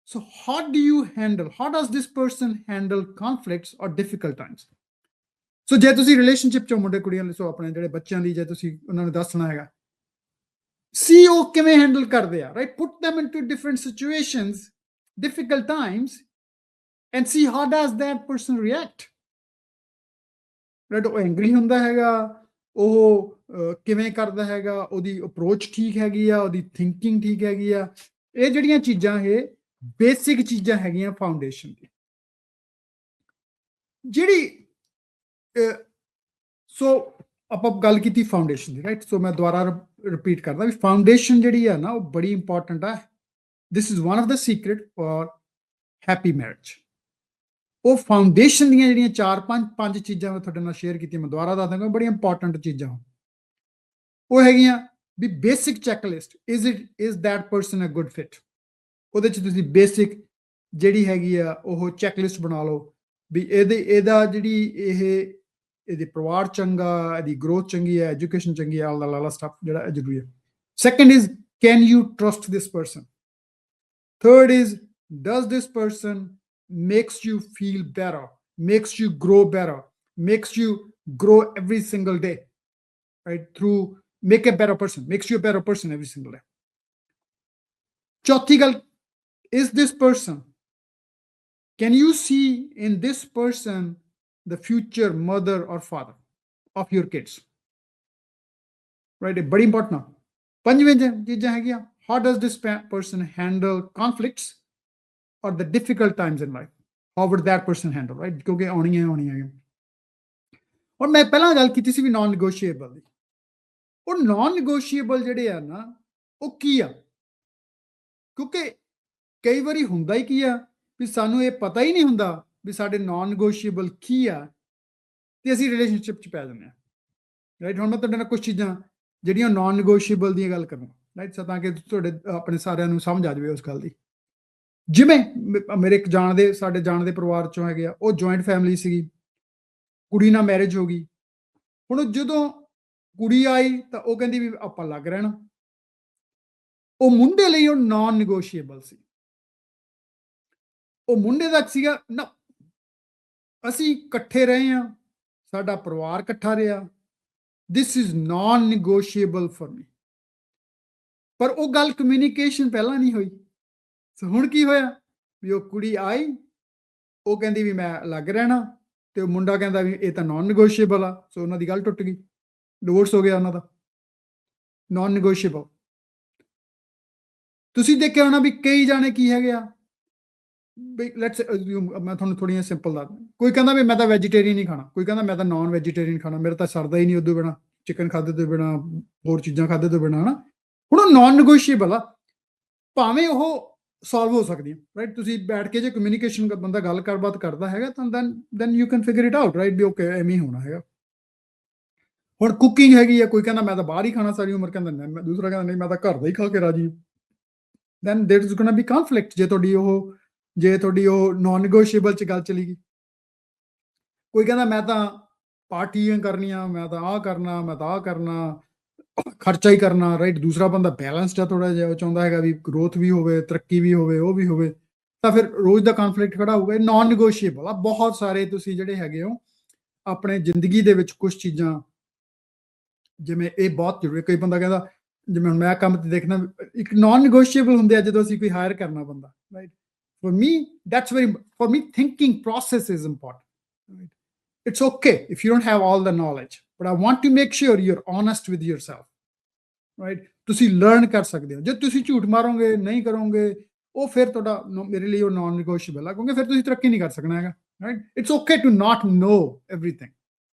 S1: So how do you handle, how does this person handle conflicts ਔਰ ਡਿਫਿਕਲਟ ਟਾਈਮਸ? ਸੋ ਜੇ ਤੁਸੀਂ ਰਿਲੇਸ਼ਨਸ਼ਿਪ 'ਚੋਂ ਮੁੰਡੇ ਕੁੜੀਆਂ ਲਈ, ਸੋ ਆਪਣੇ ਜਿਹੜੇ ਬੱਚਿਆਂ ਦੀ ਜੇ ਤੁਸੀਂ ਉਹਨਾਂ ਨੂੰ ਦੱਸਣਾ ਹੈਗਾ, ਸੀ ਉਹ ਕਿਵੇਂ ਹੈਂਡਲ ਕਰਦੇ ਆ, right? Put them into different situations, difficult times, and see how does that person react, right? ਉਹ ਐਂਗਰੀ ਹੁੰਦਾ ਹੈਗਾ, ਉਹ ਕਿਵੇਂ ਕਰਦਾ ਹੈਗਾ, ਉਹਦੀ ਅਪਰੋਚ ਠੀਕ ਹੈਗੀ ਆ, ਉਹਦੀ ਥਿੰਕਿੰਗ ਠੀਕ ਹੈਗੀ ਆ। ਇਹ ਜਿਹੜੀਆਂ ਚੀਜ਼ਾਂ ਇਹ ਬੇਸਿਕ ਚੀਜ਼ਾਂ ਹੈਗੀਆਂ ਫਾਊਂਡੇਸ਼ਨ ਦੀ। ਜਿਹੜੀ ਸੋ ਆਪਾਂ ਗੱਲ ਕੀਤੀ ਫਾਊਂਡੇਸ਼ਨ ਦੀ, ਰਾਈਟ। ਸੋ ਮੈਂ ਦੁਬਾਰਾ ਰਿਪੀਟ ਕਰਦਾ ਵੀ ਫਾਊਂਡੇਸ਼ਨ ਜਿਹੜੀ ਆ ਨਾ ਉਹ ਬੜੀ ਇੰਪੋਰਟੈਂਟ ਆ। This is one of the secret for happy marriage. ਉਹ ਫਾਊਂਡੇਸ਼ਨ ਦੀਆਂ ਜਿਹੜੀਆਂ 4-5 ਚੀਜ਼ਾਂ ਮੈਂ ਤੁਹਾਡੇ ਨਾਲ ਸ਼ੇਅਰ ਕੀਤੀਆਂ, ਮੈਂ ਦੁਬਾਰਾ ਦੱਸ ਦਾਂਗਾ, ਬੜੀਆਂ ਇੰਪੋਰਟੈਂਟ ਚੀਜ਼ਾਂ ਉਹ ਹੈਗੀਆਂ ਵੀ basic checklist, is that person a good fit. ਉਹਦੇ 'ਚ ਤੁਸੀਂ ਬੇਸਿਕ ਜਿਹੜੀ ਹੈਗੀ ਆ ਉਹ ਚੈੱਕਲਿਸਟ ਬਣਾ ਲਓ ਵੀ ਇਹਦਾ ਜਿਹੜੀ ਇਹਦੇ ਪਰਿਵਾਰ ਚੰਗਾ, ਇਹਦੀ ਗਰੋਥ ਚੰਗੀ ਹੈ, ਐਜੂਕੇਸ਼ਨ ਚੰਗੀ ਹੈ, ਆਲ ਦਾ ਸਟਫ ਜਿਹੜਾ ਜ਼ਰੂਰੀ ਹੈ। Second is can you trust this person. Third is does this person makes you feel better, makes you grow better, makes you grow every single day, right? Through make a better person, makes you a better person every single day. Chauthi gal, is this person, can you see in this person the future mother or father of your kids, right? Very important. Panjਵੇਂ ਚੀਜ਼ਾਂ ਹੈਗੀਆਂ, how does this person handle conflicts or the difficult times in life? How would that person handle, right? ਕਿਉਂਕਿ ਆਉਣੀਆਂ ਔਰ ਮੈਂ ਪਹਿਲਾਂ ਗੱਲ ਕੀਤੀ ਸੀ ਵੀ naan negotiable ਦੀ। ਉਹ ਨਾਨ ਨੈਗੋਸ਼ੀਏਬਲ ਜਿਹੜੇ ਆ ਨਾ ਉਹ ਕੀ ਆ? ਕਿਉਂਕਿ ਕਈ ਵਾਰੀ ਹੁੰਦਾ ਹੀ ਕੀ ਆ ਵੀ ਸਾਨੂੰ ਇਹ ਪਤਾ ਹੀ ਨਹੀਂ ਹੁੰਦਾ ਵੀ ਸਾਡੇ ਨਾਨ ਨੈਗੋਸ਼ੀਏਬਲ ਕੀ ਆ ਤੇ ਅਸੀਂ ਰਿਲੇਸ਼ਨਸ਼ਿਪ 'ਚ ਪੈ ਜਾਂਦੇ ਹਾਂ, ਰਾਈਟ। ਹੁਣ ਮੈਂ ਤੁਹਾਡੇ ਨਾਲ ਕੁਝ ਚੀਜ਼ਾਂ ਜਿਹੜੀਆਂ ਨਾਨ ਨੈਗੋਸ਼ੀਏਬਲ ਦੀਆਂ ਗੱਲ ਕਰਾਂ, ਰਾਈਟ, ਤਾਂ ਕਿ ਤੁਹਾਡੇ ਆਪਣੇ ਸਾਰਿਆਂ ਨੂੰ ਸਮਝ ਆ ਜਾਵੇ ਉਸ ਗੱਲ ਦੀ। ਜਿਵੇਂ ਮੇਰੇ ਇੱਕ ਸਾਡੇ ਜਾਣਦੇ ਪਰਿਵਾਰ ਚੋਂ ਹੈਗੇ ਆ, ਉਹ ਜੁਆਇੰਟ ਫੈਮਿਲੀ ਸੀਗੀ, ਕੁੜੀ ਨਾਲ ਮੈਰਿਜ ਹੋ ਗਈ। ਹੁਣ ਜਦੋਂ ਕੁੜੀ ਆਈ ਤਾਂ ਉਹ ਕਹਿੰਦੀ ਵੀ ਆਪਾਂ ਲੱਗ ਰਹਿਣਾ। ਉਹ ਮੁੰਡੇ ਲਈ ਉਹ ਨਾਨ ਨੈਗੋਸ਼ੀਏਬਲ ਸੀ। ਉਹ ਮੁੰਡੇ ਦਾ ਸੀਗਾ ਨਾ, ਅਸੀਂ ਇਕੱਠੇ ਰਹੇ ਹਾਂ, ਸਾਡਾ ਪਰਿਵਾਰ ਇਕੱਠਾ ਰਿਹਾ, this is non negotiable for me. ਪਰ ਉਹ ਗੱਲ ਕਮਿਊਨੀਕੇਸ਼ਨ ਪਹਿਲਾਂ ਨਹੀਂ ਹੋਈ। ਸੋ ਹੁਣ ਕੀ ਹੋਇਆ ਵੀ ਉਹ ਕੁੜੀ ਆਈ, ਉਹ ਕਹਿੰਦੀ ਵੀ ਮੈਂ ਲੱਗ ਰਹਿਣਾ, ਤੇ ਉਹ ਮੁੰਡਾ ਕਹਿੰਦਾ ਵੀ ਇਹ ਤਾਂ ਨਾਨ ਨੈਗੋਸ਼ੀਏਬਲ ਆ। ਸੋ ਉਹਨਾਂ ਦੀ ਗੱਲ ਟੁੱਟ ਗਈ, ਡਿਵੋਰਸ ਹੋ ਗਿਆ ਉਹਨਾਂ ਦਾ। ਨਾਨ ਨੈਗੋਸ਼ੀਏਬਲ। ਤੁਸੀਂ ਦੇਖਿਆ ਹੋਣਾ ਵੀ ਕਈ ਜਾਣੇ ਕੀ ਹੈਗੇ ਆ ਵੀ ਲੈਟਸ ਅਸਿਊਮ, ਮੈਂ ਤੁਹਾਨੂੰ ਥੋੜ੍ਹੀਆਂ ਸਿੰਪਲ ਦੱਸ, ਕੋਈ ਕਹਿੰਦਾ ਵੀ ਮੈਂ ਤਾਂ ਵੈਜੀਟੇਰੀਅਨ ਨਹੀਂ ਖਾਣਾ, ਕੋਈ ਕਹਿੰਦਾ ਮੈਂ ਤਾਂ ਨਾਨ ਵੈਜੀਟੇਰੀਅਨ ਖਾਣਾ, ਮੇਰਾ ਤਾਂ ਸਰਦਾ ਹੀ ਨਹੀਂ ਉਦੋਂ ਬਿਨਾਂ, ਚਿਕਨ ਖਾਦੇ ਤੋਂ ਬਿਨਾਂ, ਹੋਰ ਚੀਜ਼ਾਂ ਖਾਦੇ ਤੋਂ ਬਿਨਾਂ, ਹਨਾ। ਹੁਣ ਉਹ ਨਾਨ ਨੈਗੋਸ਼ੀਏਬਲ ਆ, ਭਾਵੇਂ ਉਹ ਸੋਲਵ ਹੋ ਸਕਦੀ ਹੈ, ਰਾਈਟ। ਤੁਸੀਂ ਬੈਠ ਕੇ ਜੇ ਕਮਿਊਨੀਕੇਸ਼ਨ ਬੰਦਾ ਗੱਲ ਗੱਲਬਾਤ ਕਰਦਾ ਹੈਗਾ ਤਾਂ then you can figure it out, right, ਵੀ ਓਕੇ ਐਵੇਂ ਹੀ ਹੋਣਾ ਹੈਗਾ। ਹੁਣ ਕੁਕਿੰਗ ਹੈਗੀ ਆ, ਕੋਈ ਕਹਿੰਦਾ ਮੈਂ ਤਾਂ ਬਾਹਰ ਹੀ ਖਾਣਾ ਸਾਰੀ ਉਮਰ, ਕਹਿੰਦਾ ਨਹੀਂ, ਦੂਸਰਾ ਕਹਿੰਦਾ ਨਹੀਂ ਮੈਂ ਤਾਂ ਘਰ ਦਾ ਹੀ ਖਾ ਕੇ ਰਾਜੀ। Then there is ਗੋਣਾ B conflict ਜੇ ਤੁਹਾਡੀ ਉਹ ਨਾਨ ਨੈਗੋਸ਼ੀਏਬਲ 'ਚ ਗੱਲ ਚਲੀ ਗਈ। ਕੋਈ ਕਹਿੰਦਾ ਮੈਂ ਤਾਂ ਪਾਰਟੀਆਂ ਕਰਨੀਆਂ, ਮੈਂ ਤਾਂ ਆਹ ਕਰਨਾ, ਮੈਂ ਤਾਂ ਆਹ ਕਰਨਾ, ਖਰਚਾ ਹੀ ਕਰਨਾ, ਰਾਈਟ। ਦੂਸਰਾ ਬੰਦਾ ਬੈਲੈਂਸਡ ਆ ਥੋੜਾ ਜਿਹਾ, ਉਹ ਚਾਹੁੰਦਾ ਹੈਗਾ ਵੀ ਗਰੋਥ ਵੀ ਹੋਵੇ, ਤਰੱਕੀ ਵੀ ਹੋਵੇ, ਉਹ ਵੀ ਹੋਵੇ, ਤਾਂ ਫਿਰ ਰੋਜ਼ ਦਾ ਕਨਫਲਿਕਟ ਖੜਾ ਹੋਊਗਾ। ਇਹ ਨਾਨ ਨੈਗੋਸ਼ੀਏਬਲ ਆ। ਬਹੁਤ ਸਾਰੇ ਤੁਸੀਂ ਜਿਹੜੇ ਹੈਗੇ ਹੋ ਆਪਣੇ ਜ਼ਿੰਦਗੀ ਦੇ ਵਿੱਚ ਕੁਝ ਚੀਜ਼ਾਂ, ਜਿਵੇਂ ਇਹ ਬਹੁਤ ਜ਼ਰੂਰੀ। ਕਈ ਬੰਦਾ ਕਹਿੰਦਾ, ਜਿਵੇਂ ਹੁਣ ਮੈਂ ਕੰਮ ਤੇ ਦੇਖਣਾ, ਇੱਕ ਨਾਨ ਨੈਗੋਸ਼ੀਏਬਲ ਹੁੰਦੇ ਆ ਜਦੋਂ ਅਸੀਂ ਕੋਈ ਹਾਇਰ ਕਰਨਾ ਬੰਦਾ, right. For me, for me, thinking process is important. Right? It's okay if you don't have all the knowledge, but I want to make sure you're honest with yourself, right? ਤੁਸੀਂ learn ਕਰ ਸਕਦੇ ਹੋ। ਜੇ ਤੁਸੀਂ ਝੂਠ ਮਾਰੋਗੇ, ਨਹੀਂ ਕਰੋਗੇ, ਉਹ ਫਿਰ ਤੁਹਾਡਾ ਮੇਰੇ ਲਈ ਉਹ ਨਾਨ ਨੈਗੋਸ਼ੀਏਬਲ ਆ, ਕਿਉਂਕਿ ਫਿਰ ਤੁਸੀਂ ਤਰੱਕੀ ਨਹੀਂ ਕਰ ਸਕਣਾ ਹੈਗਾ, right. It's okay to not know everything,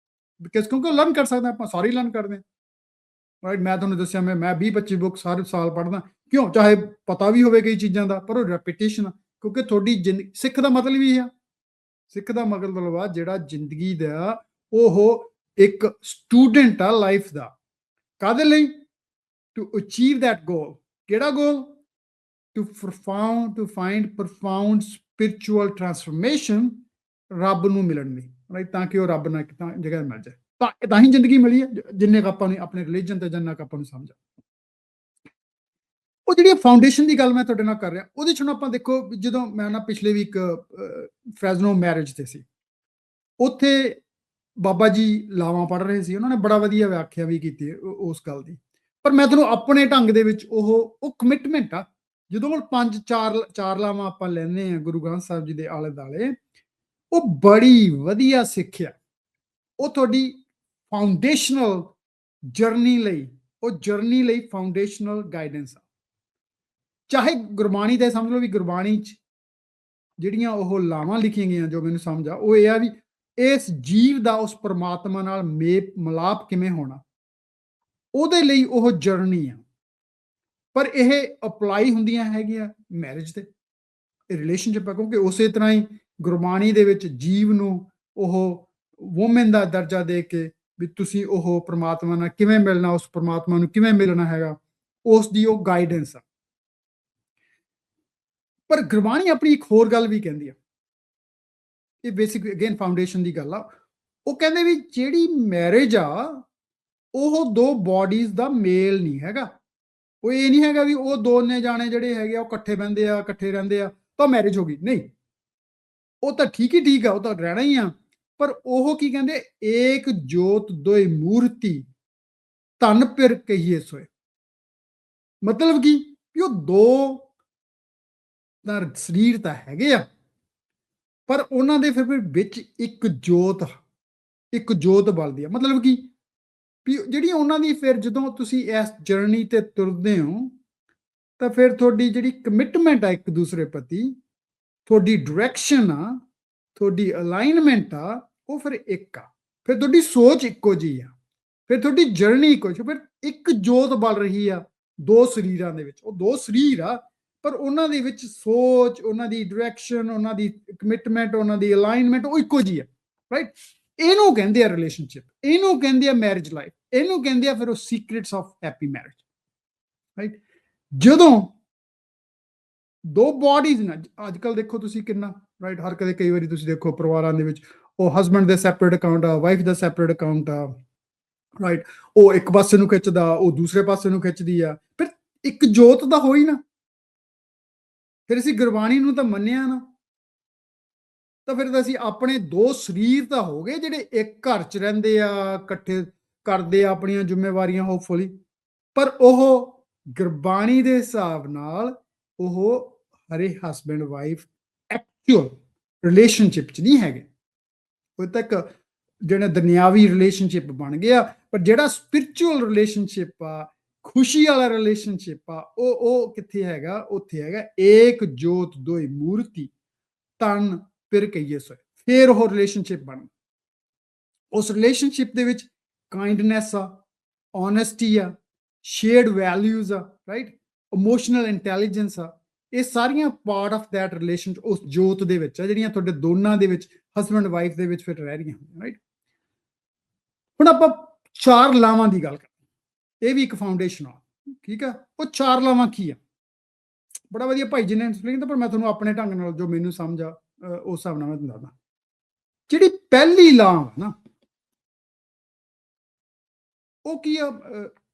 S1: because ਕਿਉਂਕਿ ਲਰਨ ਕਰ ਸਕਦੇ ਆਪਾਂ, ਸਾਰੇ ਲਰਨ ਕਰਦੇ ਹਾਂ, ਰਾਈਟ। ਮੈਂ ਤੁਹਾਨੂੰ ਦੱਸਿਆ ਮੈਂ 20-25 ਬੁੱਕ ਸਾਰੇ ਸਾਲ ਪੜ੍ਹਦਾ, ਕਿਉਂ? ਚਾਹੇ ਪਤਾ ਵੀ ਹੋਵੇ ਕਈ ਚੀਜ਼ਾਂ ਦਾ, ਪਰ ਉਹ ਰੈਪੀਟੇਸ਼ਨ, ਕਿਉਂਕਿ ਤੁਹਾਡੀ ਜ਼ਿੰਦਗੀ, ਸਿੱਖ ਦਾ ਮਤਲਬ ਹੀ ਆ, ਸਿੱਖ ਦਾ ਮਤਲਬ ਆ ਜਿਹੜਾ ਜ਼ਿੰਦਗੀ ਦਾ ਉਹ ਇੱਕ ਸਟੂਡੈਂਟ ਆ ਲਾਈਫ ਦਾ। ਕਾਹਦੇ ਲਈ? ਟੂ ਅਚੀਵ ਦੈਟ ਗੋਲ। ਕਿਹੜਾ ਗੋਲ? ਟੂ ਫਾਈਂਡ ਪ੍ਰੋਫਾਊਂਡ ਸਪਿਰਿਚੁਅਲ ਟਰਾਂਸਫਰਮੇਸ਼ਨ, ਰੱਬ ਨੂੰ ਮਿਲਣ ਲਈ, ਰਾਈਟ, ਤਾਂ ਕਿ ਉਹ ਰੱਬ ਨਾਲ ਇੱਕ ਜਗ੍ਹਾ ਮਿਲ ਜਾਏ। ਤਾਂ ਹੀ ਜ਼ਿੰਦਗੀ ਮਿਲੀ ਹੈ, ਜਿੰਨੇ ਕੁ ਆਪਾਂ ਨੂੰ ਆਪਣੇ ਰਿਲੀਜਨ ਤੇ ਜਿੰਨਾ ਕੁ ਆਪਾਂ ਨੂੰ ਸਮਝ ਆ। ਉਹ ਜਿਹੜੀ ਫਾਊਂਡੇਸ਼ਨ ਦੀ ਗੱਲ ਮੈਂ ਤੁਹਾਡੇ ਨਾਲ ਕਰ ਰਿਹਾ, ਉਹਦੇ 'ਚ ਹੁਣ ਆਪਾਂ ਦੇਖੋ, ਜਦੋਂ ਮੈਂ ਨਾ ਪਿਛਲੇ ਵੀਕ ਫ੍ਰੈਜ਼ਨੋ ਮੈਰਿਜ ਤੇ ਸੀ, ਉੱਥੇ ਬਾਬਾ ਜੀ ਲਾਵਾਂ ਪੜ੍ਹ ਰਹੇ ਸੀ, ਉਹਨਾਂ ਨੇ ਬੜਾ ਵਧੀਆ ਵਿਆਖਿਆ ਵੀ ਕੀਤੀ ਉਸ ਗੱਲ ਦੀ। ਪਰ ਮੈਂ ਤੁਹਾਨੂੰ ਆਪਣੇ ਢੰਗ ਦੇ ਵਿੱਚ ਉਹ ਕਮਿਟਮੈਂਟ ਆ, ਜਦੋਂ ਹੁਣ 4 ਲਾਵਾਂ ਆਪਾਂ ਲੈਂਦੇ ਹਾਂ ਗੁਰੂ ਗ੍ਰੰਥ ਸਾਹਿਬ ਜੀ ਦੇ ਆਲੇ ਦੁਆਲੇ, ਉਹ ਬੜੀ ਵਧੀਆ ਸਿੱਖਿਆ, ਉਹ ਤੁਹਾਡੀ ਫਾਊਂਡੇਸ਼ਨਲ ਜਰਨੀ ਲਈ ਫਾਊਂਡੇਸ਼ਨਲ ਗਾਈਡੈਂਸ ਆ। ਚਾਹੇ ਗੁਰਬਾਣੀ ਦੇ ਸਮਝ ਲਓ ਵੀ ਗੁਰਬਾਣੀ 'ਚ ਜਿਹੜੀਆਂ ਉਹ ਲਾਵਾਂ ਲਿਖੀਆਂ ਗਈਆਂ, ਜੋ ਮੈਨੂੰ ਸਮਝ ਆ ਉਹ ਇਹ ਆ ਵੀ ਇਸ ਜੀਵ ਦਾ ਉਸ ਪਰਮਾਤਮਾ ਨਾਲ ਮੇਲ ਮਿਲਾਪ ਕਿਵੇਂ ਹੋਣਾ, ਉਹਦੇ ਲਈ ਉਹ ਜਰਨੀ ਆ। ਪਰ ਇਹ ਅਪਲਾਈ ਹੁੰਦੀਆਂ ਹੈਗੀਆਂ ਮੈਰਿਜ ਤੇ, ਇਹ ਰਿਲੇਸ਼ਨਸ਼ਿਪ ਆ, ਕਿਉਂਕਿ ਉਸੇ ਤਰ੍ਹਾਂ ਹੀ ਗੁਰਬਾਣੀ ਦੇ ਵਿੱਚ ਜੀਵ ਨੂੰ ਉਹ ਵੂਮਨ ਦਾ ਦਰਜਾ ਦੇ ਕੇ ਵੀ ਤੁਸੀਂ ਉਹ ਪ੍ਰਮਾਤਮਾ ਨਾਲ ਕਿਵੇਂ ਮਿਲਣਾ, ਉਸ ਪ੍ਰਮਾਤਮਾ ਨੂੰ ਕਿਵੇਂ ਮਿਲਣਾ ਹੈਗਾ, ਉਸ ਦੀ ਉਹ ਗਾਈਡੈਂਸ ਆ। ਪਰ ਗੁਰਬਾਣੀ ਆਪਣੀ ਇੱਕ ਹੋਰ ਗੱਲ ਵੀ ਕਹਿੰਦੀ ਆ, ਇਹ ਬੇਸਿਕ ਅਗੇਨ ਫਾਊਂਡੇਸ਼ਨ ਦੀ ਗੱਲ ਆ। ਉਹ ਕਹਿੰਦੇ ਵੀ ਜਿਹੜੀ ਮੈਰਿਜ ਆ ਉਹ ਦੋ ਬਾਡੀਜ਼ ਦਾ ਮੇਲ ਨਹੀਂ ਹੈਗਾ। ਉਹ ਇਹ ਨਹੀਂ ਹੈਗਾ ਵੀ ਉਹ ਦੋਨੇ ਜਾਣੇ ਜਿਹੜੇ ਹੈਗੇ ਆ ਉਹ ਇਕੱਠੇ ਬਹਿੰਦੇ ਆ, ਇਕੱਠੇ ਰਹਿੰਦੇ ਆ ਤਾਂ ਮੈਰਿਜ ਹੋ ਗਈ, ਨਹੀਂ। ਉਹ ਤਾਂ ਠੀਕ ਹੀ ਠੀਕ ਆ, ਉਹ ਤਾਂ ਰਹਿਣਾ ਹੀ ਆ। ਪਰ ਉਹ ਕੀ ਕਹਿੰਦੇ, ਏਕ ਜੋਤ ਦੋਇ ਮੂਰਤੀ ਧਨ ਪਿਰ ਕਹੀਏ ਸੋਏ। ਮਤਲਬ ਕੀ ਵੀ ਉਹ ਦੋ ਤਾਂ ਸਰੀਰ ਤਾਂ ਹੈਗੇ ਆ, ਪਰ ਉਹਨਾਂ ਦੇ ਫਿਰ ਵਿੱਚ ਇੱਕ ਜੋਤ ਬਲਦੀ ਆ। ਮਤਲਬ ਕੀ ਵੀ ਜਿਹੜੀ ਉਹਨਾਂ ਦੀ ਫਿਰ ਜਦੋਂ ਤੁਸੀਂ ਇਸ ਜਰਨੀ ਤੇ ਤੁਰਦੇ ਹੋ ਤਾਂ ਫਿਰ ਤੁਹਾਡੀ ਜਿਹੜੀ ਕਮਿਟਮੈਂਟ ਆ ਇੱਕ ਦੂਸਰੇ ਪ੍ਰਤੀ, ਤੁਹਾਡੀ ਡਾਇਰੈਕਸ਼ਨ ਆ, ਤੁਹਾਡੀ ਅਲਾਈਨਮੈਂਟ ਆ, ਉਹ ਫਿਰ ਇੱਕ ਆ। ਫਿਰ ਤੁਹਾਡੀ ਸੋਚ ਇੱਕੋ ਜਿਹੀ ਆ, ਫਿਰ ਤੁਹਾਡੀ ਜਰਨੀ ਇੱਕੋ ਜਿਹੀ, ਫਿਰ ਇੱਕ ਜੋਤ ਬਲ ਰਹੀ ਆ ਦੋ ਸਰੀਰਾਂ ਦੇ ਵਿੱਚ। ਉਹ ਦੋ ਸਰੀਰ ਆ ਪਰ ਉਹਨਾਂ ਦੇ ਵਿੱਚ ਸੋਚ, ਉਹਨਾਂ ਦੀ ਡਾਇਰੈਕਸ਼ਨ, ਉਹਨਾਂ ਦੀ ਕਮਿਟਮੈਂਟ, ਉਹਨਾਂ ਦੀ ਅਲਾਈਨਮੈਂਟ ਉਹ ਇੱਕੋ ਜਿਹੀ ਆ, ਰਾਈਟ। ਇਹਨੂੰ ਕਹਿੰਦੇ ਆ ਰਿਲੇਸ਼ਨਸ਼ਿਪ, ਇਹਨੂੰ ਕਹਿੰਦੇ ਆ ਮੈਰਿਜ ਲਾਈਫ, ਇਹਨੂੰ ਕਹਿੰਦੇ ਆ ਫਿਰ ਉਹ secrets of happy marriage, right. ਜਦੋਂ ਦੋ ਬਾਡੀਜ਼ ਨਾ, ਅੱਜ ਕੱਲ ਦੇਖੋ ਤੁਸੀਂ ਕਿੰਨਾ, ਰਾਈਟ, ਹਰ ਕਈ ਵਾਰੀ ਤੁਸੀਂ ਦੇਖੋ ਪਰਿਵਾਰਾਂ ਦੇ ਵਿੱਚ ਉਹ ਹਸਬੈਂਡ ਦੇ ਸੈਪਰੇਟ ਅਕਾਊਂਟ ਆ, ਵਾਈਫ ਦਾ ਸੈਪਰੇਟ ਅਕਾਊਂਟ ਆ, ਰਾਈਟ। ਉਹ ਇੱਕ ਪਾਸੇ ਨੂੰ ਖਿੱਚਦਾ, ਉਹ ਦੂਸਰੇ ਪਾਸੇ ਨੂੰ ਖਿੱਚਦੀ ਆ, ਫਿਰ ਇੱਕ ਜੋਤ ਦਾ ਹੋਈ ਨਾ। ਫਿਰ ਅਸੀਂ ਗੁਰਬਾਣੀ ਨੂੰ ਤਾਂ ਮੰਨਿਆ ਨਾ, ਤਾਂ ਫਿਰ ਤਾਂ ਅਸੀਂ ਆਪਣੇ ਦੋ ਸਰੀਰ ਤਾਂ ਹੋ ਗਏ ਜਿਹੜੇ ਇੱਕ ਘਰ 'ਚ ਰਹਿੰਦੇ ਆ, ਇਕੱਠੇ ਕਰਦੇ ਆ ਆਪਣੀਆਂ ਜ਼ਿੰਮੇਵਾਰੀਆਂ ਹੋਪਫੁਲੀ। ਪਰ ਉਹ ਗੁਰਬਾਣੀ ਦੇ ਹਿਸਾਬ ਨਾਲ ਉਹ ਹਰੇ ਹਸਬੈਂਡ ਵਾਈਫ ਐਕਚੁਅਲ ਰਿਲੇਸ਼ਨਸ਼ਿਪ 'ਚ ਨਹੀਂ ਹੈਗੇ। ਉਹ ਤੱਕ ਜਿਹੜਾ ਦੁਨਿਆਵੀ ਰਿਲੇਸ਼ਨਸ਼ਿਪ ਬਣ ਗਿਆ, ਪਰ ਜਿਹੜਾ ਸਪਿਰਚੁਅਲ ਰਿਲੇਸ਼ਨਸ਼ਿਪ ਆ, ਖੁਸ਼ੀ ਵਾਲਾ ਰਿਲੇਸ਼ਨਸ਼ਿਪ ਆ, ਉਹ ਕਿੱਥੇ ਹੈਗਾ? ਉੱਥੇ ਹੈਗਾ ਏਕ ਜੋਤ ਦੋਇ ਮੂਰਤੀ ਤਨ ਪਿਰ ਕਹੀਏ ਸੋਏ। ਫਿਰ ਉਹ ਰਿਲੇਸ਼ਨਸ਼ਿਪ ਬਣ, ਉਸ ਰਿਲੇਸ਼ਨਸ਼ਿਪ ਦੇ ਵਿੱਚ ਕਾਈਂਡਨੈਸ ਆ, ਓਨੈਸਟੀ ਆ, ਸ਼ੇਅਰਡ ਵੈਲਿਊਜ਼ ਆ, ਰਾਈਟ, ਇਮੋਸ਼ਨਲ ਇੰਟੈਲੀਜੈਂਸ ਆ। ਇਹ ਸਾਰੀਆਂ ਪਾਰਟ ਆਫ ਦੈਟ ਰਿਲੇਸ਼ਨ ਉਸ ਜੋਤ ਦੇ ਵਿੱਚ ਆ, ਜਿਹੜੀਆਂ ਤੁਹਾਡੇ ਦੋਨਾਂ ਦੇ ਵਿੱਚ, ਹਸਬੈਂਡ ਵਾਈਫ ਦੇ ਵਿੱਚ ਫਿਰ ਰਹਿ ਰਹੀਆਂ, ਰਾਈਟ। ਹੁਣ ਆਪਾਂ ਚਾਰ ਲਾਵਾਂ ਦੀ ਗੱਲ ਕਰਦੇ, ਇਹ ਵੀ ਇੱਕ ਫਾਊਂਡੇਸ਼ਨ ਆ, ਠੀਕ ਆ। ਉਹ ਚਾਰ ਲਾਵਾਂ ਕੀ ਆ? ਬੜਾ ਵਧੀਆ ਭਾਈ ਜੀ ਨੇ ਐਕਸਪਲੇਨ ਕੀਤਾ, ਪਰ ਮੈਂ ਤੁਹਾਨੂੰ ਆਪਣੇ ਢੰਗ ਨਾਲ ਜੋ ਮੈਨੂੰ ਸਮਝ ਆ ਉਸ ਹਿਸਾਬ ਨਾਲ ਮੈਂ ਤੁਹਾਨੂੰ ਦੱਸਦਾ। ਜਿਹੜੀ ਪਹਿਲੀ ਲਾਮ ਨਾ, ਉਹ ਕੀ ਆ?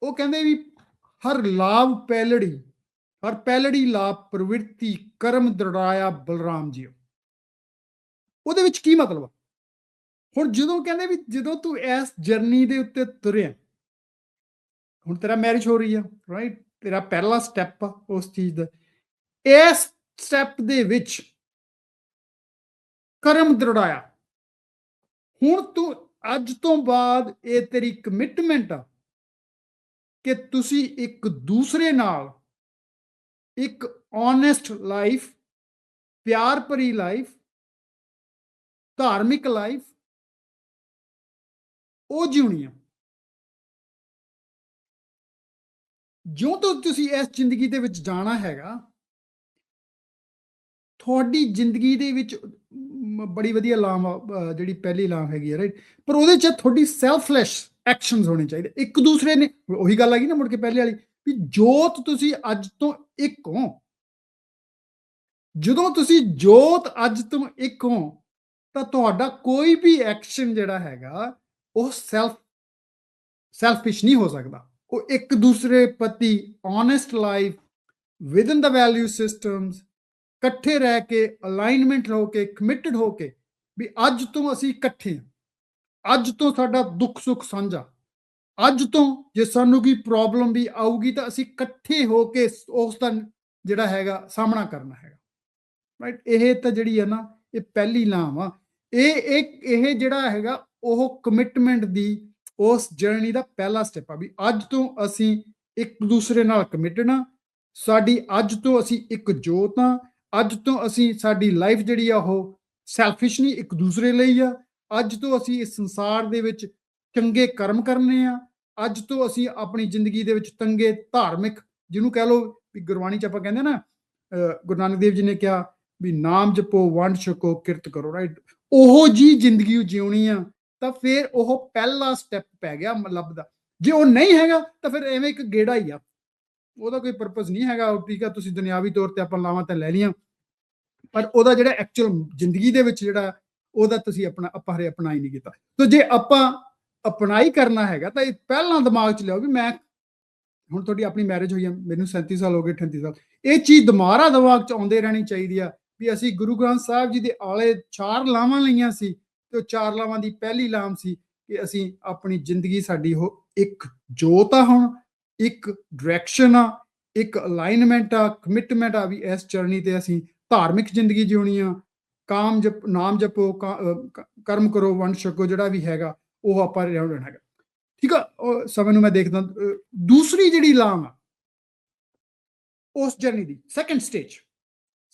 S1: ਉਹ ਕਹਿੰਦੇ ਵੀ ਹਰ ਲਾਭ ਪੈਲੜੀ, ਹਰ ਪੈਲੜੀ ਲਾਭ ਪ੍ਰਵਿਰਤੀ ਕਰਮ ਦ੍ਰਿੜਾਇਆ ਬਲਰਾਮ ਜੀ। ਉਹਦੇ ਵਿੱਚ ਕੀ ਮਤਲਬ ਆ? ਹੁਣ ਜਦੋਂ ਕਹਿੰਦੇ ਵੀ ਜਦੋਂ ਤੂੰ ਇਸ ਜਰਨੀ ਦੇ ਉੱਤੇ ਤੁਰਿਆ, ਹੁਣ ਤੇਰਾ ਮੈਰਿਜ ਹੋ ਰਹੀ ਆ, ਰਾਈਟ, ਤੇਰਾ ਪਹਿਲਾ ਸਟੈਪ ਆ ਉਸ ਚੀਜ਼ ਦਾ। ਇਸ ਸਟੈਪ ਦੇ ਵਿੱਚ ਕਰਮ ਦ੍ਰਿੜਾਇਆ, ਹੁਣ ਤੂੰ ਅੱਜ ਤੋਂ ਬਾਅਦ ਇਹ ਤੇਰੀ ਕਮਿਟਮੈਂਟ ਆ ਕਿ ਤੁਸੀਂ ਇੱਕ ਦੂਸਰੇ ਨਾਲ ਇੱਕ ਓਨੈਸਟ ਲਾਈਫ, ਪਿਆਰ ਭਰੀ ਲਾਈਫ, ਧਾਰਮਿਕ ਲਾਈਫ ਉਹ ਜਿਉਣੀ ਆ। ਜਿਉਂ ਤੋਂ ਤੁਸੀਂ ਇਸ ਜ਼ਿੰਦਗੀ ਦੇ ਵਿੱਚ ਜਾਣਾ ਹੈਗਾ, ਤੁਹਾਡੀ ਜ਼ਿੰਦਗੀ ਦੇ ਵਿੱਚ ਬੜੀ ਵਧੀਆ ਲਾਮ ਜਿਹੜੀ ਪਹਿਲੀ ਲਾਮ ਹੈਗੀ ਹੈ, ਰਾਈਟ, ਪਰ ਉਹਦੇ 'ਚ ਤੁਹਾਡੀ ਸੈਲਫਲੈਸ ਐਕਸ਼ਨਸ ਹੋਣੇ ਚਾਹੀਦੇ। ਇੱਕ ਦੂਸਰੇ ਨੇ, ਉਹੀ ਗੱਲ ਆ ਗਈ ਨਾ ਮੁੜ ਕੇ ਪਹਿਲੇ ਵਾਲੀ, ਵੀ ਜੋਤ ਤੁਸੀਂ ਅੱਜ ਤੋਂ ਇੱਕ ਹੋ। ਜਦੋਂ ਤੁਸੀਂ ਜੋਤ ਅੱਜ ਤੋਂ ਇੱਕ ਹੋ ਤਾਂ ਤੁਹਾਡਾ ਕੋਈ ਵੀ ਐਕਸ਼ਨ ਜਿਹੜਾ ਹੈਗਾ ਉਹ ਸੈਲਫਿਸ਼ ਨਹੀਂ ਹੋ ਸਕਦਾ। ਉਹ ਇੱਕ ਦੂਸਰੇ ਪ੍ਰਤੀ ਓਨੈਸਟ ਲਾਈਫ ਵਿਦਨ ਦਾ ਵੈਲਿਊ ਸਿਸਟਮਸ, ਇਕੱਠੇ ਰਹਿ ਕੇ, ਅਲਾਈਨਮੈਂਟ ਹੋ ਕੇ, ਕਮਿਟਡ ਹੋ ਕੇ ਵੀ ਅੱਜ ਤੋਂ ਅਸੀਂ ਇਕੱਠੇ ਹਾਂ, ਅੱਜ ਤੋਂ ਸਾਡਾ ਦੁੱਖ ਸੁੱਖ ਸਾਂਝਾ, ਅੱਜ ਤੋਂ ਜੇ ਸਾਨੂੰ ਕੋਈ ਪ੍ਰੋਬਲਮ ਵੀ ਆਊਗੀ ਤਾਂ ਅਸੀਂ ਇਕੱਠੇ ਹੋ ਕੇ ਉਸ ਦਾ ਜਿਹੜਾ ਹੈਗਾ ਸਾਹਮਣਾ ਕਰਨਾ ਹੈਗਾ, ਰਾਈਟ। ਇਹ ਤਾਂ ਜਿਹੜੀ ਹੈ ਨਾ, ਇਹ ਪਹਿਲੀ ਲਾਮ ਆ। ਇਹ ਜਿਹੜਾ ਹੈਗਾ ਉਹ ਕਮਿਟਮੈਂਟ ਦੀ ਉਸ ਜਰਨੀ ਦਾ ਪਹਿਲਾ ਸਟੈਪ ਆ ਵੀ ਅੱਜ ਤੋਂ ਅਸੀਂ ਇੱਕ ਦੂਸਰੇ ਨਾਲ ਕਮਿਟਡ ਆ, ਸਾਡੀ ਅੱਜ ਤੋਂ ਅਸੀਂ ਇੱਕ ਜੋਤ ਆ, ਅੱਜ ਤੋਂ ਅਸੀਂ ਸਾਡੀ ਲਾਈਫ ਜਿਹੜੀ ਆ ਉਹ ਸੈਲਫਿਸ਼ ਨਹੀਂ, ਇੱਕ ਦੂਸਰੇ ਲਈ ਆ, ਅੱਜ ਤੋਂ ਅਸੀਂ ਇਸ ਸੰਸਾਰ ਦੇ ਵਿੱਚ ਚੰਗੇ ਕਰਮ ਕਰਨੇ ਆ, ਅੱਜ ਤੋਂ ਅਸੀਂ ਆਪਣੀ ਜ਼ਿੰਦਗੀ ਦੇ ਵਿੱਚ ਚੰਗੇ ਧਾਰਮਿਕ, ਜਿਹਨੂੰ ਕਹਿ ਲਓ ਵੀ ਗੁਰਬਾਣੀ ਚ ਆਪਾਂ ਕਹਿੰਦੇ ਨਾ, ਗੁਰੂ ਨਾਨਕ ਦੇਵ ਜੀ ਨੇ ਕਿਹਾ ਵੀ ਨਾਮ ਜਪੋ, ਵੰਡ ਛਕੋ, ਕਿਰਤ ਕਰੋ, ਰਾਈਟ? ਉਹੋ ਜੀ ਜ਼ਿੰਦਗੀ ਜਿਉਣੀ ਆ, ਤਾਂ ਫਿਰ ਉਹ ਪਹਿਲਾ ਸਟੈਪ ਪੈ ਗਿਆ ਲੱਭ ਦਾ। ਜੇ ਉਹ ਨਹੀਂ ਹੈਗਾ ਤਾਂ ਫਿਰ ਐਵੇਂ ਇੱਕ ਗੇੜਾ ਹੀ ਆ, ਉਹਦਾ ਕੋਈ ਪਰਪਸ ਨਹੀਂ ਹੈਗਾ। ਠੀਕ ਆ, ਤੁਸੀਂ ਦੁਨਿਆਵੀ ਤੌਰ ਤੇ ਆਪਾਂ ਲਾਵਾਂ ਤਾਂ ਲੈ ਲਈਆਂ, ਪਰ ਉਹਦਾ ਜਿਹੜਾ ਐਕਚੁਅਲ ਜ਼ਿੰਦਗੀ ਦੇ ਵਿੱਚ ਜਿਹੜਾ ਉਹਦਾ ਤੁਸੀਂ ਆਪਾਂ ਹਰੇ ਅਪਣਾ ਹੀ ਨਹੀਂ ਕੀਤਾ। ਤਾਂ ਜੇ ਆਪਾਂ ਅਪਣਾਈ ਕਰਨਾ ਹੈਗਾ ਤਾਂ ਇਹ ਪਹਿਲਾਂ ਦਿਮਾਗ 'ਚ ਲਿਆਓ ਵੀ ਮੈਂ ਹੁਣ, ਤੁਹਾਡੀ ਆਪਣੀ ਮੈਰਿਜ ਹੋਈ ਆ, ਮੈਨੂੰ 37 ਸਾਲ ਹੋ ਗਏ, 38 ਸਾਲ, ਇਹ ਚੀਜ਼ ਦੁਬਾਰਾ ਦਿਮਾਗ 'ਚ ਆਉਂਦੇ ਰਹਿਣੀ ਚਾਹੀਦੀ ਆ ਵੀ ਅਸੀਂ ਗੁਰੂ ਗ੍ਰੰਥ ਸਾਹਿਬ ਜੀ ਦੇ ਆਲੇ 4 ਲਾਵਾਂ ਲਈਆਂ ਸੀ, ਤੇ ਉਹ 4 ਲਾਵਾਂ ਦੀ ਪਹਿਲੀ ਲਾਮ ਸੀ ਕਿ ਅਸੀਂ ਆਪਣੀ ਜ਼ਿੰਦਗੀ ਸਾਡੀ ਉਹ ਇੱਕ ਜੋਤ ਆ, ਹੁਣ ਇੱਕ ਡਾਇਰੈਕਸ਼ਨ ਆ, ਇੱਕ ਅਲਾਈਨਮੈਂਟ ਆ, ਕਮਿਟਮੈਂਟ ਆ ਵੀ ਇਸ ਜਰਨੀ ਤੇ ਅਸੀਂ ਧਾਰਮਿਕ ਜ਼ਿੰਦਗੀ ਜਿਉਣੀ ਆ, ਨਾਮ ਜਪੋ, ਕਰਮ ਕਰੋ, ਵੰਡ ਛਕੋ, ਜਿਹੜਾ ਵੀ ਹੈਗਾ ਉਹ ਆਪਾਂ ਰਹਿਣਾ ਹੈਗਾ। ਠੀਕ ਆ, ਉਹ ਸਮੇਂ ਨੂੰ ਮੈਂ ਦੇਖਦਾ। ਦੂਸਰੀ ਜਿਹੜੀ ਲਾਮ ਆ ਉਸ ਜਰਨੀ ਦੀ ਸੈਕੰਡ ਸਟੇਜ,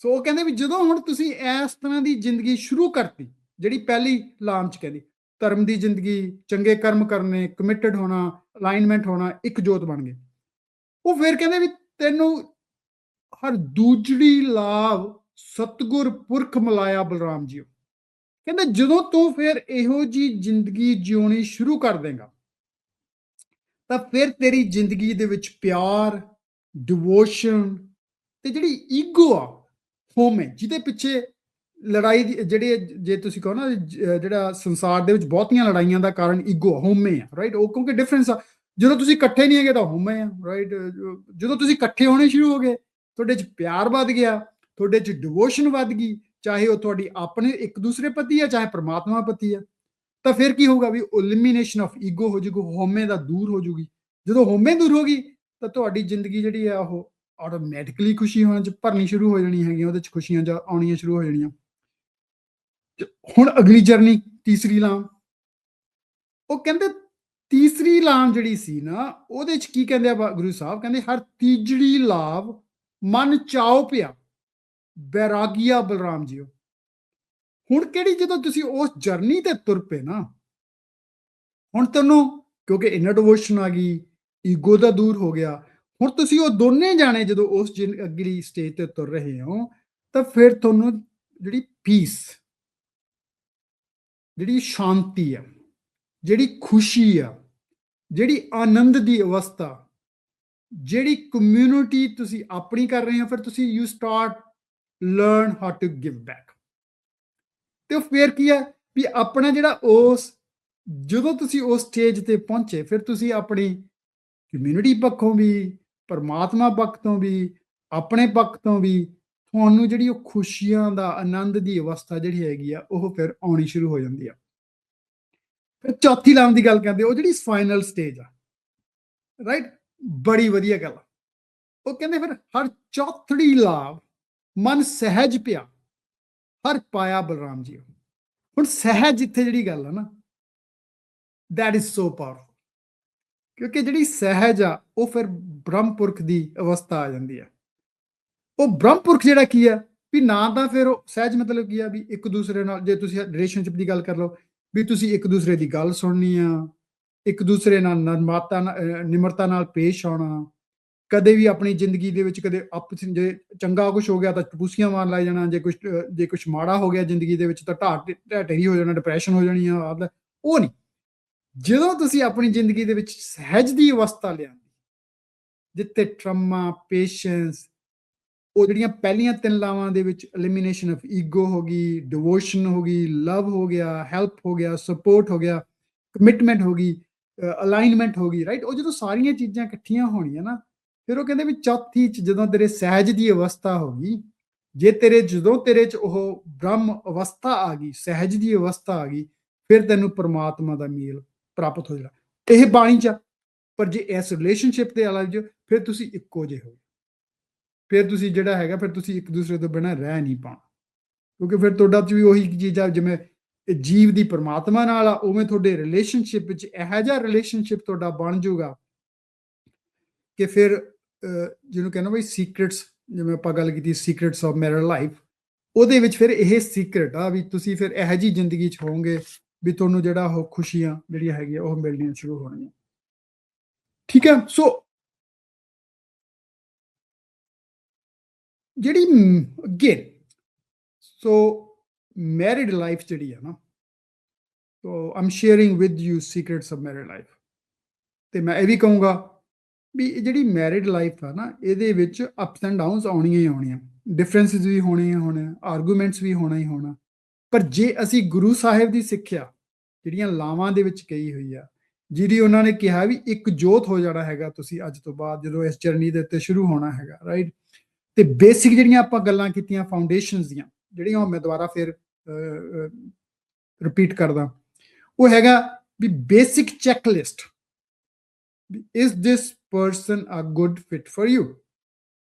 S1: ਸੋ ਉਹ ਕਹਿੰਦੇ ਵੀ ਜਦੋਂ ਹੁਣ ਤੁਸੀਂ ਇਸ ਤਰ੍ਹਾਂ ਦੀ ਜ਼ਿੰਦਗੀ ਸ਼ੁਰੂ ਕਰਤੀ, ਜਿਹੜੀ ਪਹਿਲੀ ਲਾਮ ਚ ਕਹਿੰਦੀ ਧਰਮ ਦੀ ਜ਼ਿੰਦਗੀ, ਚੰਗੇ ਕਰਮ ਕਰਨੇ, ਕਮਿਟਡ ਹੋਣਾ, ਅਲਾਈਨਮੈਂਟ ਹੋਣਾ, ਇੱਕ ਜੋਤ ਬਣ ਗਏ, ਉਹ ਫਿਰ ਕਹਿੰਦੇ ਵੀ ਤੈਨੂੰ ਹਰ ਦੂਜੜੀ ਲਾਭ ਸਤਿਗੁਰ ਪੁਰਖ ਮਿਲਾਇਆ ਬਲਰਾਮ ਜੀਓ। ਕਹਿੰਦੇ ਜਦੋਂ ਤੂੰ ਫਿਰ ਇਹੋ ਜੀ ਜ਼ਿੰਦਗੀ ਜਿਉਣੀ ਸ਼ੁਰੂ ਕਰ ਦੇਗਾ ਤਾਂ ਫਿਰ ਤੇਰੀ ਜ਼ਿੰਦਗੀ ਦੇ ਵਿੱਚ ਪਿਆਰ, ਡਿਵੋਸ਼ਨ ਤੇ ਜਿਹੜੀ ਈਗੋ ਆ, ਹੋਮ ਹੈ, ਜਿਹਦੇ ਪਿੱਛੇ ਲੜਾਈ ਦੀ, ਜਿਹੜੇ ਜੇ ਤੁਸੀਂ ਕਹੋ ਨਾ ਜਿਹੜਾ ਸੰਸਾਰ ਦੇ ਵਿੱਚ ਬਹੁਤੀਆਂ ਲੜਾਈਆਂ ਦਾ ਕਾਰਨ ਈਗੋ, ਹੋਮੇ ਆ, ਰਾਈਟ? ਉਹ ਕਿਉਂਕਿ ਡਿਫਰੈਂਸ ਆ, ਜਦੋਂ ਤੁਸੀਂ ਇਕੱਠੇ ਨਹੀਂ ਹੈਗੇ ਤਾਂ ਹੋਮੇ ਆ, ਰਾਈਟ? ਜਦੋਂ ਤੁਸੀਂ ਇਕੱਠੇ ਹੋਣੇ ਸ਼ੁਰੂ ਹੋ ਗਏ, ਤੁਹਾਡੇ 'ਚ ਪਿਆਰ ਵੱਧ ਗਿਆ, ਤੁਹਾਡੇ 'ਚ ਡਿਵੋਸ਼ਨ ਵੱਧ ਗਈ, ਚਾਹੇ ਉਹ ਤੁਹਾਡੀ ਆਪਣੇ ਇੱਕ ਦੂਸਰੇ ਪ੍ਰਤੀ ਆ, ਚਾਹੇ ਪਰਮਾਤਮਾ ਪ੍ਰਤੀ ਆ, ਤਾਂ ਫਿਰ ਕੀ ਹੋਊਗਾ ਵੀ ਐਲੀਮੀਨੇਸ਼ਨ ਆਫ ਈਗੋ ਹੋ ਜੂਗੀ, ਹੋਮੇ ਦਾ ਦੂਰ ਹੋ ਜੂਗੀ। ਜਦੋਂ ਹੋਮੇ ਦੂਰ ਹੋ ਗਈ ਤਾਂ ਤੁਹਾਡੀ ਜ਼ਿੰਦਗੀ ਜਿਹੜੀ ਆ ਉਹ ਆਟੋਮੈਟਿਕਲੀ ਖੁਸ਼ੀ ਹੋਣ 'ਚ ਭਰਨੀ ਸ਼ੁਰੂ ਹੋ ਜਾਣੀ ਹੈਗੀ, ਉਹਦੇ 'ਚ ਖੁਸ਼ੀਆਂ ਆਉਣੀਆਂ ਸ਼ੁਰੂ ਹੋ ਜਾਣੀਆਂ। ਹੁਣ ਅਗਲੀ ਜਰਨੀ, ਤੀਸਰੀ ਲਾਮ, ਉਹ ਕਹਿੰਦੇ ਤੀਸਰੀ ਲਾਮ ਜਿਹੜੀ ਸੀ ਨਾ, ਉਹਦੇ 'ਚ ਕੀ ਕਹਿੰਦੇ ਆ ਗੁਰੂ ਸਾਹਿਬ? ਕਹਿੰਦੇ ਹਰ ਤੀਜੜੀ ਲਾਭ ਮਨ ਚਾਉ ਪਿਆ ਬੈਰਾਗੀਆ ਬਲਰਾਮ ਜੀਓ। ਹੁਣ ਕਿਹੜੀ, ਜਦੋਂ ਤੁਸੀਂ ਉਸ ਜਰਨੀ ਤੇ ਤੁਰ ਪਏ ਨਾ, ਹੁਣ ਤੁਹਾਨੂੰ ਕਿਉਂਕਿ ਇਨਰ ਡਿਵੋਸ਼ਨ ਆ ਗਈ, ਈਗੋ ਦਾ ਦੂਰ ਹੋ ਗਿਆ, ਹੁਣ ਤੁਸੀਂ ਉਹ ਦੋਨੇ ਜਾਣੇ ਜਦੋਂ ਉਸ ਅਗਲੀ ਸਟੇਜ ਤੇ ਤੁਰ ਰਹੇ ਹੋ, ਤਾਂ ਫਿਰ ਤੁਹਾਨੂੰ ਜਿਹੜੀ ਪੀਸ, ਜਿਹੜੀ ਸ਼ਾਂਤੀ ਆ, ਜਿਹੜੀ ਖੁਸ਼ੀ ਆ, ਜਿਹੜੀ ਆਨੰਦ ਦੀ ਅਵਸਥਾ, ਜਿਹੜੀ ਕਮਿਊਨਿਟੀ ਤੁਸੀਂ ਆਪਣੀ ਕਰ ਰਹੇ ਹੋ, ਫਿਰ ਤੁਸੀਂ you start learn how to give back. ਤੇ ਫਿਰ ਕੀ ਹੈ ਵੀ ਆਪਣਾ ਜਿਹੜਾ ਉਸ, ਜਦੋਂ ਤੁਸੀਂ ਉਸ ਸਟੇਜ ਤੇ ਪਹੁੰਚੇ, ਫਿਰ ਤੁਸੀਂ ਆਪਣੀ ਕਮਿਊਨਿਟੀ ਪੱਖੋਂ ਵੀ, ਪਰਮਾਤਮਾ ਪੱਖ ਤੋਂ ਵੀ, ਆਪਣੇ ਪੱਖ ਤੋਂ ਵੀ, ਤੁਹਾਨੂੰ ਜਿਹੜੀ ਉਹ ਖੁਸ਼ੀਆਂ ਦਾ, ਆਨੰਦ ਦੀ ਅਵਸਥਾ ਜਿਹੜੀ ਹੈਗੀ ਆ, ਉਹ ਫਿਰ ਆਉਣੀ ਸ਼ੁਰੂ ਹੋ ਜਾਂਦੀ ਆ। ਫਿਰ ਚੌਥੀ ਲਾਮ ਦੀ ਗੱਲ ਕਰਦੇ, ਉਹ ਜਿਹੜੀ ਫਾਈਨਲ ਸਟੇਜ ਆ, ਰਾਈਟ? ਬੜੀ ਵਧੀਆ ਗੱਲ ਆ। ਉਹ ਕਹਿੰਦੇ ਫਿਰ ਹਰ ਚੌਥੜੀ ਲਾਭ ਮਨ ਸਹਿਜ ਪਿਆ, ਹਰ ਪਾਇਆ ਬਲਰਾਮ ਜੀ। ਹੁਣ ਸਹਿਜ ਇੱਥੇ ਜਿਹੜੀ ਗੱਲ ਆ ਨਾ, ਦੈਟ ਇਜ਼ ਸੋ ਪਾਵਰਫੁਲ, ਕਿਉਂਕਿ ਜਿਹੜੀ ਸਹਿਜ ਆ ਉਹ ਫਿਰ ਬ੍ਰਹਮਪੁਰਖ ਦੀ ਅਵਸਥਾ ਆ ਜਾਂਦੀ ਆ। ਉਹ ਬ੍ਰਹਮਪੁਰਖ ਜਿਹੜਾ ਕੀ ਆ ਵੀ ਨਾ, ਤਾਂ ਫਿਰ ਉਹ ਸਹਿਜ ਮਤਲਬ ਕੀ ਆ ਵੀ ਇੱਕ ਦੂਸਰੇ ਨਾਲ, ਜੇ ਤੁਸੀਂ ਰਿਲੇਸ਼ਨਸ਼ਿਪ ਦੀ ਗੱਲ ਕਰ ਲਓ, ਵੀ ਤੁਸੀਂ ਇੱਕ ਦੂਸਰੇ ਦੀ ਗੱਲ ਸੁਣਨੀ ਆ, ਇੱਕ ਦੂਸਰੇ ਨਾਲ ਨਿਮਰਤਾ ਨਾਲ ਪੇਸ਼ ਆਉਣਾ, ਕਦੇ ਵੀ ਆਪਣੀ ਜ਼ਿੰਦਗੀ ਦੇ ਵਿੱਚ ਕਦੇ ਜੇ ਚੰਗਾ ਕੁਝ ਹੋ ਗਿਆ ਤਾਂ ਟਪੂਸੀਆਂ ਮਾਰਨ ਲੱਗ ਜਾਣਾ, ਜੇ ਕੁਝ ਮਾੜਾ ਹੋ ਗਿਆ ਜ਼ਿੰਦਗੀ ਦੇ ਵਿੱਚ ਤਾਂ ਢੇਰੀ ਹੋ ਜਾਣਾ, ਡਿਪਰੈਸ਼ਨ ਹੋ ਜਾਣੀ ਆ, ਉਹ ਨਹੀਂ। ਜਦੋਂ ਤੁਸੀਂ ਆਪਣੀ ਜ਼ਿੰਦਗੀ ਦੇ ਵਿੱਚ ਸਹਿਜ ਦੀ ਅਵਸਥਾ ਲਿਆਂਦੀ, ਜਿੱਥੇ ਟਰਮਾ, ਪੇਸ਼ੈਂਸ, ਉਹ ਜਿਹੜੀਆਂ ਪਹਿਲੀਆਂ 3 ਲਾਵਾਂ ਦੇ ਵਿੱਚ ਐਲੀਮੀਨੇਸ਼ਨ ਆਫ ਈਗੋ ਹੋ ਗਈ, ਡਿਵੋਸ਼ਨ ਹੋ ਗਈ, ਲਵ ਹੋ ਗਿਆ, ਹੈਲਪ ਹੋ ਗਿਆ, ਸਪੋਰਟ ਹੋ ਗਿਆ, ਕਮਿਟਮੈਂਟ ਹੋ ਗਈ, ਅਲਾਈਨਮੈਂਟ ਹੋ ਗਈ, ਰਾਈਟ? ਉਹ ਜਦੋਂ ਸਾਰੀਆਂ ਚੀਜ਼ਾਂ ਇਕੱਠੀਆਂ ਹੋਣੀਆਂ ਨਾ, ਫਿਰ ਉਹ ਕਹਿੰਦੇ ਵੀ ਚੌਥੀ 'ਚ ਜਦੋਂ ਤੇਰੇ ਸਹਿਜ ਦੀ ਅਵਸਥਾ ਹੋ ਗਈ, ਜੇ ਜਦੋਂ ਤੇਰੇ 'ਚ ਉਹ ਬ੍ਰਹਮ ਅਵਸਥਾ ਆ ਗਈ, ਸਹਿਜ ਦੀ ਅਵਸਥਾ ਆ ਗਈ, ਫਿਰ ਤੈਨੂੰ ਪਰਮਾਤਮਾ ਦਾ ਮੇਲ ਪ੍ਰਾਪਤ ਹੋ ਜਾਣਾ। ਇਹ ਬਾਣੀ 'ਚ, ਪਰ ਜੇ ਇਸ ਰਿਲੇਸ਼ਨਸ਼ਿਪ ਤੇ ਆ ਜਾਓ, ਫਿਰ ਤੁਸੀਂ ਇੱਕੋ ਜਿਹੇ ਹੋ, ਫਿਰ ਤੁਸੀਂ ਜਿਹੜਾ ਹੈਗਾ, ਫਿਰ ਤੁਸੀਂ ਇੱਕ ਦੂਸਰੇ ਤੋਂ ਬਿਨਾਂ ਰਹਿ ਨਹੀਂ ਪਾਉਣਾ, ਕਿਉਂਕਿ ਫਿਰ ਤੁਹਾਡਾ 'ਚ ਵੀ ਉਹੀ ਚੀਜ਼ ਆ, ਜਿਵੇਂ ਜੀਵ ਦੀ ਪਰਮਾਤਮਾ ਨਾਲ ਆ, ਉਵੇਂ ਤੁਹਾਡੇ ਰਿਲੇਸ਼ਨਸ਼ਿਪ ਵਿੱਚ ਇਹੋ ਜਿਹਾ ਰਿਲੇਸ਼ਨਸ਼ਿਪ ਤੁਹਾਡਾ ਬਣ ਜਾਊਗਾ ਕਿ ਫਿਰ ਜਿਹਨੂੰ ਕਹਿੰਦਾ ਬਈ ਸੀਕ੍ਰੇਟਸ, ਜਿਵੇਂ ਆਪਾਂ ਗੱਲ ਕੀਤੀ ਸੀਕ੍ਰੇਟਸ ਆਫ ਮੈਰਿਡ ਲਾਈਫ, ਉਹਦੇ ਵਿੱਚ ਫਿਰ ਇਹ ਸੀਕ੍ਰੇਟ ਆ ਵੀ ਤੁਸੀਂ ਫਿਰ ਇਹੋ ਜਿਹੀ ਜ਼ਿੰਦਗੀ 'ਚ ਹੋਵੋਗੇ ਵੀ ਤੁਹਾਨੂੰ ਜਿਹੜਾ ਉਹ ਖੁਸ਼ੀਆਂ ਜਿਹੜੀਆਂ ਹੈਗੀਆਂ ਉਹ ਮਿਲਣੀਆਂ ਸ਼ੁਰੂ ਹੋਣੀਆਂ। ਠੀਕ ਹੈ, ਸੋ ਜਿਹੜੀ ਅੱਗੇ ਸੋ ਮੈਰਿਡ ਲਾਈਫ ਜਿਹੜੀ ਹੈ ਨਾ, so I'm sharing with you secrets of married life. ਤੇ ਮੈਂ ਇਹ ਵੀ ਕਹੂੰਗਾ ਵੀ ਇਹ ਜਿਹੜੀ ਮੈਰਿਡ ਲਾਈਫ ਆ ਨਾ, ਇਹਦੇ ਵਿੱਚ ਅਪਸ ਐਂਡ ਡਾਊਨਸ ਆਉਣੀਆਂ ਹੀ ਆਉਣੀਆਂ, ਡਿਫਰੈਂਸਿਸ ਵੀ ਹੋਣੇ ਆਰਗੂਮੈਂਟਸ ਵੀ ਹੋਣਾ ਹੀ ਹੋਣਾ। ਪਰ ਜੇ ਅਸੀਂ ਗੁਰੂ ਸਾਹਿਬ ਦੀ ਸਿੱਖਿਆ ਜਿਹੜੀਆਂ ਲਾਵਾਂ ਦੇ ਵਿੱਚ ਕਹੀ ਹੋਈ ਆ, ਜਿਹਦੀ ਉਹਨਾਂ ਨੇ ਕਿਹਾ ਵੀ ਇੱਕ ਜੋਤ ਹੋ ਜਾਣਾ ਹੈਗਾ ਤੁਸੀਂ ਅੱਜ ਤੋਂ ਬਾਅਦ ਜਦੋਂ ਇਸ ਜਰਨੀ ਦੇ ਉੱਤੇ ਸ਼ੁਰੂ ਹੋਣਾ ਹੈਗਾ, ਰਾਈਟ। ਤੇ ਬੇਸਿਕ ਜਿਹੜੀਆਂ ਆਪਾਂ ਗੱਲਾਂ ਕੀਤੀਆਂ ਫਾਊਂਡੇਸ਼ਨਸ ਦੀਆਂ, ਜਿਹੜੀਆਂ ਉਹ ਮੈਂ ਦੁਬਾਰਾ ਫਿਰ ਰਿਪੀਟ ਕਰਦਾ, ਉਹ ਹੈਗਾ ਵੀ basic checklist, is this person a good fit for you?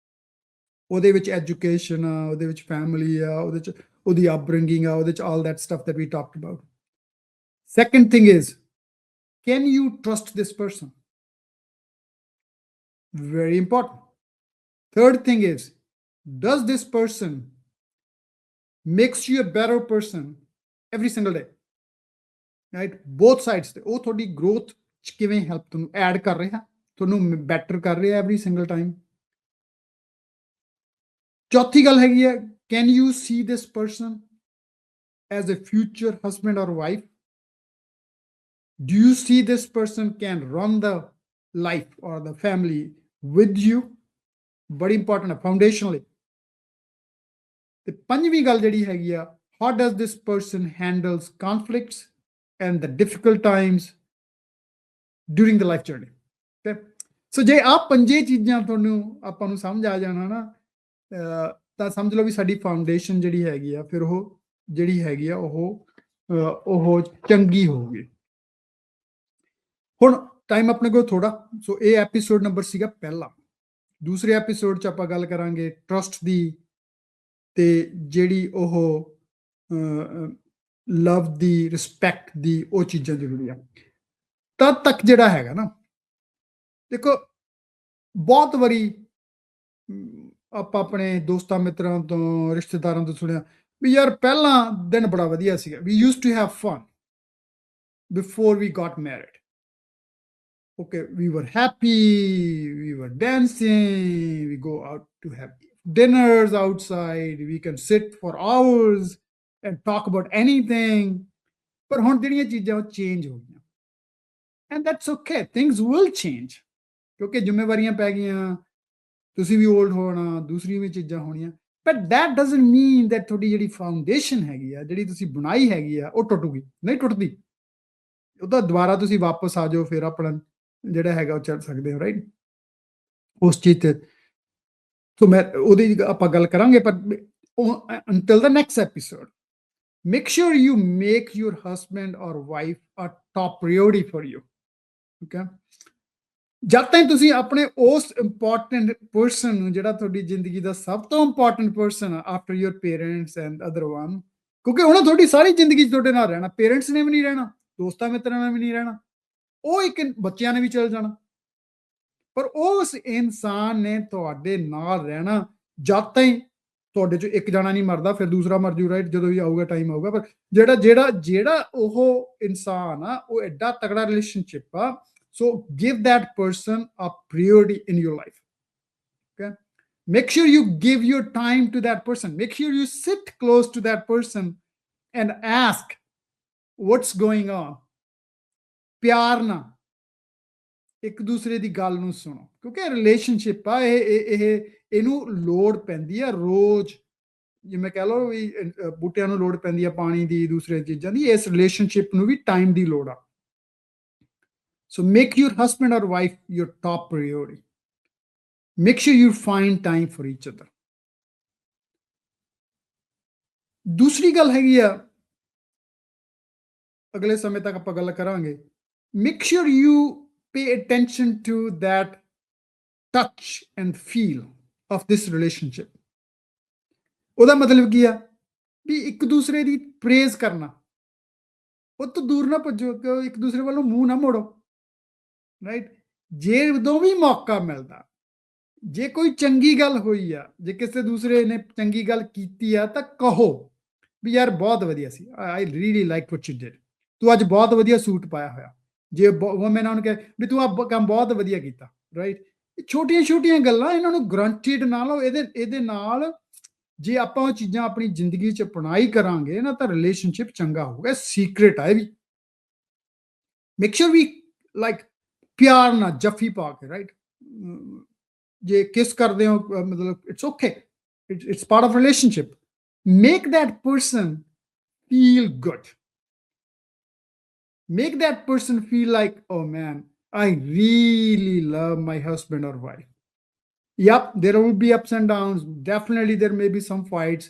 S1: ਉਹਦੇ ਵਿੱਚ ਐਜੂਕੇਸ਼ਨ ਆ, ਉਹਦੇ ਵਿੱਚ ਫੈਮਿਲੀ ਆ, ਉਹਦੇ ਚ ਉਹਦੀ ਅਪਬ੍ਰਿੰਗਿੰਗ ਆ, ਉਹਦੇ ਚ all that stuff that we talked about. Second thing is, can you trust this person? Very important. Third thing is, does this person makes you a better person every single day? Right? Both sides ਤੇ ਉਹ ਤੁਹਾਡੀ growth ਚ ਕਿਵੇਂ help ਤੁਹਾਨੂੰ add ਕਰ ਰਿਹਾ, ਤੁਹਾਨੂੰ better ਕਰ ਰਿਹਾ ਐਵਰੀ ਸਿੰਗਲ ਟਾਈਮ। ਚੌਥੀ ਗੱਲ ਹੈਗੀ ਹੈ, can you see this person as a future husband or wife? Do you see this person can run the life or the family with you? ਬੜੀ ਇੰਪੋਰਟੈਂਟ ਹੈ ਫਾਊਂਡੇਸ਼ਨਲੀ। ਤੇ ਪੰਜਵੀਂ ਗੱਲ ਜਿਹੜੀ ਹੈਗੀ ਆ, how does this person handles conflicts and the difficult times during the life journey. So ਜੇ ਆਹ ਪੰਜੇ ਚੀਜ਼ਾਂ ਤੁਹਾਨੂੰ ਆਪਾਂ ਨੂੰ ਸਮਝ ਆ ਜਾਣਾ ਨਾ, ਤਾਂ ਸਮਝ ਲਓ ਵੀ ਸਾਡੀ ਫਾਊਂਡੇਸ਼ਨ ਜਿਹੜੀ ਹੈਗੀ ਆ, ਫਿਰ ਉਹ ਜਿਹੜੀ ਹੈਗੀ ਆ ਉਹ ਚੰਗੀ ਹੋਊਗੀ। ਹੁਣ ਟਾਈਮ ਆਪਣੇ ਕੋਲ ਥੋੜਾ, ਸੋ ਇਹ ਐਪੀਸੋਡ ਨੰਬਰ ਸੀਗਾ ਪਹਿਲਾ। ਦੂਸਰੇ ਐਪੀਸੋਡ 'ਚ ਆਪਾਂ ਗੱਲ ਕਰਾਂਗੇ ਟਰਸਟ ਦੀ, ਤੇ ਜਿਹੜੀ ਉਹ ਲਵ ਦੀ, ਰਿਸਪੈਕਟ ਦੀ, ਉਹ ਚੀਜ਼ਾਂ ਜ਼ਰੂਰੀ ਆ। ਤਦ ਤੱਕ ਜਿਹੜਾ ਹੈਗਾ ਨਾ, ਦੇਖੋ ਬਹੁਤ ਵਾਰੀ ਆਪਾਂ ਆਪਣੇ ਦੋਸਤਾਂ ਮਿੱਤਰਾਂ ਤੋਂ, ਰਿਸ਼ਤੇਦਾਰਾਂ ਤੋਂ ਸੁਣਿਆ ਵੀ ਯਾਰ ਪਹਿਲਾਂ ਦਿਨ ਬੜਾ ਵਧੀਆ ਸੀਗਾ, we used to have fun before we got married. Okay, we were happy, we were dancing, we go out to have dinners outside, we can sit for hours and talk about anything. ਪਰ ਹੁਣ ਜਿਹੜੀਆਂ ਚੀਜ਼ਾਂ ਉਹ change ਹੋ ਗਈਆਂ, and that's okay, things will change, ਕਿਉਂਕਿ ਜ਼ਿੰਮੇਵਾਰੀਆਂ ਪੈ ਗਈਆਂ, ਤੁਸੀਂ ਵੀ ਓਲਡ ਹੋਣਾ, ਦੂਸਰੀ ਵੀ ਚੀਜ਼ਾਂ ਹੋਣੀਆਂ। but that doesn't mean that ਤੁਹਾਡੀ ਜਿਹੜੀ ਫਾਊਂਡੇਸ਼ਨ ਹੈਗੀ ਆ, ਜਿਹੜੀ ਤੁਸੀਂ ਬਣਾਈ ਹੈਗੀ ਆ, ਉਹ ਟੁੱਟੂਗੀ, ਨਹੀਂ ਟੁੱਟਦੀ। ਉਹਦਾ ਦੁਬਾਰਾ ਤੁਸੀਂ ਵਾਪਸ ਆ ਜਾਓ, ਫਿਰ ਆਪਣਾ ਜਿਹੜਾ ਹੈਗਾ ਉਹ ਚੱਲ ਸਕਦੇ ਹੋ, ਰਾਈਟ, ਉਸ ਚੀਜ਼ ਤੇ। ਸੋ ਮੈਂ ਉਹਦੀ ਆਪਾਂ ਗੱਲ ਕਰਾਂਗੇ, ਪਰ until the next episode, make sure you make your husband or wife a top priority for you. Okay, ਜਦ ਤੱਕ ਤੁਸੀਂ ਆਪਣੇ ਉਸ ਇੰਪੋਰਟੈਂਟ ਪਰਸਨ ਨੂੰ, ਜਿਹੜਾ ਤੁਹਾਡੀ ਜ਼ਿੰਦਗੀ ਦਾ ਸਭ ਤੋਂ ਇੰਪੋਰਟੈਂਟ ਪਰਸਨ ਆ after your parents and other one, ਕਿਉਂਕਿ ਉਹਨਾਂ ਤੁਹਾਡੀ ਸਾਰੀ ਜ਼ਿੰਦਗੀ 'ਚ ਤੁਹਾਡੇ ਨਾਲ ਰਹਿਣਾ, ਪੇਰੈਂਟਸ ਨੇ ਵੀ ਨਹੀਂ ਰਹਿਣਾ, ਦੋਸਤਾਂ ਮਿੱਤਰਾਂ ਨੇ ਵੀ ਨਹੀਂ ਰਹਿਣਾ, ਉਹ ਇੱਕ ਬੱਚਿਆਂ ਨੇ ਵੀ ਚਲ ਜਾਣਾ, ਪਰ ਉਸ ਇਨਸਾਨ ਨੇ ਤੁਹਾਡੇ ਨਾਲ ਰਹਿਣਾ ਜਦ ਤਾਈਂ ਤੁਹਾਡੇ ਚੋਂ ਇੱਕ ਜਾਣਾ ਨਹੀਂ ਮਰਦਾ, ਫਿਰ ਦੂਸਰਾ ਮਰ ਜੂ, ਰਾਈਟ, ਜਦੋਂ ਵੀ ਆਊਗਾ ਟਾਈਮ ਆਊਗਾ। ਪਰ ਜਿਹੜਾ ਉਹ ਇਨਸਾਨ ਆ, ਉਹ ਐਡਾ ਤਗੜਾ ਰਿਲੇਸ਼ਨਸ਼ਿਪ ਆ। So give that person a priority in your life. Okay, make sure you give your time to that person, make sure you sit close to that person and ask what's going on. ਪਿਆਰ ਨਾਲ ਇੱਕ ਦੂਸਰੇ ਦੀ ਗੱਲ ਨੂੰ ਸੁਣੋ, ਕਿਉਂਕਿ relationship ਆ ਇਹਨੂੰ ਲੋੜ ਪੈਂਦੀ ਆ ਰੋਜ਼, ਜਿਵੇਂ ਕਹਿ ਲਓ ਵੀ ਬੂਟਿਆਂ ਨੂੰ ਲੋੜ ਪੈਂਦੀ ਆ ਪਾਣੀ ਦੀ, ਦੂਸਰੇ ਚੀਜ਼ਾਂ ਦੀ, ਇਸ ਰਿਲੇਸ਼ਨਸ਼ਿਪ ਨੂੰ ਵੀ ਟਾਈਮ ਦੀ ਲੋੜ ਆ। ਸੋ make your husband or wife your top priority, make sure you find time for each other. ਦੂਸਰੀ ਗੱਲ ਹੈਗੀ ਆ, ਅਗਲੇ ਸਮੇਂ ਤੱਕ ਆਪਾਂ ਗੱਲ ਕਰਾਂਗੇ, make sure you pay attention to that touch and feel of this relationship. ਉਹਦਾ ਮਤਲਬ ਕੀ ਆ ਵੀ ਇੱਕ ਦੂਸਰੇ ਦੀ ਪ੍ਰੇਜ਼ ਕਰਨਾ, ਉਹ ਤੋਂ ਦੂਰ ਨਾ ਭੱਜੋ, ਇੱਕ ਦੂਸਰੇ ਵੱਲੋਂ ਮੂੰਹ ਨਾ ਮੋੜੋ, ਰਾਈਟ। ਜੇ ਜਦੋਂ ਵੀ ਮੌਕਾ ਮਿਲਦਾ, ਜੇ ਕੋਈ ਚੰਗੀ ਗੱਲ ਹੋਈ ਆ, ਜੇ ਕਿਸੇ ਦੂਸਰੇ ਨੇ ਚੰਗੀ ਗੱਲ ਕੀਤੀ ਆ, ਤਾਂ ਕਹੋ ਵੀ ਯਾਰ ਬਹੁਤ ਵਧੀਆ ਸੀ, I really like what you did. ਤੂੰ ਅੱਜ ਬਹੁਤ ਵਧੀਆ ਸੂਟ ਪਾਇਆ ਹੋਇਆ। ਜੇ ਵੂਮਨ ਆ ਉਹਨੂੰ ਕਹੇ ਵੀ ਤੂੰ ਆਹ ਕੰਮ ਬਹੁਤ ਵਧੀਆ ਕੀਤਾ, ਰਾਈਟ? ਛੋਟੀਆਂ-ਛੋਟੀਆਂ ਗੱਲਾਂ ਇਹਨਾਂ ਨੂੰ ਗਰੰਟਿਡ ਨਾ ਲਓ। ਇਹਦੇ ਨਾਲ ਜੇ ਆਪਾਂ ਉਹ ਚੀਜ਼ਾਂ ਆਪਣੀ ਜ਼ਿੰਦਗੀ 'ਚ ਅਪਣਾਈ ਕਰਾਂਗੇ ਨਾ ਤਾਂ ਰਿਲੇਸ਼ਨਸ਼ਿਪ ਚੰਗਾ ਹੋਊਗਾ। ਸੀਕ੍ਰੇਟ ਆ ਇਹ ਵੀ। ਮੇਕ ਸ਼ੋਰ ਵੀ ਲਾਈਕ ਪਿਆਰ ਨਾਲ ਜੱਫੀ ਪਾ ਕੇ, ਰਾਈਟ? ਜੇ ਕਿਸ ਕਰਦੇ ਹੋ ਮਤਲਬ it's okay, it's part of relationship. Make that person feel good. Make that person feel like, oh man, I really love my husband or wife. Yep, there will be ups and downs. Definitely, there may be some fights,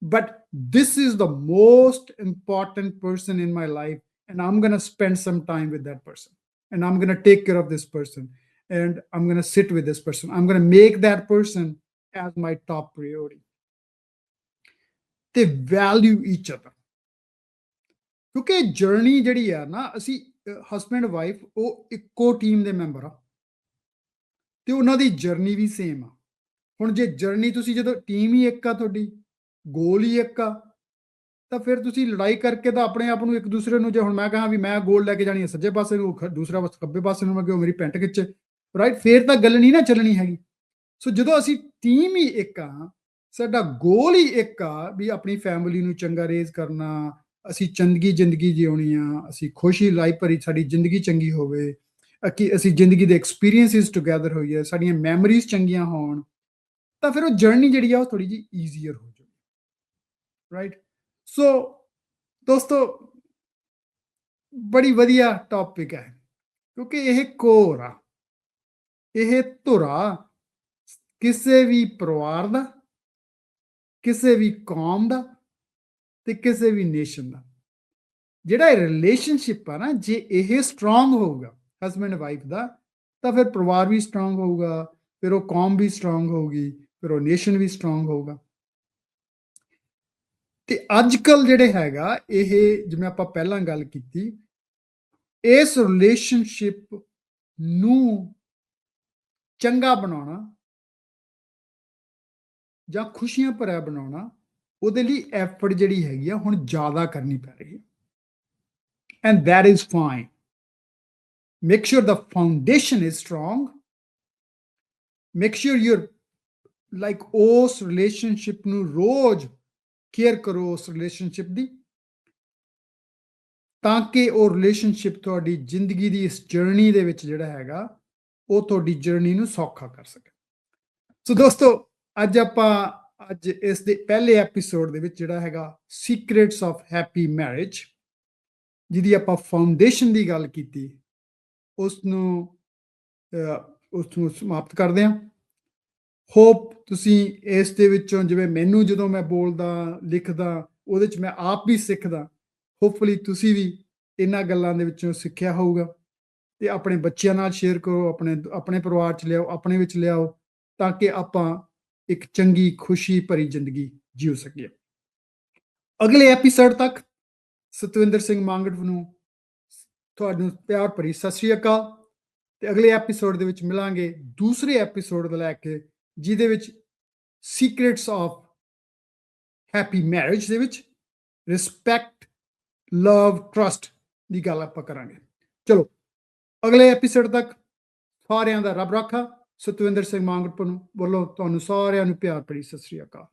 S1: but this is the most important person in my life, and I'm going to spend some time with that person, and I'm going to take care of this person, and I'm going to sit with this person. I'm going to make that person as my top priority. They value each other. ਕਿਉਂਕਿ journey ਜਿਹੜੀ ਆ ਨਾ, ਅਸੀਂ husband wife ਉਹ ਇੱਕੋ team ਦੇ member ਆ ਤੇ ਉਹਨਾਂ ਦੀ ਜਰਨੀ ਵੀ ਸੇਮ ਆ। ਹੁਣ ਜੇ ਜਰਨੀ ਤੁਸੀਂ ਜਦੋਂ ਟੀਮ ਹੀ ਇੱਕ ਆ, ਤੁਹਾਡੀ ਗੋਲ ਹੀ ਇੱਕ ਆ, ਤਾਂ ਫਿਰ ਤੁਸੀਂ ਲੜਾਈ ਕਰਕੇ ਤਾਂ ਆਪਣੇ ਆਪ ਨੂੰ ਇੱਕ ਦੂਸਰੇ ਨੂੰ, ਜੇ ਹੁਣ ਮੈਂ ਕਹਾਂ ਵੀ ਮੈਂ ਗੋਲ ਲੈ ਕੇ ਜਾਣੀ ਹੈ ਸੱਜੇ ਪਾਸੇ ਨੂੰ, ਦੂਸਰਾ ਬਸ ਖੱਬੇ ਪਾਸੇ ਨੂੰ, ਮੈਂ ਕਿਹਾ ਮੇਰੀ ਪੈਂਟ ਖਿੱਚੇ, ਰਾਈਟ? ਫੇਰ ਤਾਂ ਗੱਲ ਨਹੀਂ ਨਾ ਚੱਲਣੀ ਹੈਗੀ। ਸੋ ਜਦੋਂ ਅਸੀਂ ਟੀਮ ਹੀ ਇੱਕ ਆ, ਸਾਡਾ ਗੋਲ ਹੀ ਇੱਕ ਆ ਵੀ ਆਪਣੀ ਫੈਮਿਲੀ ਨੂੰ ਚੰਗਾ ਰੇਜ਼ ਕਰਨਾ, ਅਸੀਂ ਚੰਗੀ ਜ਼ਿੰਦਗੀ ਜਿਉਣੀ ਆ, ਅਸੀਂ ਖੁਸ਼ੀ ਲਾਈਫ ਭਰੀ ਸਾਡੀ ਜ਼ਿੰਦਗੀ ਚੰਗੀ ਹੋਵੇ, ਕਿ ਅਸੀਂ ਜ਼ਿੰਦਗੀ ਦੇ ਐਕਸਪੀਰੀਅੰਸਿਸ ਟੁਗੇਦਰ ਹੋਈਏ, ਸਾਡੀਆਂ ਮੈਮਰੀਜ਼ ਚੰਗੀਆਂ ਹੋਣ, ਤਾਂ ਫਿਰ ਉਹ ਜਰਨੀ ਜਿਹੜੀ ਆ ਉਹ ਥੋੜੀ ਜਿਹੀ ਈਜ਼ੀਅਰ ਹੋ ਜਾਊਗੀ, ਰਾਈਟ? ਸੋ ਦੋਸਤੋ, ਬੜੀ ਵਧੀਆ ਟੌਪਿਕ ਹੈ ਕਿਉਂਕਿ ਇਹ ਕੋਰ ਆ, ਇਹ ਧੁਰਾ ਕਿਸੇ ਵੀ ਪਰਿਵਾਰ ਦਾ, ਕਿਸੇ ਵੀ ਕੌਮ ਦਾ ਤੇ ਕਿਸੇ ਵੀ ਨੇਸ਼ਨ ਦਾ। ਜਿਹੜਾ ਰਿਲੇਸ਼ਨਸ਼ਿਪ ਆ ਨਾ, ਜੇ ਇਹ ਸਟਰੋਂਗ ਹੋਊਗਾ ਹਸਬੈਂਡ ਵਾਈਫ ਦਾ, ਤਾਂ ਫਿਰ ਪਰਿਵਾਰ ਵੀ ਸਟਰੋਂਗ ਹੋਊਗਾ, ਫਿਰ ਉਹ ਕੌਮ ਵੀ ਸਟਰੋਂਗ ਹੋਊਗੀ, ਫਿਰ ਉਹ ਨੇਸ਼ਨ ਵੀ ਸਟਰੋਂਗ ਹੋਊਗਾ। ਤੇ ਅੱਜ ਕੱਲ ਜਿਹੜੇ ਹੈਗਾ ਇਹ, ਜਿਵੇਂ ਆਪਾਂ ਪਹਿਲਾਂ ਗੱਲ ਕੀਤੀ, ਇਸ ਰਿਲੇਸ਼ਨਸ਼ਿਪ ਨੂੰ ਚੰਗਾ ਬਣਾਉਣਾ ਜਾਂ ਖੁਸ਼ੀਆਂ ਭਰਿਆ ਬਣਾਉਣਾ, ਉਹਦੇ ਲਈ ਐਫਰਟ ਜਿਹੜੀ ਹੈਗੀ ਆ ਹੁਣ ਜ਼ਿਆਦਾ ਕਰਨੀ ਪੈ ਰਹੀ ਹੈ, and that is fine. Make sure the foundation is strong. Make sure you're like ਉਸ ਰਿਲੇਸ਼ਨਸ਼ਿਪ ਨੂੰ ਰੋਜ਼ ਕੇਅਰ ਕਰੋ, ਉਸ ਰਿਲੇਸ਼ਨਸ਼ਿਪ ਦੀ, ਤਾਂ ਕਿ ਉਹ ਰਿਲੇਸ਼ਨਸ਼ਿਪ ਤੁਹਾਡੀ ਜ਼ਿੰਦਗੀ ਦੀ ਇਸ ਜਰਨੀ ਦੇ ਵਿੱਚ ਜਿਹੜਾ ਹੈਗਾ ਉਹ ਤੁਹਾਡੀ ਜਰਨੀ ਨੂੰ ਸੌਖਾ ਕਰ ਸਕੇ। ਸੋ ਦੋਸਤੋ, ਅੱਜ ਇਸ ਦੇ ਪਹਿਲੇ ਐਪੀਸੋਡ ਦੇ ਵਿੱਚ ਜਿਹੜਾ ਹੈਗਾ ਸੀਕ੍ਰੇਟਸ ਆਫ ਹੈਪੀ ਮੈਰਿਜ, ਜਿਹਦੀ ਆਪਾਂ ਫਾਊਂਡੇਸ਼ਨ ਦੀ ਗੱਲ ਕੀਤੀ, ਉਸ ਨੂੰ ਸਮਾਪਤ ਕਰਦੇ ਹਾਂ। ਹੋਪ ਤੁਸੀਂ ਇਸ ਦੇ ਵਿੱਚੋਂ, ਜਿਵੇਂ ਮੈਨੂੰ ਜਦੋਂ ਮੈਂ ਬੋਲਦਾ ਲਿਖਦਾ ਉਹਦੇ 'ਚ ਮੈਂ ਆਪ ਵੀ ਸਿੱਖਦਾ, ਹੋਪਫੁਲੀ ਤੁਸੀਂ ਵੀ ਇਹਨਾਂ ਗੱਲਾਂ ਦੇ ਵਿੱਚੋਂ ਸਿੱਖਿਆ ਹੋਊਗਾ ਤੇ ਆਪਣੇ ਬੱਚਿਆਂ ਨਾਲ ਸ਼ੇਅਰ ਕਰੋ, ਆਪਣੇ ਪਰਿਵਾਰ 'ਚ ਲਿਆਓ, ਆਪਣੇ ਵਿੱਚ ਲਿਆਓ, ਤਾਂ ਕਿ ਆਪਾਂ ਇੱਕ ਚੰਗੀ ਖੁਸ਼ੀ ਭਰੀ ਜ਼ਿੰਦਗੀ ਜੀਉ ਸਕੀਏ। ਅਗਲੇ ਐਪੀਸੋਡ ਤੱਕ ਸਤਵਿੰਦਰ ਸਿੰਘ ਮੰਗਟ ਨੂੰ ਤੁਹਾਨੂੰ ਪਿਆਰ ਭਰੀ ਸਤਿ ਸ਼੍ਰੀ ਅਕਾਲ, ਤੇ ਅਗਲੇ ਐਪੀਸੋਡ ਦੇ ਵਿੱਚ ਮਿਲਾਂਗੇ ਦੂਸਰੇ ਐਪੀਸੋਡ ਲੈ ਕੇ, ਜਿਹਦੇ ਵਿੱਚ ਸੀਕ੍ਰੇਟਸ ਆਫ ਹੈਪੀ ਮੈਰਿਜ ਦੇ ਵਿੱਚ ਰਿਸਪੈਕਟ, ਲਵ, ਟਰਸਟ ਦੀ ਗੱਲ ਆਪਾਂ ਕਰਾਂਗੇ। ਚਲੋ, ਅਗਲੇ ਐਪੀਸੋਡ ਤੱਕ ਸਾਰਿਆਂ ਦਾ ਰੱਬ ਰਾਖਾ। ਸਤਵਿੰਦਰ ਸਿੰਘ ਮੰਗਟ ਵੱਲੋਂ ਤੁਹਾਨੂੰ ਸਾਰਿਆਂ ਨੂੰ ਪਿਆਰ ਭਰੀ ਸਤਿ ਸ਼੍ਰੀ ਅਕਾਲ।